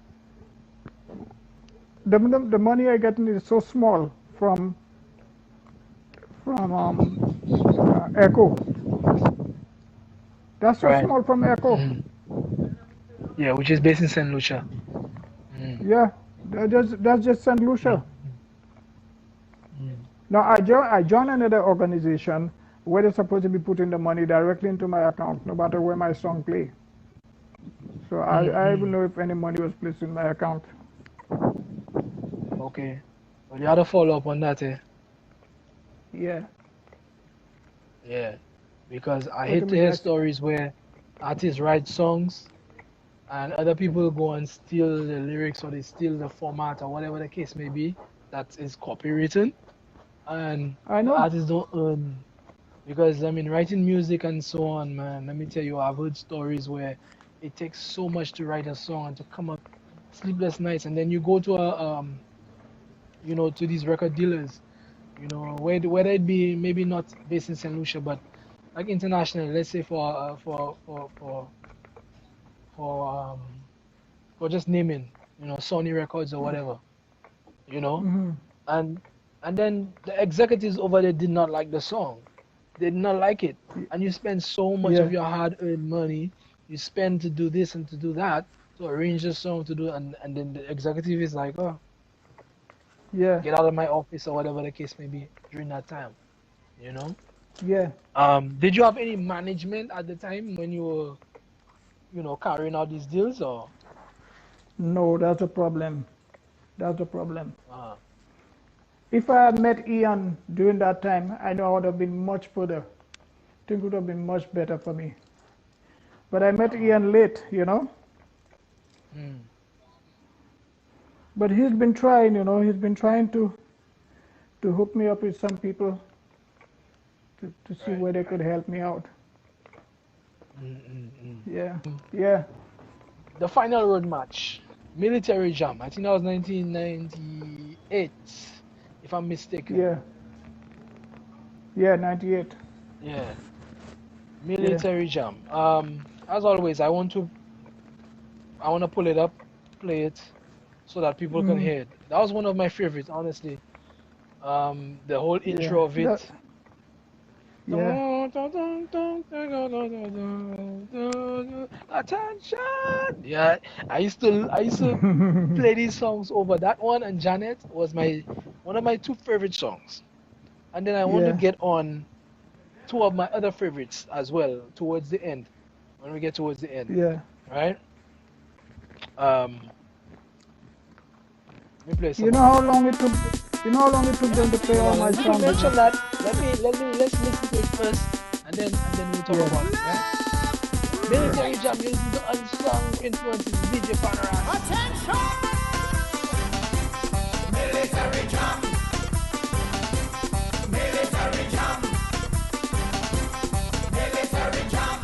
The money I get is so small from Echo. That's so Right. small from Echo. Mm. Yeah, which is based in Saint Lucia. Mm. Yeah, that's just St. Mm. Lucia. Mm. Now I joined another organization where they're supposed to be putting the money directly into my account, no matter where my song play. So Mm. I even Mm. know if any money was placed in my account. Okay. Well, you had to follow up on that, eh? Yeah, Yeah. Because I but I hate to mean hear that's stories where artists write songs and other people go and steal the lyrics or they steal the format or whatever the case may be that is copywritten and I the know. artists don't earn. Because I mean, writing music and so on, man. Let me tell you, I've heard stories where it takes so much to write a song and to come up sleepless nights, and then you go to to these record dealers, whether it be maybe not based in Saint Lucia, but like internationally, let's say for just naming, Sony Records or whatever, you know, Hmm. and and then the executives over there did not like the song. They did not like it. And you spend so much Yeah, of your hard-earned money, you spend to do this and to do that, to arrange the song to do, and then the executive is like, oh, yeah, get out of my office or whatever the case may be during that time, you know? yeah. Did you have any management at the time when you were, carrying out these deals or? No, that's a problem. That's a problem. Uh, If I had met Ian during that time, I know I would have been much further. Things would have been much better for me. But I met uh, Ian late. mm, But he's been trying. He's been trying to hook me up with some people to see right, where they could right. help me out. Mm. Yeah, yeah, The final road match, Military Jam. I think that was 1998, if I'm mistaken. yeah, yeah. 98. Yeah, Yeah. Military Jam. As always, I want to pull it up, play it, so that people can Mm, hear it. That was one of my favorites, honestly. The whole yeah. intro of That. it. Yeah. Attention! Yeah, I used to play these songs over that one, and Janet was my one of my two favorite songs. And then I want to Yeah. get on two of my other favorites as well towards the end. When we get towards the end, Yeah. right? Um, Let me play You some know of it. how long it took. You know how long it took them to play Hold all on, my you songs? mention that. Let's listen to it first, and then we'll talk Yeah. about it, right? Military Jam using the unsung influences DJ Panras. Attention! Military jam, military jam, military jam.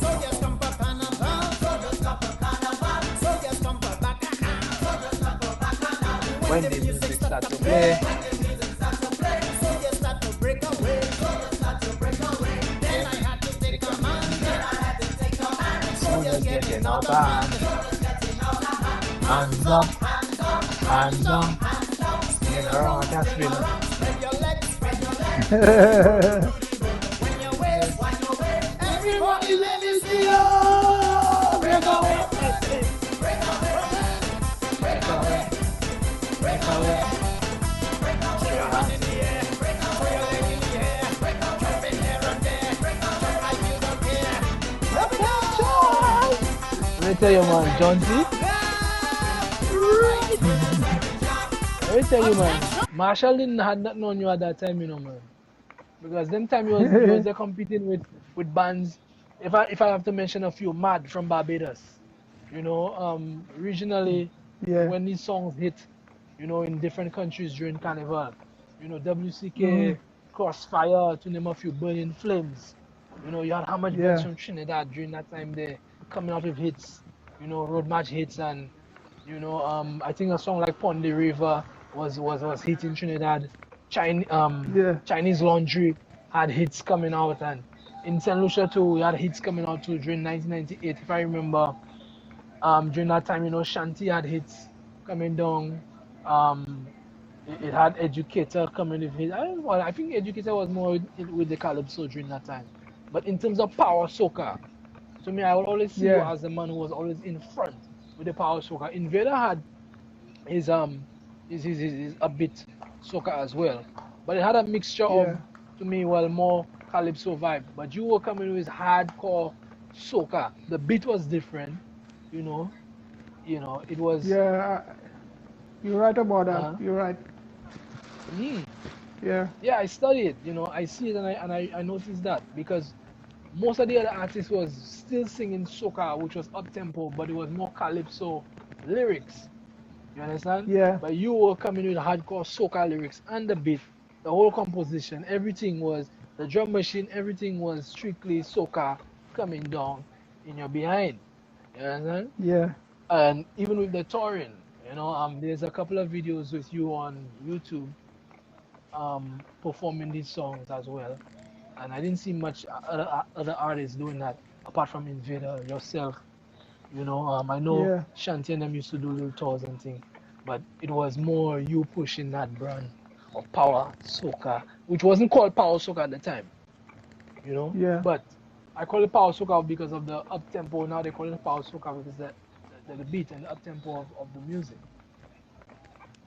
Soldiers come for carnival, soldiers come for carnival, soldiers come for bacchanal, soldiers come for bacchanal. When When the the music music start start to to play, play, when the music start to play, soldiers start to break away, soldiers start to break away. Then I had to take command, then I had to take command. Soldiers soldiers getting getting out out of of hand, hand. soldiers getting out of hand. Hands Hands up, up, hands up, hands hands up, down. hands up. Spin Spin around, I around, can spin spin around. Spread your legs, spread your legs. Yeah. When you wave, when you wave. Everybody Everybody let let me me see see you. you. Break Break away, away, break away, break break away, away, break break away, away. break away. Throw your Your hand hands in in the the air, air. throw your leg in the air, jump in here and there, jump like you don't care. Let me go! Attention! Let me tell you, man, Jaunty. Right, military jam. Let me tell you, man. Attention! Marshall didn't had nothing on you at that time, man. Because them time you was there competing with bands. If I have to mention a few, Mad from Barbados. Regionally Yeah. when these songs hit, in different countries during Carnival. Hmm. WCK, Crossfire, to name a few, Burning Flames. You had how much bands Yeah. from Trinidad during that time there coming out with hits, road match hits and I think a song like Pond the River was hit in Trinidad. Yeah. Chinese Laundry had hits coming out, and in Saint Lucia too, we had hits coming out too during 1998. If I remember, during that time, Shanti had hits coming down. Um, It had Educator coming with it. I think Educator was more with the Calypso during that time. But in terms of power soca, to me, I will always see you Yeah, as the man who was always in front with the power soca. Invader had his his upbeat soca as well, but it had a mixture of, yeah, to me, well, more Calypso vibe. But you were coming with hardcore soca. The beat was different, you know. It was. yeah. You're right about that. Uh, You're right. mm, Yeah, yeah, I study it. I see it, and I noticed that because most of the other artists was still singing soca, which was up tempo, but it was more calypso lyrics. You understand? yeah, But you were coming with hardcore soca lyrics and the beat, the whole composition, everything was the drum machine, everything was strictly soca coming down in your behind. You understand? yeah. And even with the touring, there's a couple of videos with you on YouTube performing these songs as well. And I didn't see much other artists doing that apart from Invader, yourself. I know Yeah, Shanti and them used to do little tours and things, but it was more you pushing that brand of power soca, which wasn't called power soca at the time. yeah. But I call it power soca because of the up tempo. Now they call it power soca because the beat and the up tempo of the music,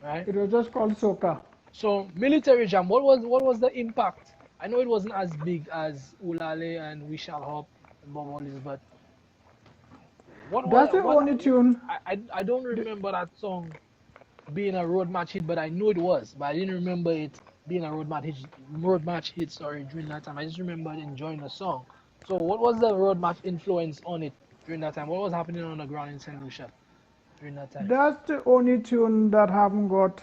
right? It was just called soca. So military jam, what was the impact? I know it wasn't as big as Ulale and We Shall Hop and Bob Hollis, but That's the only tune. I don't The, remember that song being a road match hit, but I know it was, but I didn't remember it being a road match hit, sorry, during that time. I just remember enjoying the song. So what was the road match influence on it during that time? What was happening on the ground in St. Lucia during that time? that's the only tune that haven't got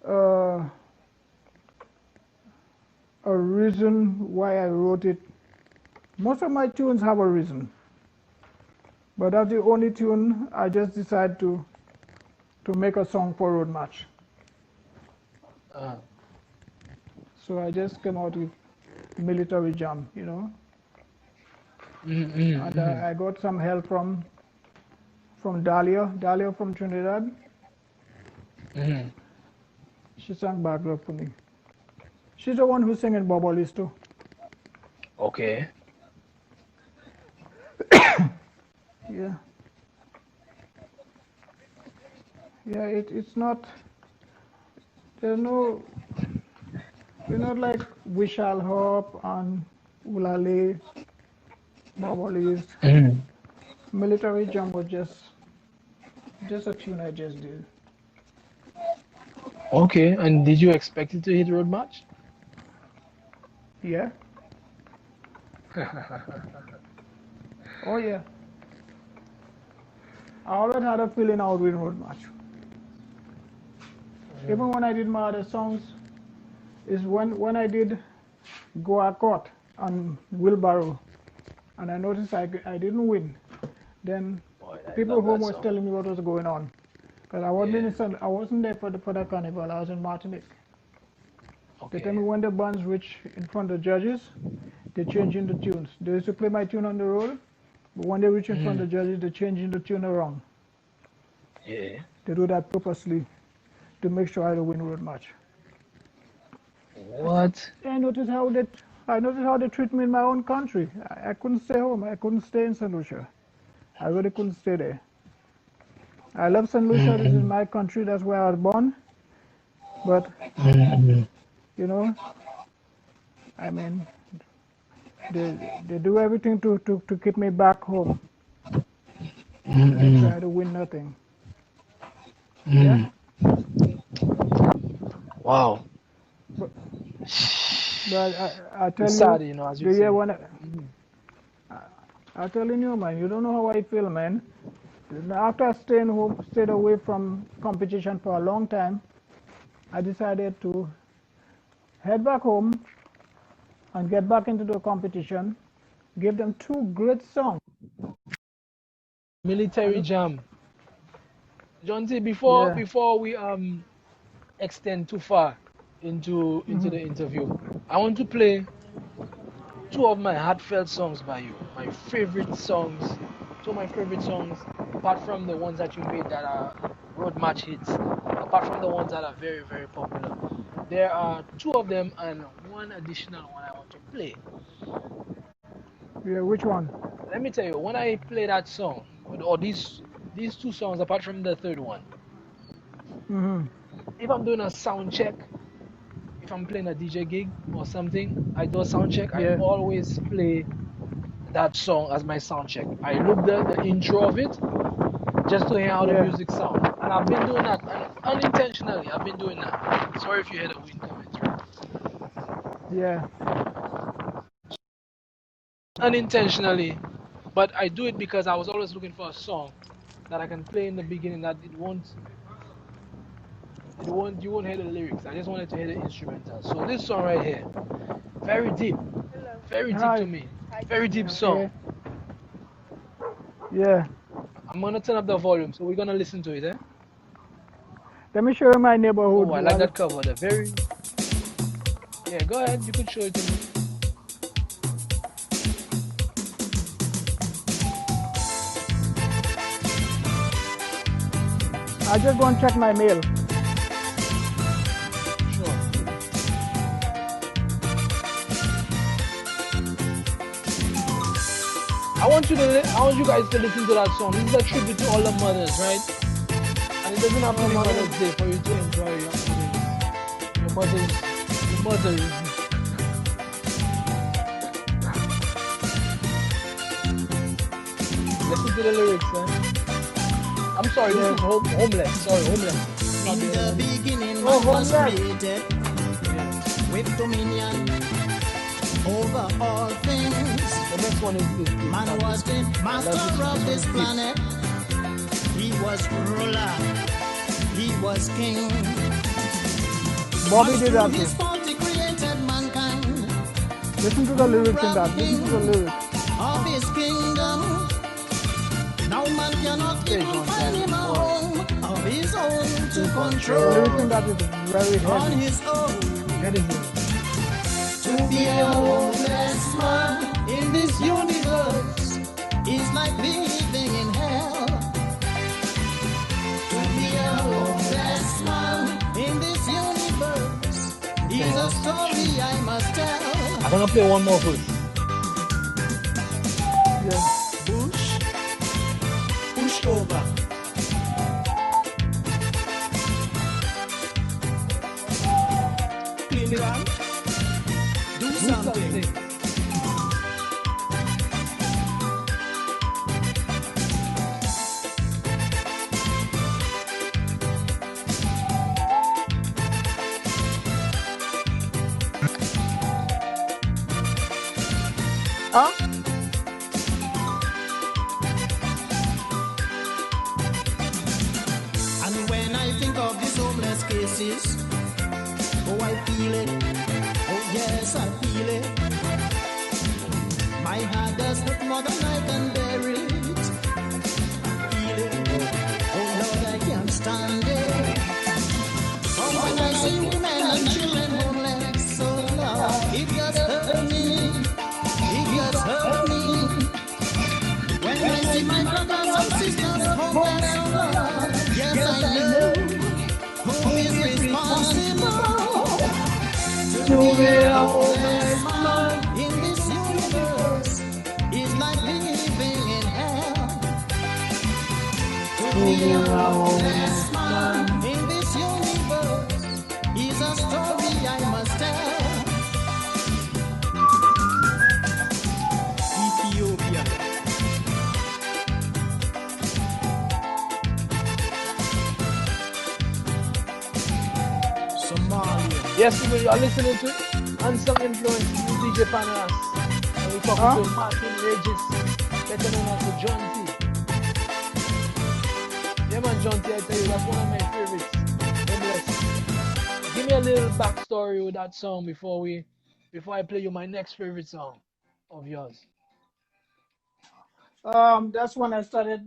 uh, a reason why I wrote it. Most of my tunes have a reason, but that's the only tune I just decided to make a song for road match. Uh, So I just came out with military jam. mm, And mm, I got some help from Dahlia from Trinidad. mm. She sang background for me. She's the one who sang in Bobolis too. Okay. Yeah, yeah. It's not. There's no. We're not like We Shall Hop and Ulale, Bobolis. Mm. Military jam was just a tune I just did. Okay, and did you expect it to hit road match? Yeah. Oh yeah. I always had a feeling I would win road match. Even when I did my other songs, is when I did Goa Court and Wheelbarrow, and I noticed I didn't win. Then Boy, I people love home that was song. telling me what was going on, because Yeah. I wasn't there for the carnival. I was in Martinique. They tell Okay. me when the bands reach in front of the judges, they change in the tunes. They used to play my tune on the road, but when they reach in front Mm. of the judges, they change in the tune around. Yeah. They do that purposely to make sure I don't win road match. What? I noticed how they treat me in my own country. I couldn't stay home. I couldn't stay in St. Lucia. I really couldn't stay there. I love St. Lucia. This is Mm-mm. my country. That's where I was born. But Mm-mm. you know, I mean, they do everything to keep me back home, to make sure Mm-mm. I don't win nothing. Yeah. Mm. Wow. But but I tell It's you, sad, as you the year say. when Mm. I'm telling you, man, you don't know how I feel, man. After staying home, stayed away from competition for a long time, I decided to head back home and get back into the competition. Give them two great songs. I Military don't, jam. Jaunty, before yeah. before we extend too far into the interview, I want to play two of my heartfelt songs by you. My favorite songs, two of my favorite songs, apart from the ones that you made that are road match hits. Apart apart from the ones that are very, very popular. There are two of them and one additional one I want to play. Yeah, which one? Let me tell you, when I play that song, or these two songs apart from the third one, Mm-hmm. if I'm doing a sound check, if I'm playing a DJ gig or something, I do a sound check, I Yeah. always play that song as my sound check. I look the intro of it just to hear how the Yeah. music sounds. And I've been doing that unintentionally. I've been doing that. Sorry if you hear the wind coming through. Yeah. Unintentionally, but I do it because I was always looking for a song that I can play in the beginning that you won't hear the lyrics. I just wanted to hear the instrumental. So this song right here, very deep, very deep to Hi. me, very deep Yeah. song. Yeah. I'm gonna turn up the volume, so we're gonna listen to it, eh? Let me show you my neighborhood Oh, I like while that it's. cover. The very yeah. Go ahead, you could show it to me. I just go and check my mail. Sure. I want you guys to listen to that song. This is a tribute to all the mothers, right? And it doesn't have to be Mother's Day for you to enjoy your mothers. Listen to the lyrics, eh? I'm sorry, this is homeless. Sorry, homeless. In the beginning, Oh, man was homeless. created Yeah. with dominion over all things. The next one is Man was the master of this planet. He was ruler. He was king. Bobby But did through that. his fault, he created mankind. Listen to the lyrics in that. Listen to the lyrics. Of his kingdom. Now man cannot even find him a home of his own to The control. lyrics in that is very On heavy. his own. That is it. To be a homeless man in this universe is like living in hell. To be a homeless man in this universe is a story I must tell. I'm gonna play one more verse. Yeah. Push over. Clean ground. Do something. Huh? And when I think of these homeless cases, oh, I feel it. Oh, yes, I feel it. My heart does hurt more than I can bear it. Feel it. Oh, Lord, I can't stand it. Oh, when I see women and children homeless, so Lord, it just hurt me. It just hurt me. When I see my brothers and sisters homeless, so Lord, yes, I know who is responsible to be a homeless man in this universe is like living in hell. To be a homeless man in this universe is a story I must tell. Ethiopia. Somalia. Yes, people, you are listening to Unsung Influence with DJ Panras. And we're talking to Martin Regis, better known as the Jaunty. Yeah, man, Jaunty, I tell you, that's one of my favorites. Give me a little backstory with that song before I play you my next favorite song of yours. That's when I started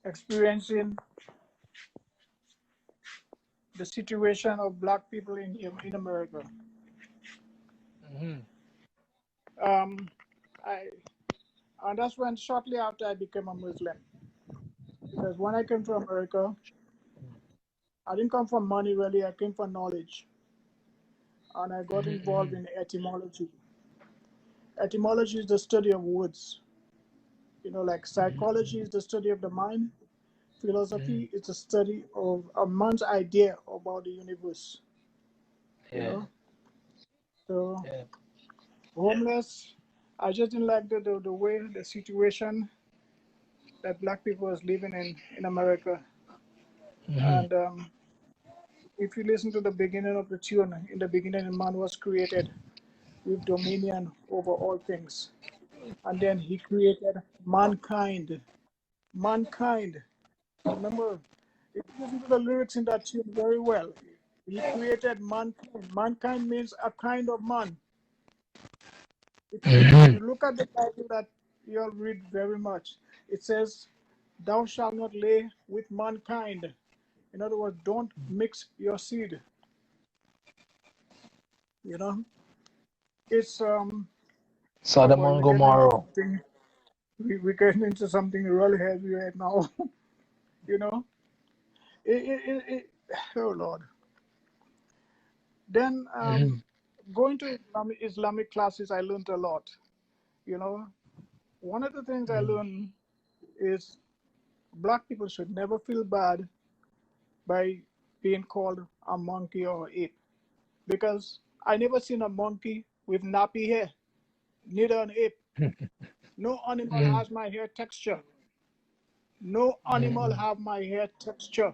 experiencing the situation of black people in America. Mm-hmm. Um, I and that's when shortly after I became a Muslim. Because when I came to America, I didn't come for money really. I came for knowledge, and I got involved Mm-hmm. in etymology. Etymology is the study of words. Like psychology is the study of the mind. Mm-hmm. Philosophy is the study of a man's idea about the universe. You Yeah. know, so Yeah. homeless. I just didn't like the way the situation that black people was living in America. Mm-hmm. And if you listen to the beginning of the tune, in the beginning, a man was created with dominion over all things. And then he created mankind. Mankind. Remember, if you listen to the lyrics in that tune very well, he created mankind. Mankind means a kind of man. If Mm-hmm. you look at the Bible that you'll read very much, it says, "Thou shalt not lay with mankind." In other words, don't mix your seed. You know, it's oh Sodom boy, and Gomorrah. we're getting into something really heavy right now. you know, it oh Lord. Then Mm-hmm. going to Islamic classes, I learned a lot. You know, one of the things I Mm-hmm. learned is black people should never feel bad by being called a monkey or ape, because I never seen a monkey with nappy hair, neither an ape. No animal Mm-hmm. has my hair texture. No animal Mm-hmm. have my hair texture.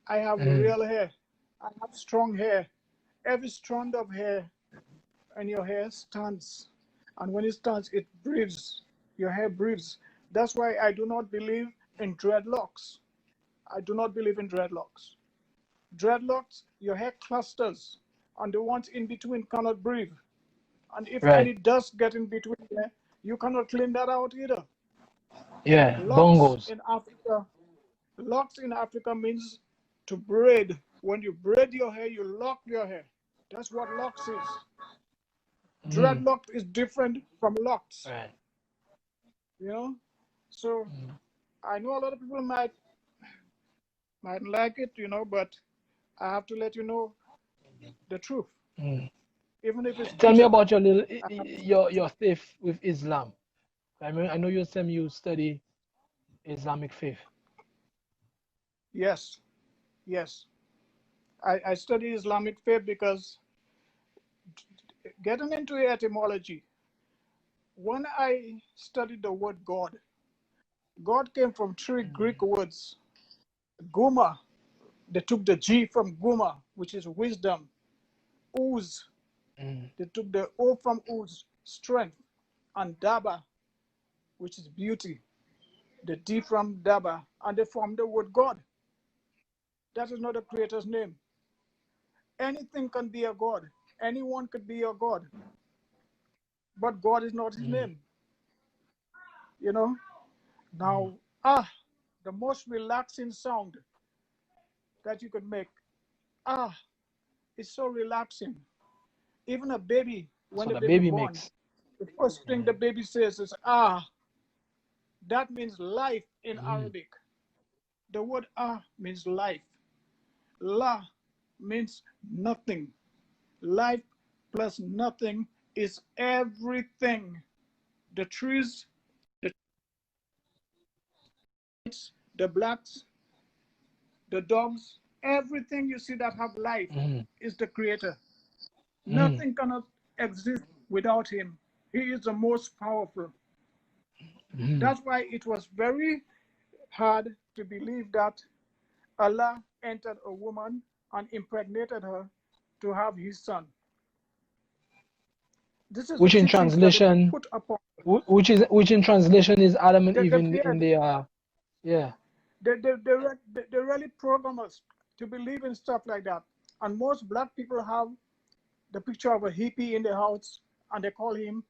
I have Mm-hmm. real hair. I have strong hair. Every strand of hair in your hair stands. And when it stands, it breathes. Your hair breathes. That's why I do not believe in dreadlocks. I do not believe in dreadlocks. Dreadlocks, your hair clusters, and the ones in between cannot breathe. And if Right. any dust get in between there, you cannot clean that out either. Yeah. Locks Bongos. in Africa, locks in Africa means to braid. When you braid your hair, you lock your hair. That's what locks is. Mm-hmm. Dreadlock is different from locks, Right. you know. So I know a lot of people might like it, but I have to let you know the truth, Mm. even if it's Tell me bitter. about your little I have to, your faith with Islam. I know you said you study Islamic faith. yes, yes. I study Islamic faith because getting into etymology, when I studied the word God, God came from three Greek words. Guma, they took the G from Guma, which is wisdom. Uz, Mm. they took the O from Uz, strength. And Daba, which is beauty. The D from Daba, and they formed the word God. That is not the creator's name. Anything can be a God. Anyone could be a God. But God is not his Mm. name. You know? Mm. Now, the most relaxing sound that you could make. Ah, it's so relaxing. Even a baby, That's when what the a baby baby born, makes. the first thing the Mm. baby says is ah. That means life in Mm. Arabic. The word means life. La means nothing. Life plus nothing is everything. The trees, the blacks, the dogs, everything you see that have life Mm. is the creator. Mm. Nothing cannot exist without him. He is the most powerful. Mm. That's why it was very hard to believe that Allah entered a woman and impregnated her to have his son. This is the Which in teachings that have been translation, put upon. which in translation is Adam and Eve Yeah, in the yeah. they really program us to believe in stuff like that. And most black people have the picture of a hippie in their house, and they call him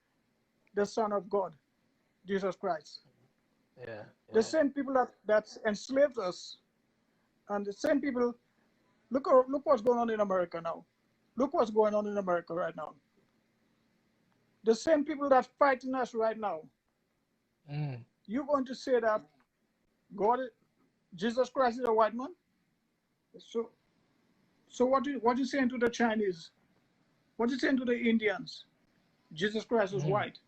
the Son of God, Jesus Christ. Yeah. The Yeah. same people that enslaved us, and the same people. Look what's going on in America now. Look what's going on in America right now. The same people that fighting us right now. Mm. You're going to say that God, Jesus Christ is a white man? So, so what you saying to the Chinese? What you saying to the Indians? Jesus Christ was Mhm, white.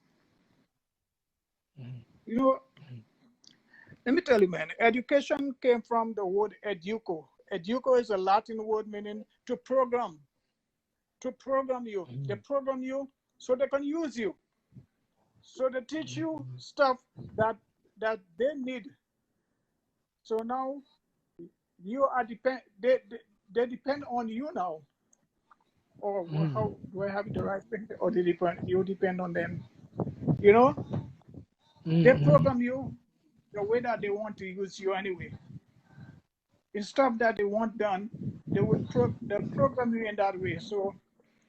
mhm, You know, let me tell you, man. Education came from the word educo. Educo is a Latin word meaning to program. To program you. They mhm, program you so they can use you. So they teach you mhm, stuff that they need. So now you are they depend on you now. Or mhm, how do I have it the right thing? Or they depend you depend on them. You know, they mhm, program you the way that they want to use you anyway. In stuff that they want done, they program you in that way. So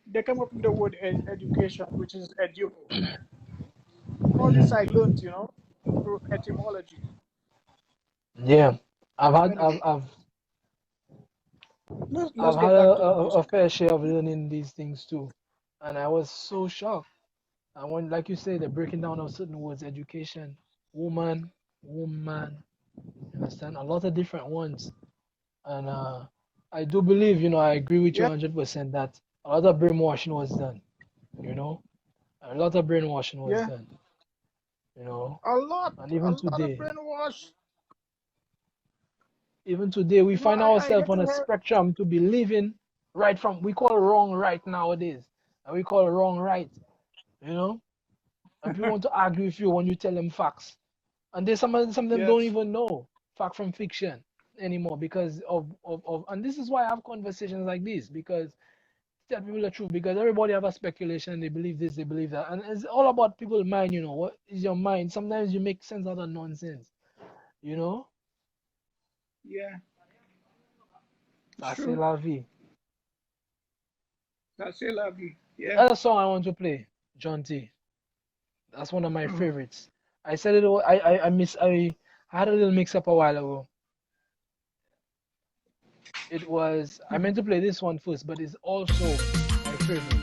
they come up with the word education, which is educo. All this I mhm. learned, through etymology. Yeah, I've But had anyway, let's I've get had back to the a music. fair share of learning these things too, and I was so shocked. And when, like you say, the breaking down of certain words, education, woman, woman, you understand, a lot of different ones. And I do believe, I agree with you Yeah, 100% that a lot of brainwashing was done, you know, a lot of brainwashing was yeah, done, you know, and a lot of brainwash. even today, we find I ourselves get on to a hear. spectrum to be living right from, we call wrong right nowadays, and we call wrong right, you know, and people want to argue with you when you tell them facts. And there's some of them don't Yes, even know fact from fiction anymore because of and this is why I have conversations like this, because tell people the truth, because everybody have a speculation, they believe this, they believe that, and it's all about people's mind. What is your mind? Sometimes you make sense out of nonsense, you know yeah, it's that's c'est true. la vie. That's it, love you. The Yeah. other song I want to play, Jaunty, that's one of my Mhm. favorites. I said it, I had a little mix up a while ago. It was, I meant to play this one first, but it's also my favorite,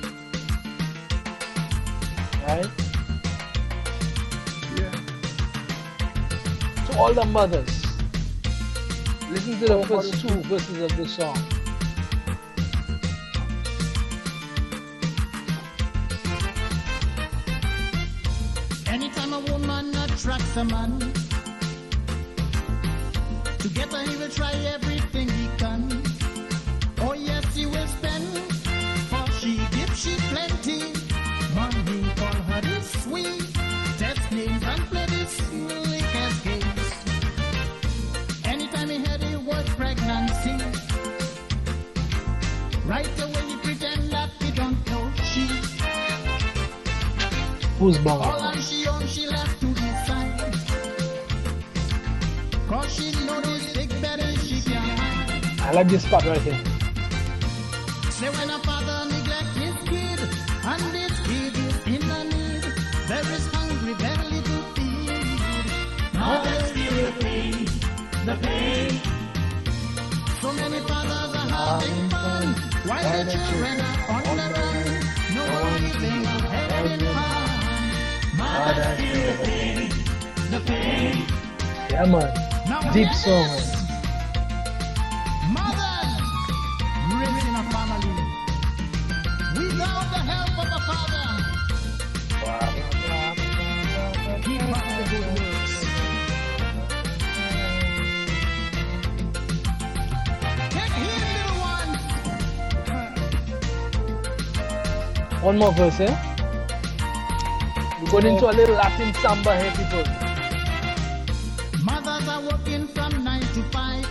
right? Yeah. To all the mothers, listen to the Our first mothers two too. verses of the song. Anytime a woman attracts a man, together he will try everything he can. Oh yes, he will spend, for she gives she plenty. Money for her is sweet, test names and play this slickest games. Anytime he heard the word pregnancy, right away he pretend that he don't know she. Who's All banging on now? she own she left to decide, cause she know this big better she can hide. I like this part right here. Say when a father neglect his kid, and this kid is in the need, there is hungry belly to feed. Mothers feel the pain, the pain. So many fathers are having fun, while the children are on the run. No one leaving a helping hand. Mothers feel the pain, the pain. Yeah, man. Now Deep hear song, this. man. Mothers raising a family without the help of a father. Keep up the good works. Take heed, little one. One more verse, eh? We're going into a little Latin samba here, people. Mothers are working from 9 to 5,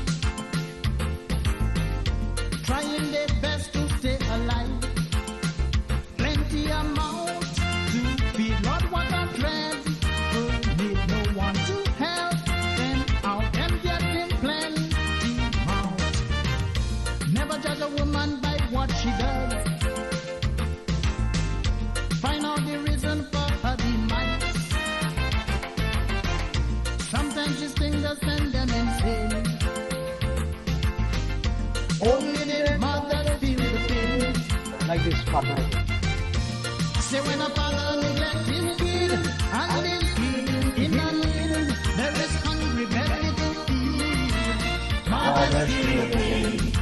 trying their best to stay alive. Plenty amount to feed Lord what a dread. Need no one to help them out and getting plenty amount. Never judge a woman by what she does. Find out the reason for her demise. Sometimes these things just send them insane. Only the mother feel the pain. I like this part right here. Say when a father neglect his kid, and his kid in the need, there is hungry belly to feed. Mothers feel the pain,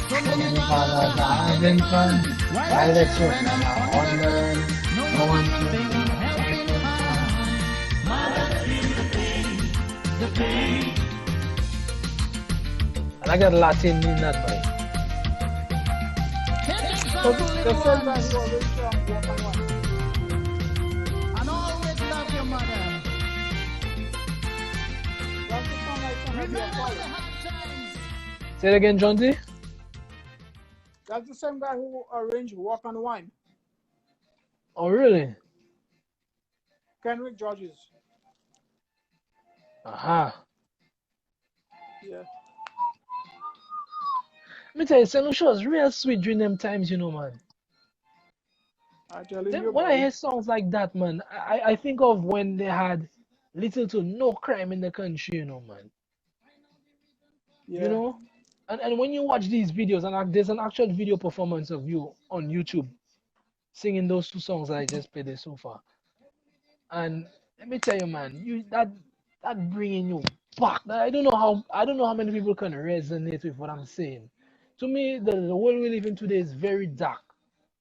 So many Many fathers fathers are are having having fun, fun, while while the the children children are are wondering. wondering. No No one one to to think think everything everything fine. fine. Mothers feel the pain, the pain. And I got Latin in that boy. Take example, The little same guy ones, who arranged Walk on One. and always love your mother. That's the song I sang earlier, Remember the Forest. hard times. Say it again, Jaunty. That's the same guy who arranged Walk on Wine. Oh, really? Kenrick Georges. Aha. Yeah. Let me tell you, St. Lucia was real sweet during them times, you know, man. I'm telling Them, you, when I boy. hear songs like that, man, I think of when they had little to no crime in the country, you know, man. You Yeah. know? And when you watch these videos, and there's an actual video performance of you on YouTube singing those two songs that I just played there so far. And let me tell you, man, that bringing you back. I don't know how many people can resonate with what I'm saying. To me, the world we live in today is very dark.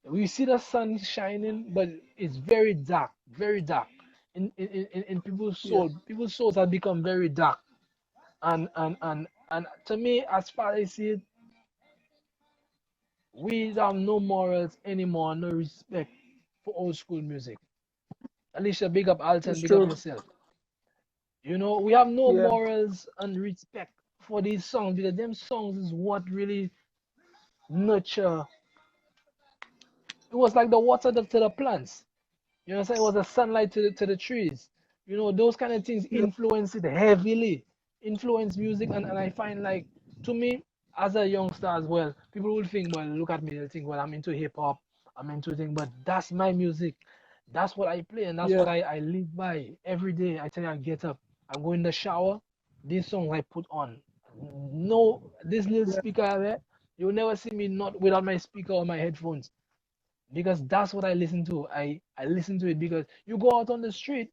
We see the sun shining, but it's very dark, very dark. In people's Yeah. soul, people's souls have become very dark. And to me, as far as I see it, we have no morals anymore, no respect for old school music. Alicia, big up Alton, It's big up true. yourself. You know, we have no Yeah. morals and respect for these songs because them songs is what really nurture. It was like the water to the plants. You know what I'm saying? It was the sunlight to the trees. You know, those kind of things Yeah. influence it heavily, influence music. And I find like, to me, as a youngster as well, people will think, well, look at me, they'll think, well, I'm into hip hop, I'm into things, but that's my music. That's what I play, and that's Yeah. what I live by every day. I tell you, I get up, I go in the shower, these songs I put on. No, this little Yeah. speaker there, you'll never see me not without my speaker or my headphones because that's what I listen to. I listen to it because you go out on the street,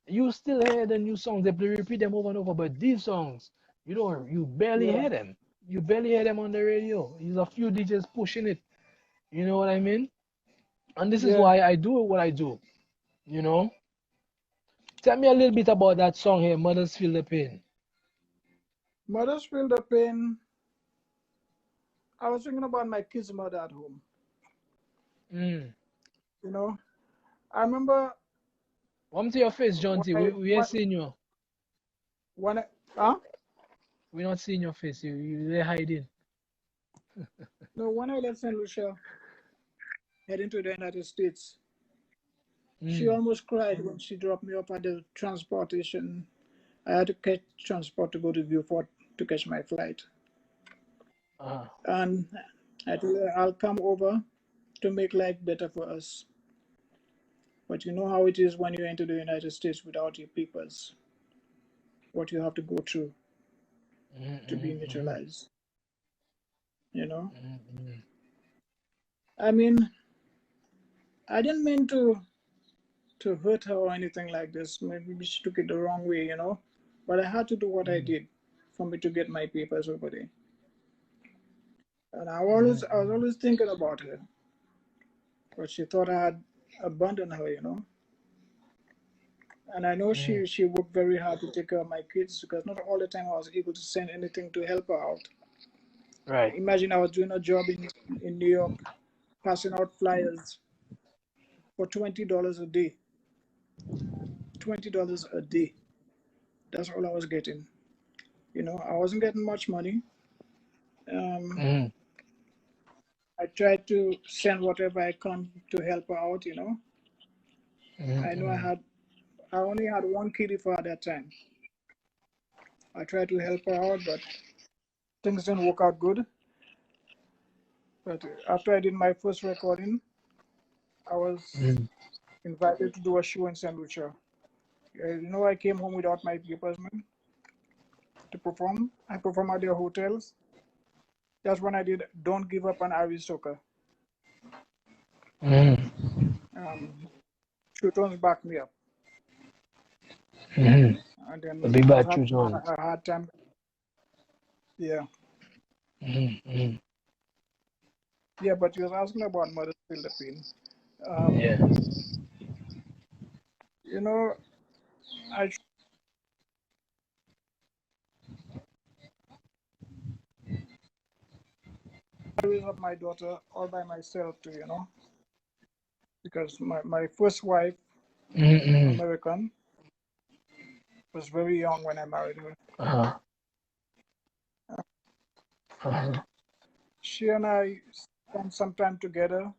you still hear the new songs. They repeat them over and over. But these songs, you barely Yeah. hear them. You barely hear them on the radio. There's a few DJs pushing it. You know what I mean? And this is Yeah. why I do what I do. You know. Tell me a little bit about that song here, "Mothers Feel the Pain." Mothers feel the pain. I was thinking about my kid's mother at home. Mm. You know, I remember Come to your face, when Jaunty. I We ain't seeing you. when I huh? We're not seeing your face. You're hiding. No, when I left St. Lucia, heading to the United States, she Mm. almost cried when she dropped me off at the transportation. I had to catch transport to go to Viewport to catch my flight. Uh-huh. And I told her I'll come over to make life better for us. But you know how it is when you enter the United States without your papers, what you have to go through to be Mm-hmm, neutralized. You know, mm-hmm, I mean, I didn't mean to hurt her or anything like this. Maybe she took it the wrong way, you know. But I had to do what I mm-hmm, did for me to get my papers over there. And I was mm-hmm, always thinking about her, but she thought I had abandoned her, you know. And I know mm-hmm. she worked very hard to take care of my kids because not all the time I was able to send anything to help her out. Right. Imagine I was doing a job in New York, passing out flyers for $20 a day. $20 a day. That's all I was getting. You know, I wasn't getting much money. Um, Mm-hmm, I tried to send whatever I can to help her out. You know, I know mm-hmm, I only had one kitty for at that time. I tried to help her out, but things didn't work out good. But after I did my first recording, I was mm-hmm. invited to do a show in St. Lucia. You know, I came home without my papers, man, to perform. I performed at their hotels. That's when I did Don't Give Up on Irish Soccer. Mm-hmm. Shootons backed me up. Mm-hmm. And The then big I was bad having truth was. a hard time. Yeah. Mm-hmm. Yeah, but you was asking about Mother's Philippine. Yeah. Um, you know, I raised up my daughter all by myself too, because my first wife, Mm-hmm. American, was very young when I married her. Uh-huh. Uh-huh. She and I spent some time together.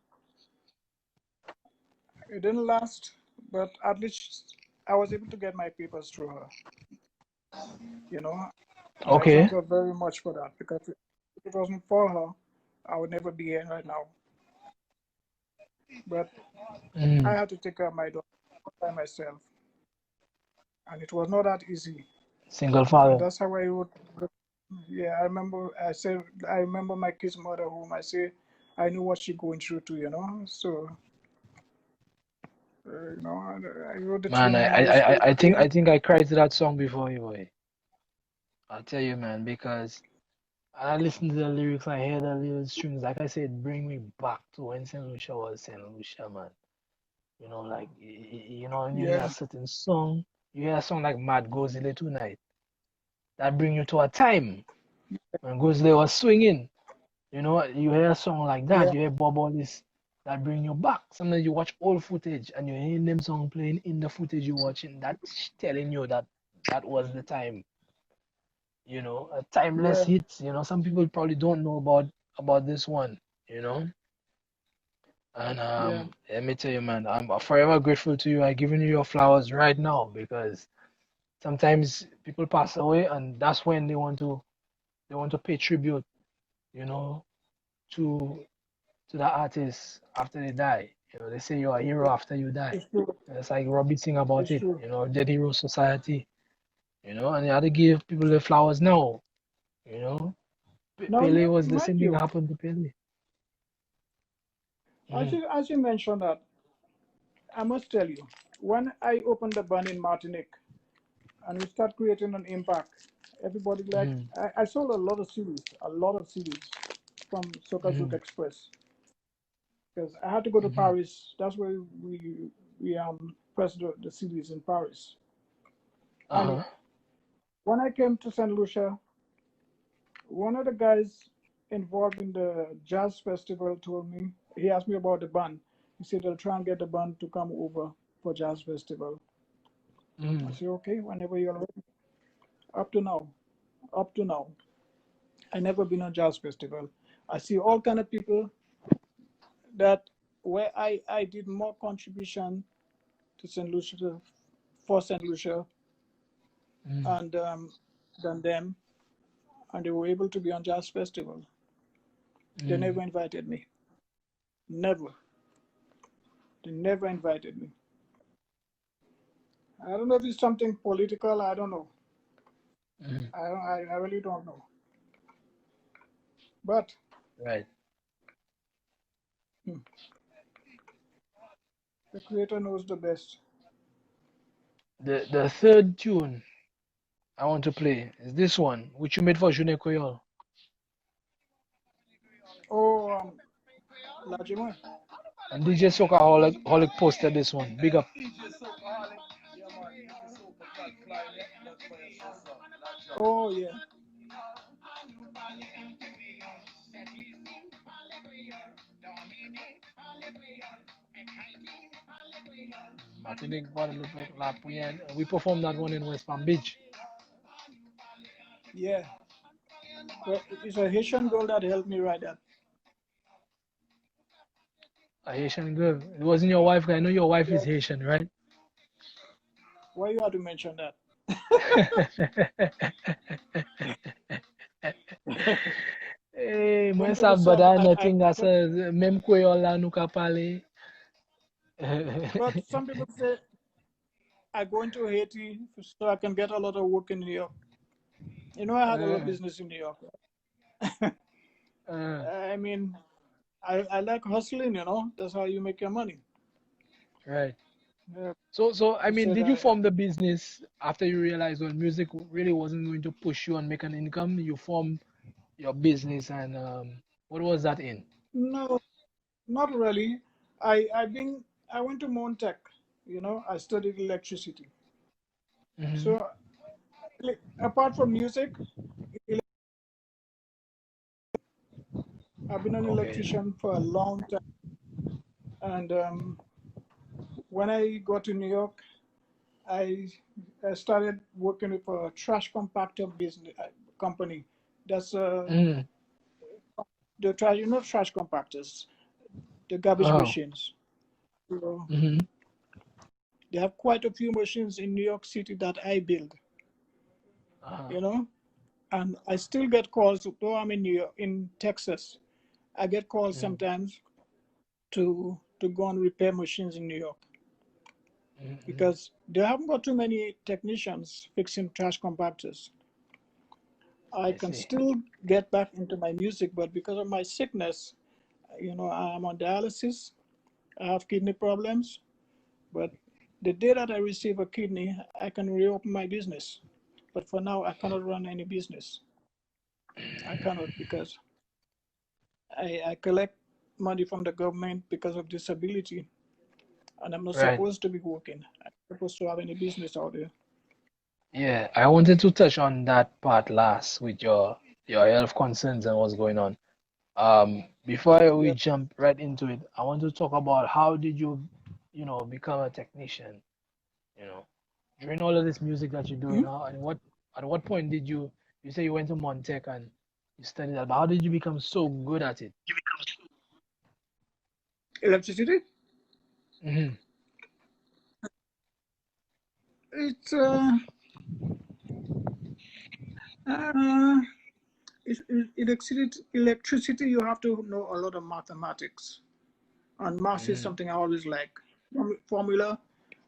It didn't last, but at least I was able to get my papers through her, you know, and I Okay. thank her very much for that because if it wasn't for her, I would never be here right now. But I Mm. had to take care of my daughter by myself, and it was not that easy. Single And father. that's how I wrote. Yeah, I remember. I remember my kid's mother home. I say, I knew what she going through too. So, I wrote the Man, tune Mother's I Philippine. think I cried to that song before you, boy. I'll tell you, man, because I listen to the lyrics, I hear the little strings. Like I said, bring me back to when Saint Lucia was Saint Lucia, man. Like when you hear a Yeah, certain song, you hear a song like Mad Goes Ile Tonight. That bring you to a time when Goes Ile was swinging. You hear a song like that, yeah, you hear Bob Wallace, that bring you back. Sometimes you watch old footage and you're hearing them song playing in the footage you're watching. That's telling you that that was the time. A timeless yeah, hits. Some people probably don't know about this one. You know, and yeah, let me tell you, man, I'm forever grateful to you. I'm giving you your flowers right now because sometimes people pass away, and that's when they want to pay tribute. You know, to the artists after they die. They say you're a hero after you die. it's true. It's like Robbie sing about It's it. true. Dead hero society. And you have to give people the flowers now. You know, Now, Pele was the mind same thing you, happened to Pele. as Mm, you mentioned that, I must tell you, when I opened the band in Martinique and we start creating an impact, everybody like mm, I sold a lot of CDs from Soca Zouk mm, Express because I had to go to mm, Paris. That's where we pressed the CDs in Paris. And uh-huh. when I came to Saint Lucia, one of the guys involved in the jazz festival told me, he asked me about the band. He said they'll try and get the band to come over for jazz festival. I Mm, said, okay, whenever you're ready. Up to now, up to now, I never been on jazz festival. I see all kind of people that where I did more contribution to St. Lucia for St. Lucia mm, and than them, and they were able to be on jazz festival. They mm. never invited me. Never. They never invited me. I don't know if it's something political. I don't know. Mm. I really don't know. But Right. hmm, the creator knows the best. The third tune I want to play is this one, which you made for June Koyol. Oh, Lajima. And DJ Soca Holic posted this one. Big up. Oh yeah. Martinique, Guadeloupe, La Puyenne. We performed that one in West Palm Beach. Yeah. Well, it's a Haitian girl that helped me write that. A Haitian girl. It wasn't your wife. I know your wife is Yeah. Haitian, right? Why you have to mention that? Eh, Some mwen people sa say bada nothing asa mem Creole la nou ka pale. but some people say I go into Haiti so I can get a lot of work in New York. I had a lot of Uh, business in New York. uh, I mean, I like hustling. That's how you make your money. right. Yeah. So I They mean, said did you form the business after you realized when music really wasn't going to push you and make an income? You your business and what was that in? No, not really. I went to Montech. I studied electricity. Hmm. So apart from music, I've been an Okay. electrician for a long time. And when I got to New York, I, I started working with a trash compactor business company. That's Mm. the trash, trash compactors, the garbage Oh. machines. So Hmm. they have quite a few machines in New York City that I build, Uh-huh. you know, and I still get calls. Though I'm in New York, in Texas, I get calls Mm. sometimes to go and repair machines in New York Mm-hmm. because they haven't got too many technicians fixing trash compactors. I I can see. still get back into my music, but because of my sickness, I'm on dialysis. I have kidney problems, but the day that I receive a kidney, I can reopen my business. But for now, I cannot run any business. I cannot because I collect money from the government because of disability, and I'm not Right. supposed to be working. I'm supposed to have any business out there. Yeah, I wanted to touch on that part last with your health concerns and what's going on. Before we Yeah. jump right into it, I want to talk about how did you, become a technician, you know, during all of this music that you're doing, Mhm. and at what point did you say you went to Montech and you studied that, but how did you become so good at it? Electricity. Hmm. It's uh, electricity. You have to know a lot of mathematics, and math is Hmm. something I always like. Formula,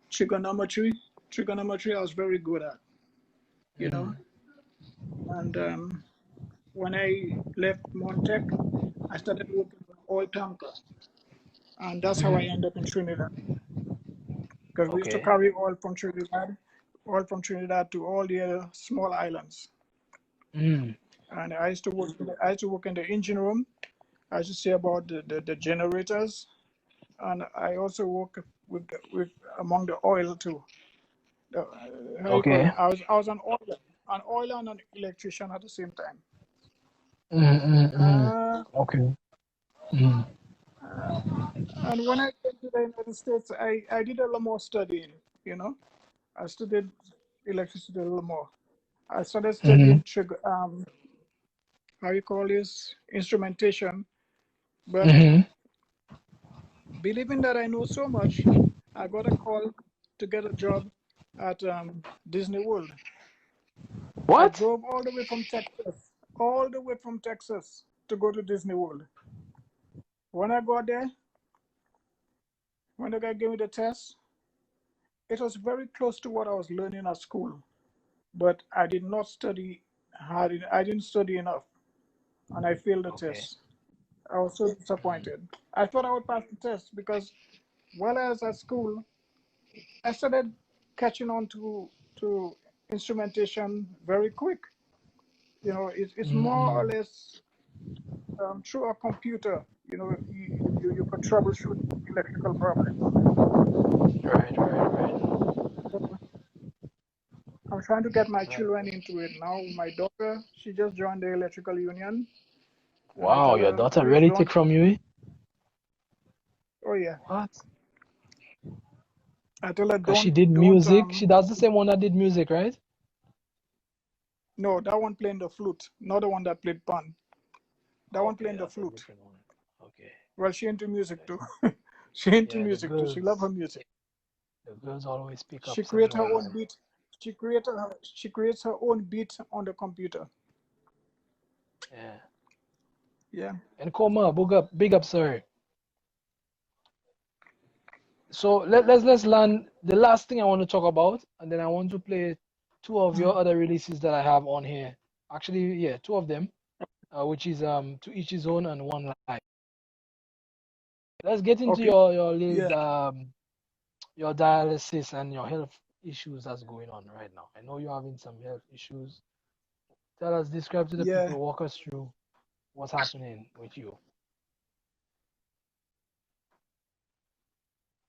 trigonometry. Trigonometry, I was very good at. You know, Hmm. and when I left Montech, I started working on oil tanker, and that's how I Hmm. ended up in Trinidad. Because we used to Okay. carry oil from Trinidad to all the other small islands. Hmm. And I used to work in the engine room. I used to see about the generators, and I also work with among the oil too. How you call Okay. it? I was an oil and an electrician at the same time. Mm-hmm. Uh, Okay. Hmm. and when I came to the United States, I did a lot more studying. You know, I studied electricity a little more. I started Hmm. studying how you call this instrumentation, but Hmm. believing that I know so much, I got a call to get a job at Disney World. I What? drove all the way from Texas to go to Disney World. When I got there, when the guy gave me the test, it was very close to what I was learning at school, but I did not study hard. I didn't study enough, and I failed the Okay. test. I was so disappointed. I thought I would pass the test because while I was at school, I started catching on to instrumentation very quick. It's more or Mm-hmm. less through a computer. You could troubleshoot electrical problems. Right, right, So I'm trying to get my right. children into it now. My daughter, she just joined the electrical union, and I Wow, tell your her, daughter please really don't. take from you, eh? Oh yeah, What? I tell her Because she don't did don't music. That's the same one that did music, right? no, that one playing the flute, not the one that played pan. That one Okay, playing the that's a flute. different one. Okay. Well, she into music Okay. too. She into Yeah, the music too. She love her girls, music. the girls always pick She up some create her noise own and beat. She creates her own beat on the computer. yeah. Yeah. And Koma, big up, sir. So let's learn the last thing I want to talk about, and then I want to play two of your other releases that I have on here. Actually, yeah, two of them, which is To Each His Own and One Life. Let's get into Okay. Yeah. your dialysis and your health issues that's going on right now. I know you're having some health issues. Tell us, describe to the Yeah. people, walk us through. what's happening with you?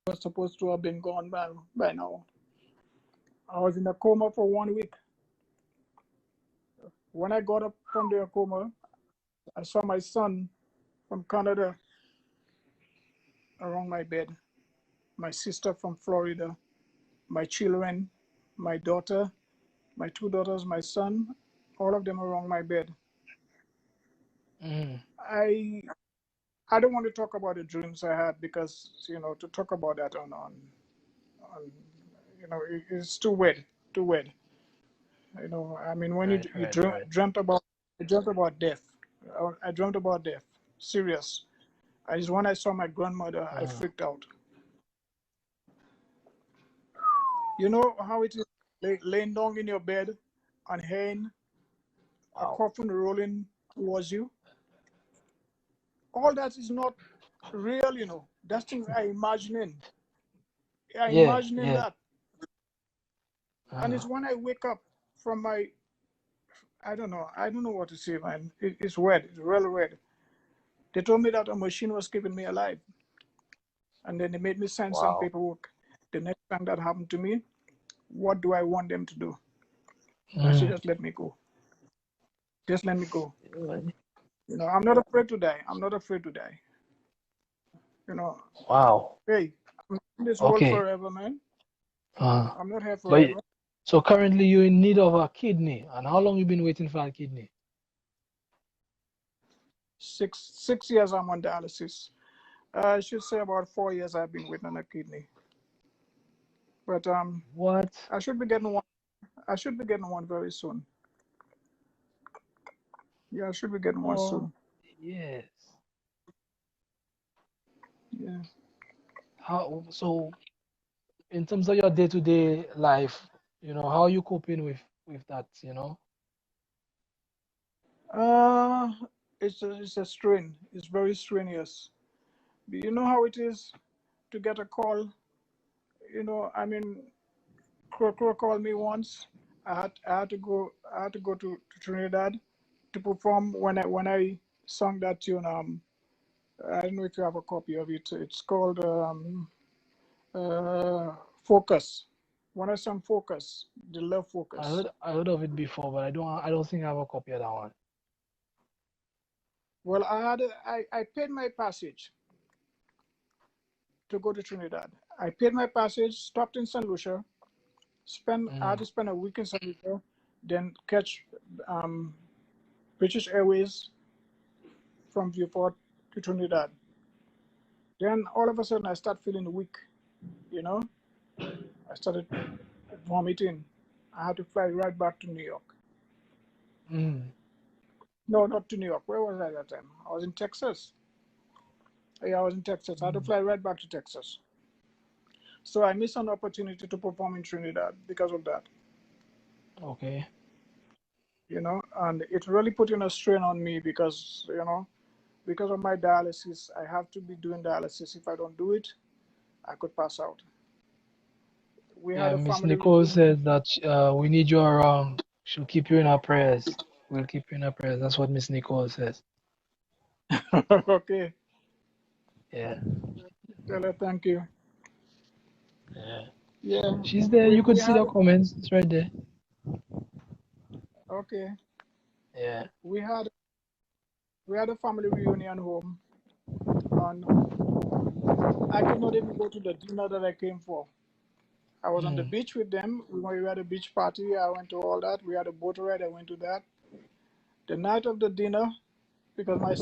I was supposed to have been gone by now. I was in a coma for 1 week. When I got up from the coma, I saw my son from Canada around my bed, my sister from Florida, my children, my daughter, my 2 daughters, my son, all of them around my bed. Mm. I don't want to talk about the dreams I had because to talk about that on it's too weird, too weird. I mean, when Right, you right, right. dreamt about death. I dreamt about death. Serious. I just when I saw my grandmother, I freaked out. You know how it is laying down in your bed and hearing a Wow. coffin rolling towards you. All that is not real. That's things I imagining. I Yeah, imagining yeah. that. And it's when I wake up from my I don't know what to say, man. It's weird. It's really weird. They told me that a machine was keeping me alive. And then they made me sign some Wow. paperwork. The next time that happened to me, what do I want them to do? I said, Mm. just let me go. Just let me go. I'm not afraid to die. I'm not afraid to die. You know, Wow. hey, I'm in this world Okay. forever, man. Uh, I'm not here but forever. so currently you're in need of a kidney, and how long you been waiting for a kidney? 6 years I'm on dialysis. I should say about 4 years I've been waiting on a kidney. But What? I should be getting one. I should be getting one very soon. Yeah, I should be getting one Oh, soon. yes. Yeah. How so in terms of your day-to-day life, how are you coping with that, Uh, it's a strain. It's very strenuous. You know how it is to get a call. I mean, Crow called me once. I had to go to Trinidad to perform when I sung that tune. I don't know if you have a copy of it. It's called Focus. When I sang Focus, the Love I Focus. heard I heard of it before, but I don't think I have a copy of that one. Well, I paid my passage to go to Trinidad. I paid my passage, stopped in St. Lucia, I had Mm. to spend a week in St. Lucia, then catch um, British Airways from Viewport to Trinidad. Then all of a sudden I start feeling weak, you know. I started vomiting. I had to fly right back to New York. Mm. No, not to New York. Where was I that time? I was in Texas. Yeah, I was in Texas. I had to Mm. fly right back to Texas. So I missed an opportunity to perform in Trinidad because of that, Okay. and it really put in a strain on me because of my dialysis. I have to be doing dialysis. If I don't do it, I could pass out. We had Yeah, a Miss family Nicole reunion. said that we need you around. She'll keep you in her prayers. We'll keep you in her prayers. That's what Miss Nicole says. Okay, Yeah. tell her thank you. Yeah. Yeah, She's there. we, You could we see had, the comments. It's right there. okay, Yeah. we had, we had a family reunion home, and I could not even go to the dinner that I came for. I was on the Mm. beach with them. We had a beach party. I went to all that. We had a boat ride. I went to that. The night of the dinner, because my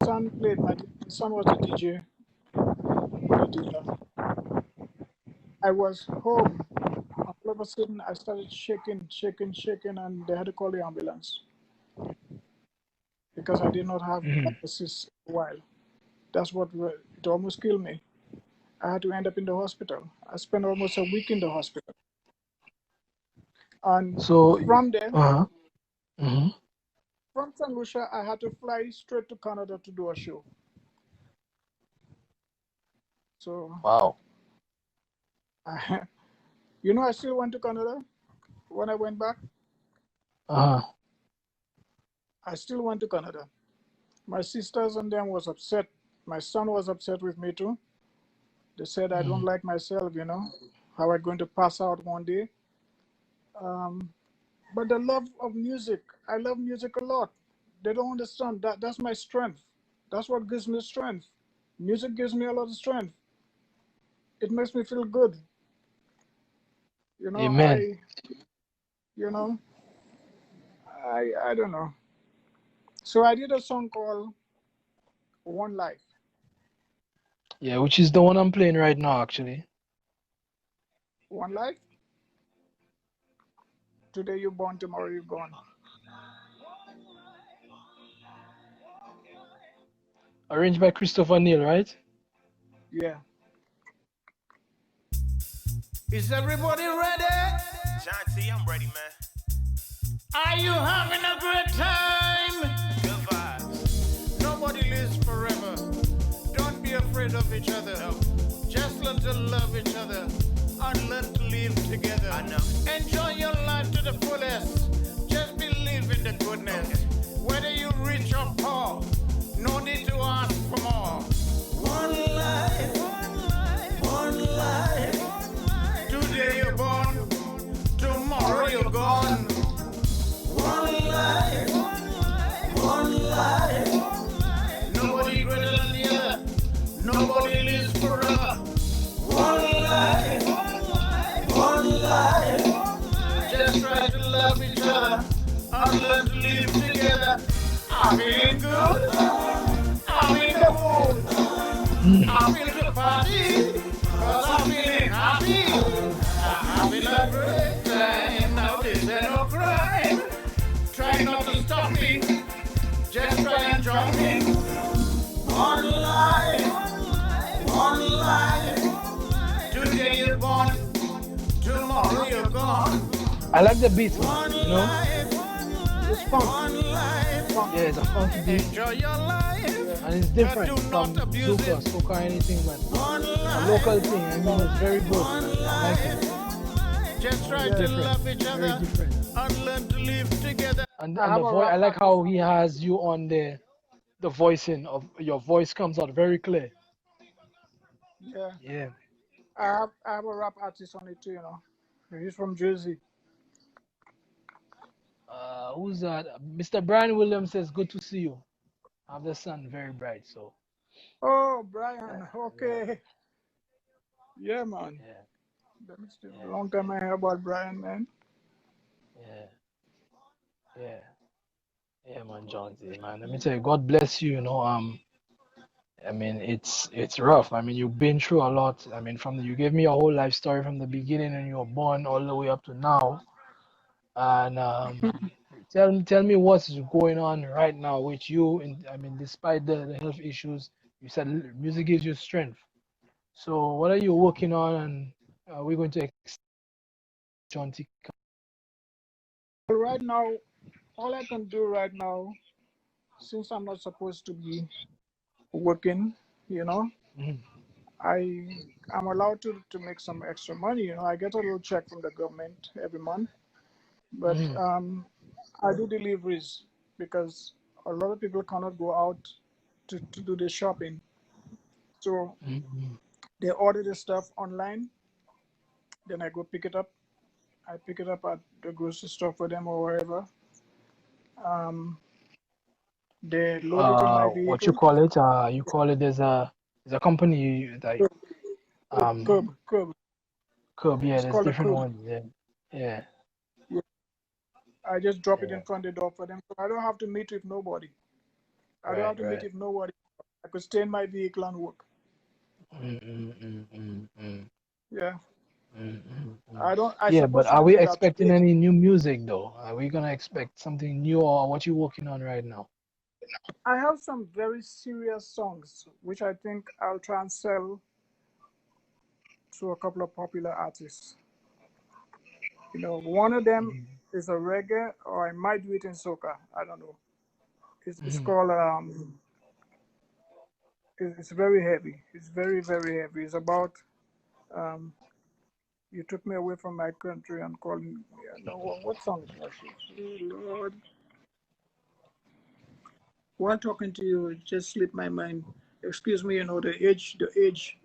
son was the DJ for the dinner. I was home. All of a sudden, I started shaking, shaking, shaking, and they had to call the ambulance because I did not have Mm. dialysis in a while. That's what it almost killed me. I had to end up in the hospital. I spent almost a week in the hospital. And So, from there, uh-huh. Hmm. from St. Lucia, I had to fly straight to Canada to do a show. So, Wow. I, I still went to Canada when I went back. Uh-huh. I still went to Canada. My sisters and them was upset. My son was upset with me too. They said I don't like myself, how I'm going to pass out one day. But the love of music, I love music a lot. They don't understand that that's my strength. That's what gives me strength. Music gives me a lot of strength. It makes me feel good. Amen. You know, I don't know. So I did a song called One Life. Yeah, which is the one I'm playing right now, actually. One life. Today you're born, tomorrow you're gone. Arranged by Christopher Neal, right? Yeah. Is everybody ready? Jaunty, I'm ready, man. Are you having a great time? Good vibes. Nobody lives forever. Don't be afraid of each other. No. Just learn to love each other and learn to live together. I know. Enjoy your life to the fullest. Just believe in the goodness. Okay. Whether you rich or poor, no need to ask for more. One life, one life, one life. Today you're born, tomorrow you're gone. One life, one life, one life. Nobody greater than the other. Nobody lives forever. One life, one life, one life. Just try to love each other and learn to live together. I'm feeling good. I'm in the mood. I'm feeling the party. Cause I'm feeling happy. I'm having a great time. Now this ain't no crime. Try not to stop me. Just try and join me. One life. One life. Today you're born. Tomorrow you're gone. I like the beat, One you know? life. It's fun. One life. Yeah, it's a funky beat. Enjoy your life. And it's different Do from not abuse Zuka, it. Soca, anything, but One a life. local thing. I mean, it's very good. I like it. Just try It's to different. love each Very other different. and learn to live together. And I and have the a voice, I rap like how artist. he has you on the voicing of your voice comes out very clear. Yeah. Yeah. I have a rap artist on it too, He's from Jersey. Who's that? Mr. Brian Williams says, "Good to see you. I have the sun very bright." So Oh, yeah, Brian. yeah, Okay. Yeah, man. yeah, That's a yeah, long time I hear about Brian, man. yeah, yeah, yeah, man, Jaunty, man. Let me tell you, God bless you. I mean, it's rough. I mean, you've been through a lot. I mean, you gave me your whole life story from the beginning when you were born all the way up to now. And tell me what's going on right now with you. And I mean, despite the health issues, you said music gives you strength. So what are you working on? And we're going to Jaunty. But right now, all I can do right now, since I'm not supposed to be working, you know, Mhm, I I'm allowed to make some extra money. I get a little check from the government every month, but mhm, I do deliveries because a lot of people cannot go out to do the shopping. So mhm. they order the stuff online, then I go pick it up. I pick it up at the grocery store for them or wherever. Um, they load it in my What you vehicle. call it? You call it there's a company like um Curb. Curb. Yeah, It's there's called a different curb. ones. Yeah, yeah, Yeah. I just drop it yeah. in front of the door for them. So I don't have to meet with nobody. I don't have Right, to meet right. with nobody. I could stay in my vehicle and work. Mm, mm, mm, mm, mm, Yeah. mm, mm, mm. I Yeah, but supposed to are be we doing that expecting today. any new music though? Are we gonna expect something new, or what you working on right now? I have some very serious songs which I think I'll try and sell to a couple of popular artists. One of them Mhm, is a reggae, or I might do it in soca. I don't know. It's mhm. called it's very heavy. It's very heavy. It's about um, you took me away from my country and called me. No, what song is that? Lord. while talking to you, it just slipped my mind. Excuse me, the age.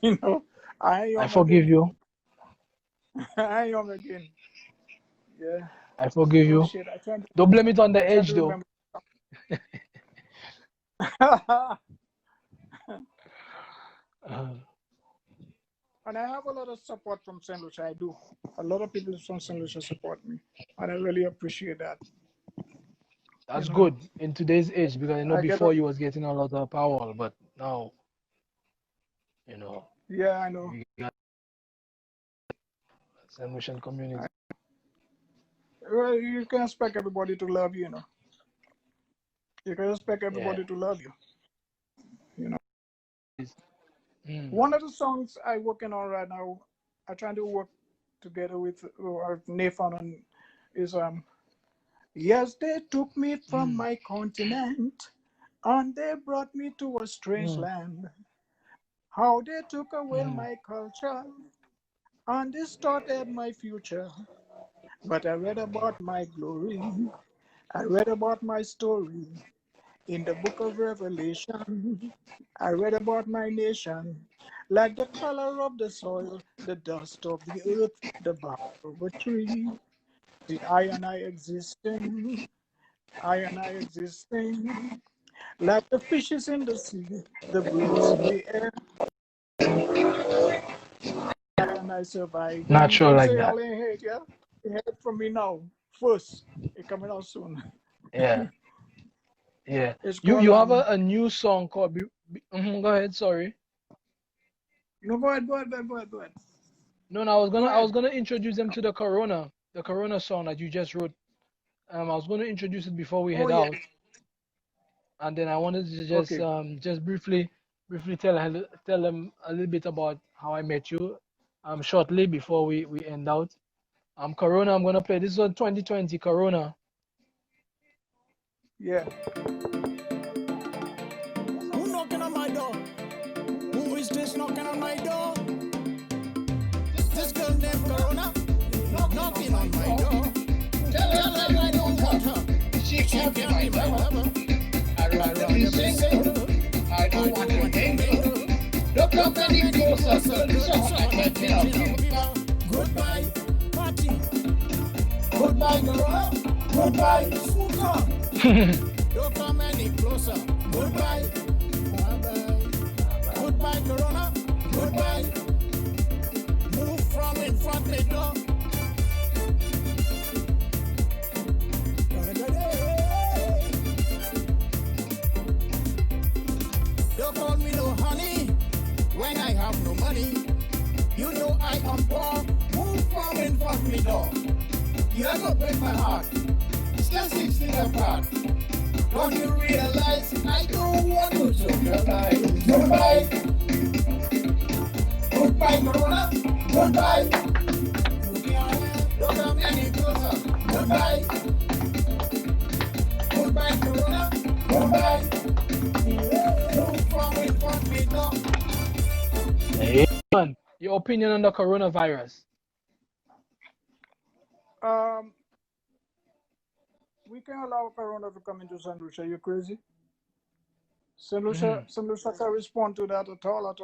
You know, I am I young forgive again. you. I am young again. Yeah. I forgive Oh you. shit! I trying to, Don't blame it on the I trying to age though. remember. Uh, And I have a lot of support from St. Lucia. I do. A lot of people from St. Lucia support me, and I really appreciate that. You that's know, good in today's age because I know I get a, before you was getting a lot of power, but now, you know, yeah, I know. we got emotion community. I, well, you can expect everybody to love you. You know, you can expect Yeah. everybody to love you. You know, Mm. one of the songs I working on right now, I trying to work together with Nathan on is Yes, they took me from Mm. my continent, and they brought me to a strange Mm. land. How they took away Mm. my culture and distorted my future. But I read about my glory. I read about my story in the book of Revelation. I read about my nation, like the color of the soil, the dust of the earth, the bark of a tree. The I existing, I existing, like the fishes in the sea, the birds in the air, I Not surviving. sure Them like say that. y'all ain't hate, yeah? You heard from me now. First, it coming out soon. Yeah. Yeah. It's called You have a new song called Go ahead, sorry. no, go ahead. No, no, Go I ahead. was gonna introduce them to the Corona song that you just wrote. I was gonna introduce it before we Oh head yeah. out, and then I wanted to Okay. just briefly tell them a little bit about how I met you shortly before we end out. Corona, I'm gonna play this is on 2020 Corona. Yeah. Who knocking on my door? Who is this knocking on my door? This girl named Corona knocking on my door. Tell her I don't want her. She can't be my lover. I'd rather be single. I don't want her danger. Don't come any closer, so I can't tell you. Goodbye, party. Goodbye, Corona. Goodbye, Smoker. Don't come any closer. Goodbye. Bye-bye. Goodbye, Corona. Goodbye. Move from in front of the door. Don't call me no honey when I have no money. You know I am poor. Move from in front of the door. You ever break my heart? Still 16 apart. Don't you realize I don't want to choke your life? Goodbye. Goodbye, Corona. Goodbye. Don't come any closer. Goodbye. Goodbye, Corona. Goodbye. Move from in front of me door. Hey, man, your opinion on the coronavirus? Um, we can allow Corona to come into St. Lucia. You crazy? St. Hmm. Lucia can respond to that at all.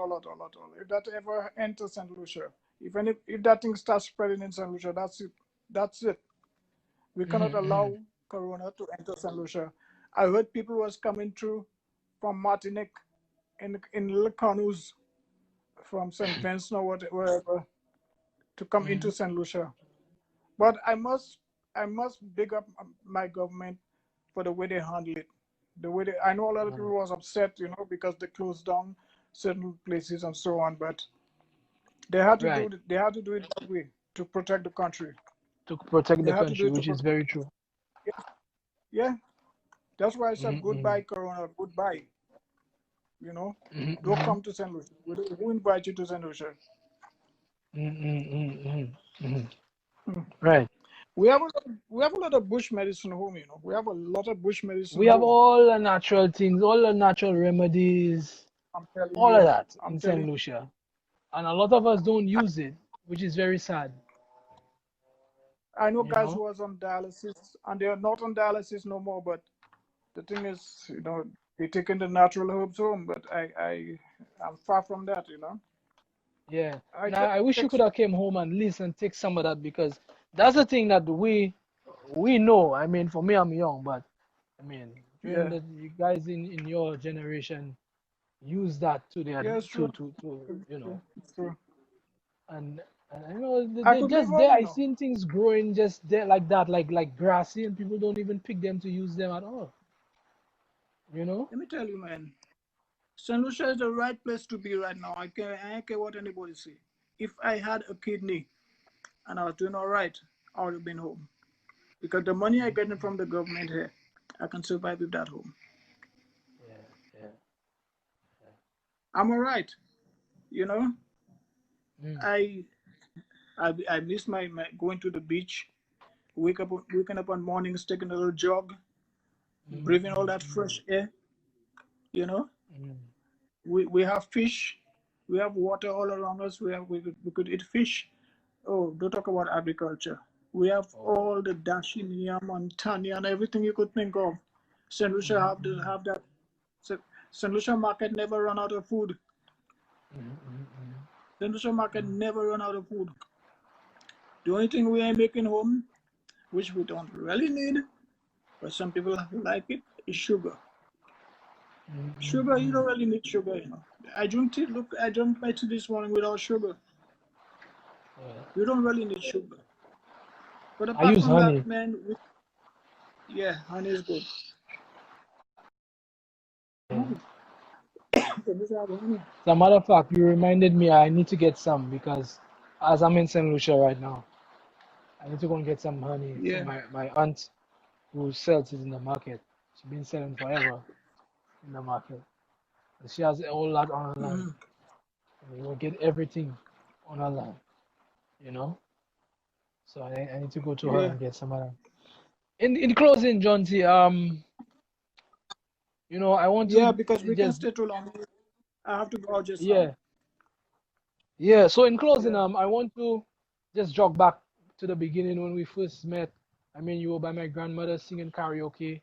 If that ever enters St. Lucia, if that thing starts spreading in St. Lucia, that's it. That's it. We cannot Hmm. allow Corona to enter St. Lucia. I heard people was coming through from Martinique in little canoes from St. Vincent or wherever to come into Hmm. St. Lucia. But I must big up my government for the way they handle it. I know a lot of people was upset, because they closed down certain places and so on, but Right, they had to do it that way to protect the country. to protect They the had to do country, it to which is protect. very true. Yeah, that's why I said Hmm. goodbye, Corona, goodbye. You know, Hmm. don't Hmm. come to St. Lucia. Who invite you to St. Lucia? Hmm. Hmm. Hmm. Right. We have a lot of bush medicine home. We have a lot of bush medicine We have home. all the natural things, all the natural remedies, I'm telling all of you. that I'm in telling St. you. Lucia. And a lot of us don't use it, which is very sad, I know you guys know? who was on dialysis and they are not on dialysis no more, but The thing is, they taking the natural herbs home, but I'm far from that. Yeah. I And just I wish you take could have came home and listen and take some of that because that's the thing that we know. I mean, for me, I'm young, but I mean, during yeah, the you guys in your generation use that to their yeah, it's true. to you know It's true. and you know I they're could live just home, there. I seen things growing just there like that, like grassy, and people don't even pick them to use them at all. You know? Let me tell you, man. St. Lucia is the right place to be right now. I don't care what anybody say. If I had a kidney and I was doing all right, I would have been home. Because the money I get from the government here, I can survive with that home. Yeah, yeah. I'm all right. You know, Mm, I I miss my going to the beach, waking up on mornings, taking a little jog, mm, breathing all mm, that fresh air. You know, mm, we have fish, we have water all around us. We could eat fish. Oh, don't talk about agriculture. We have oh. all the Dashinia, Montania, and everything you could think of. St. Lucia Mm, mm, have that. St. Lucia market never run out of food. mm, mm, mm, St. Lucia market mm. never run out of food. The only thing we ain't making home, which we don't really need, but some people like it, is sugar. Mm, mm, Sugar, you mm. don't really need sugar. I drank my tea this morning without sugar. Yeah. You don't really need sugar. But I apart use from that, honey. man, yeah, honey is good. Yeah. Honey. This have honey. As a matter of fact, you reminded me I need to get some because as I'm in St. Lucia right now, I need to go and get some honey from Yeah. my aunt who sells it in the market. She's been selling forever in the market. And she has a whole lot on her land. Hmm. And you will get everything on her land, you know? So I need to go to her Yeah. and get some of that. In closing, Jaunty, I want to Yeah, because we can just stay too long. I have to go out just now. yeah, yeah. So in closing, Yeah. I want to just jog back to the beginning when we first met. I mean, you were by my grandmother singing karaoke.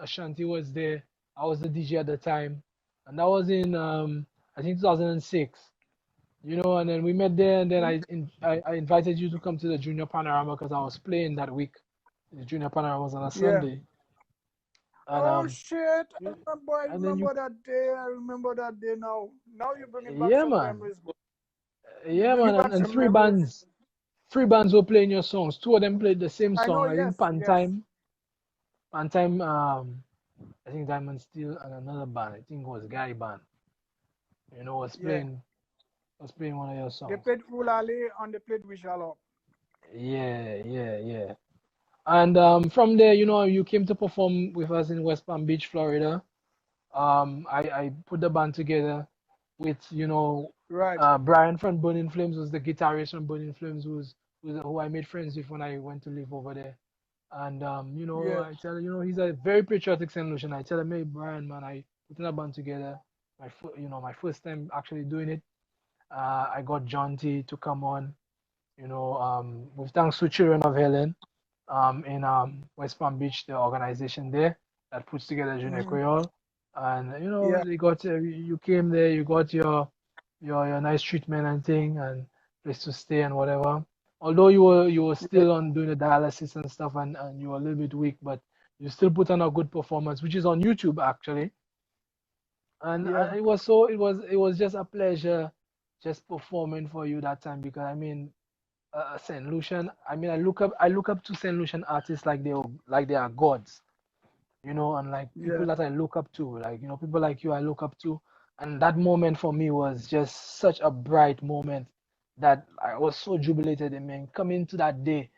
Ashanti was there. I was the DJ at the time, and that was in I think 2006. And then we met there, and then I invited you to come to the Junior Panorama because I was playing that week. The Junior Panorama was on a Yeah. Sunday, and Oh shit! you- I and then you remember that day. I remember that day now. Now you're bringing back yeah some man, memories, bro. You're yeah bringing man, and, back and some three memories. bands. Three bands were playing your songs. Two of them played the same I know. song. I think Yes. Yes. Pantime, I think Diamond Steel and another band. I think it was Gary Band. Was Yeah. playing one of your They songs. played Ulale and they played Wishala. Yeah, yeah, yeah. And from there, you came to perform with us in West Palm Beach, Florida. I put the band together with, Right. Brian from Burning Flames was the guitarist from Burning Flames, who I made friends with when I went to live over there. And Yeah. I tell you, he's a very patriotic Saint Lucian. I tell him, hey Brian, man, I put a band together. My first time actually doing it. I got Jaunty to come on. With thanks to Children of Helen, in West Palm Beach, the organization there that puts together Junior Hmm. Creole. And Yeah. they got you came there, you got your nice treatment and thing and place to stay and whatever. Although you were Yeah. still on doing the dialysis and stuff and you were a little bit weak, but you still put on a good performance, which is on YouTube actually. And Yeah. it was just a pleasure just performing for you that time because I mean Saint Lucian. I mean, I look up to Saint Lucian artists like they are gods, and like people Yeah. that I look up to, like people like you I look up to, and that moment for me was just such a bright moment that I was so jubilated. I mean, coming to that day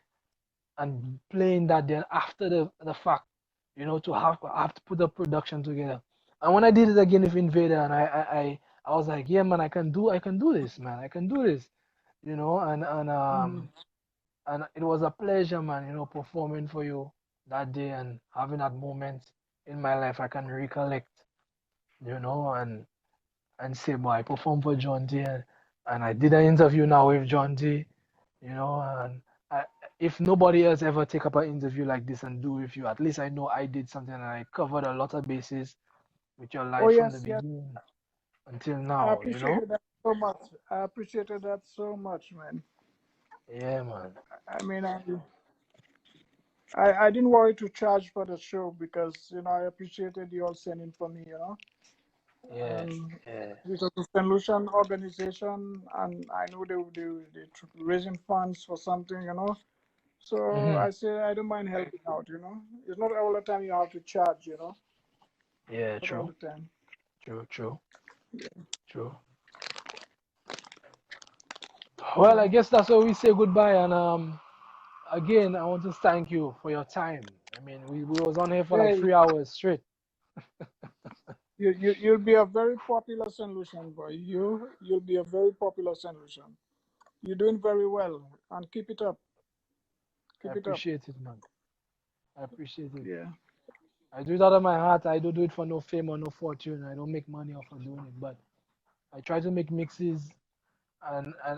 and playing that then after the fact, to have to put the production together. And when I did it again with Invader, and I was like, yeah, man, I can do this, man, I can do this, Hmm. and it was a pleasure, man, performing for you that day and having that moment in my life I can recollect, and say, boy, I performed for Jaunty and I did an interview now with Jaunty, and I, if nobody else ever take up an interview like this and do with you, at least I know I did something and I covered a lot of bases with your Oh life from the yes, yes. beginning until I now, you know? appreciated that so much. I appreciated that so much, man. Yeah, man. I mean, I didn't worry to charge for the show because I appreciated you all sending for me. Yeah, And yeah. it was a solution organization, and I know they raising funds for something. So Mm-hmm. I say I don't mind helping out. It's not all the time you have to charge. Yeah, Not all true, the time. true, true, true. Well, I guess that's where we say goodbye. And again, I want to thank you for your time. I mean, we was on here for like Hey, 3 hours straight. you'll be a very popular solution, boy. You'll be a very popular solution. You're doing very well, and keep it up. I Keep it up. appreciate it, man. I appreciate it. Yeah. I do it out of my heart. I don't do it for no fame or no fortune. I don't make money off of doing it, but I try to make mixes and I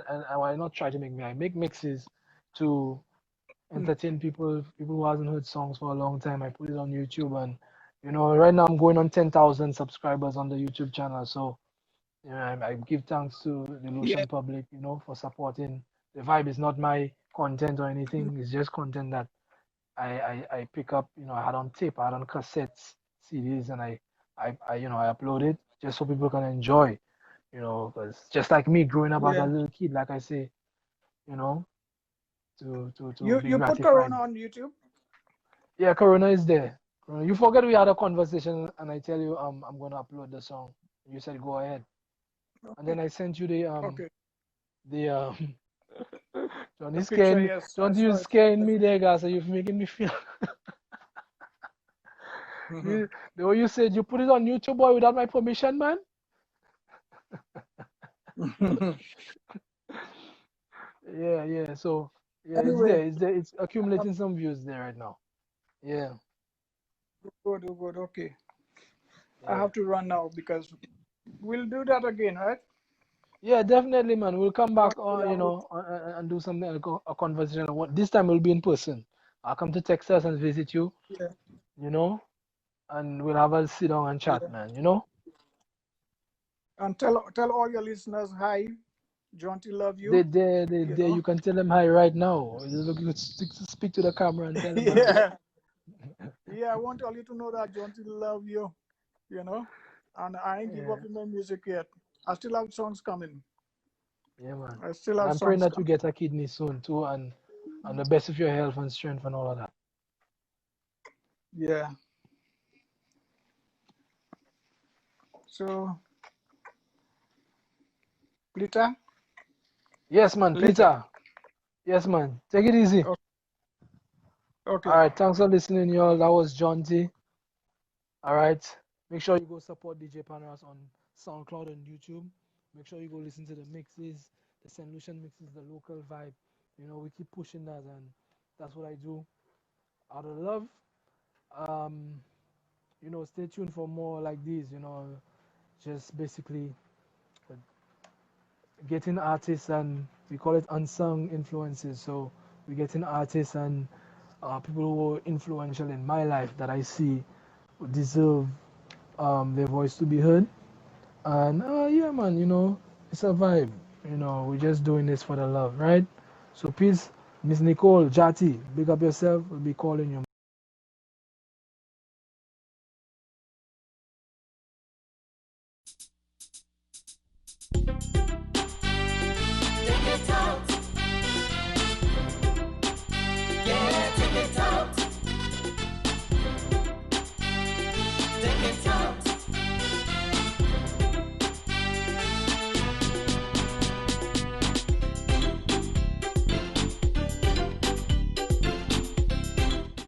not try to make me. I make mixes to Mm. entertain people who hasn't heard songs for a long time. I put it on YouTube and right now I'm going on 10,000 subscribers on the YouTube channel. So I give thanks to the Yeah. Lucian public, for supporting. The vibe is not my content or Mm. anything. It's just content that I pick up. I had on tape, I had on cassettes, CDs, and I upload it just so people can enjoy. Because just like me growing up as a Yeah. little kid, like I say, you know, to You be you put gratified. Corona on YouTube? Yeah, Corona is there. You forget we had a conversation, and I tell you, I'm gonna upload the song. You said go ahead, and then I sent you Okay. the Johnny The picture, scaring, yes, I don't you saw it. scaring me there, guys? So you're making me feel. Mhm. The way you said you put it on YouTube, boy, without my permission, man. Yeah, yeah. So yeah, it's Anyway, there. It's there. It's accumulating some views there right now. Yeah, good, good. Okay. I yeah. have to run now because we'll do that again, right? Yeah, definitely, man. We'll come One back, day I will. and do something like a conversation. This time we'll be in person. I'll come to Texas and visit you, Yeah, you know, and we'll have a sit down and chat, yeah. man. And tell all your listeners hi. Jaunty love They, you. they, they, You they, know. you can tell them hi right now. You look, you speak to the camera and tell them hi. Yeah, yeah. I want all you to know that Jaunty love you. You know. And I ain't give Yeah, up in my music yet. I still have songs coming. yeah, man. I still And have I'm praying songs that you coming. get a kidney soon too, and the best of your health and strength and all of that. Yeah. So, Plita, Yes, man. later. Plita. Yes, man. Take it easy. Okay. All Okay. right. Thanks for listening, y'all. That was Jaunty. All right. Make sure you go support DJ Panras on SoundCloud and YouTube. Make sure you go listen to the mixes, the St. Lucian mixes, the local vibe. We keep pushing that, and that's what I do out of love. Um, stay tuned for more like these. Just basically getting artists, and we call it unsung influences. So we're getting artists and people who are influential in my life that I see deserve their voice to be heard. And yeah, man, it's a vibe. We're just doing this for the love, right? So peace, Miss Nicole, Jati, big up yourself. We'll be calling you.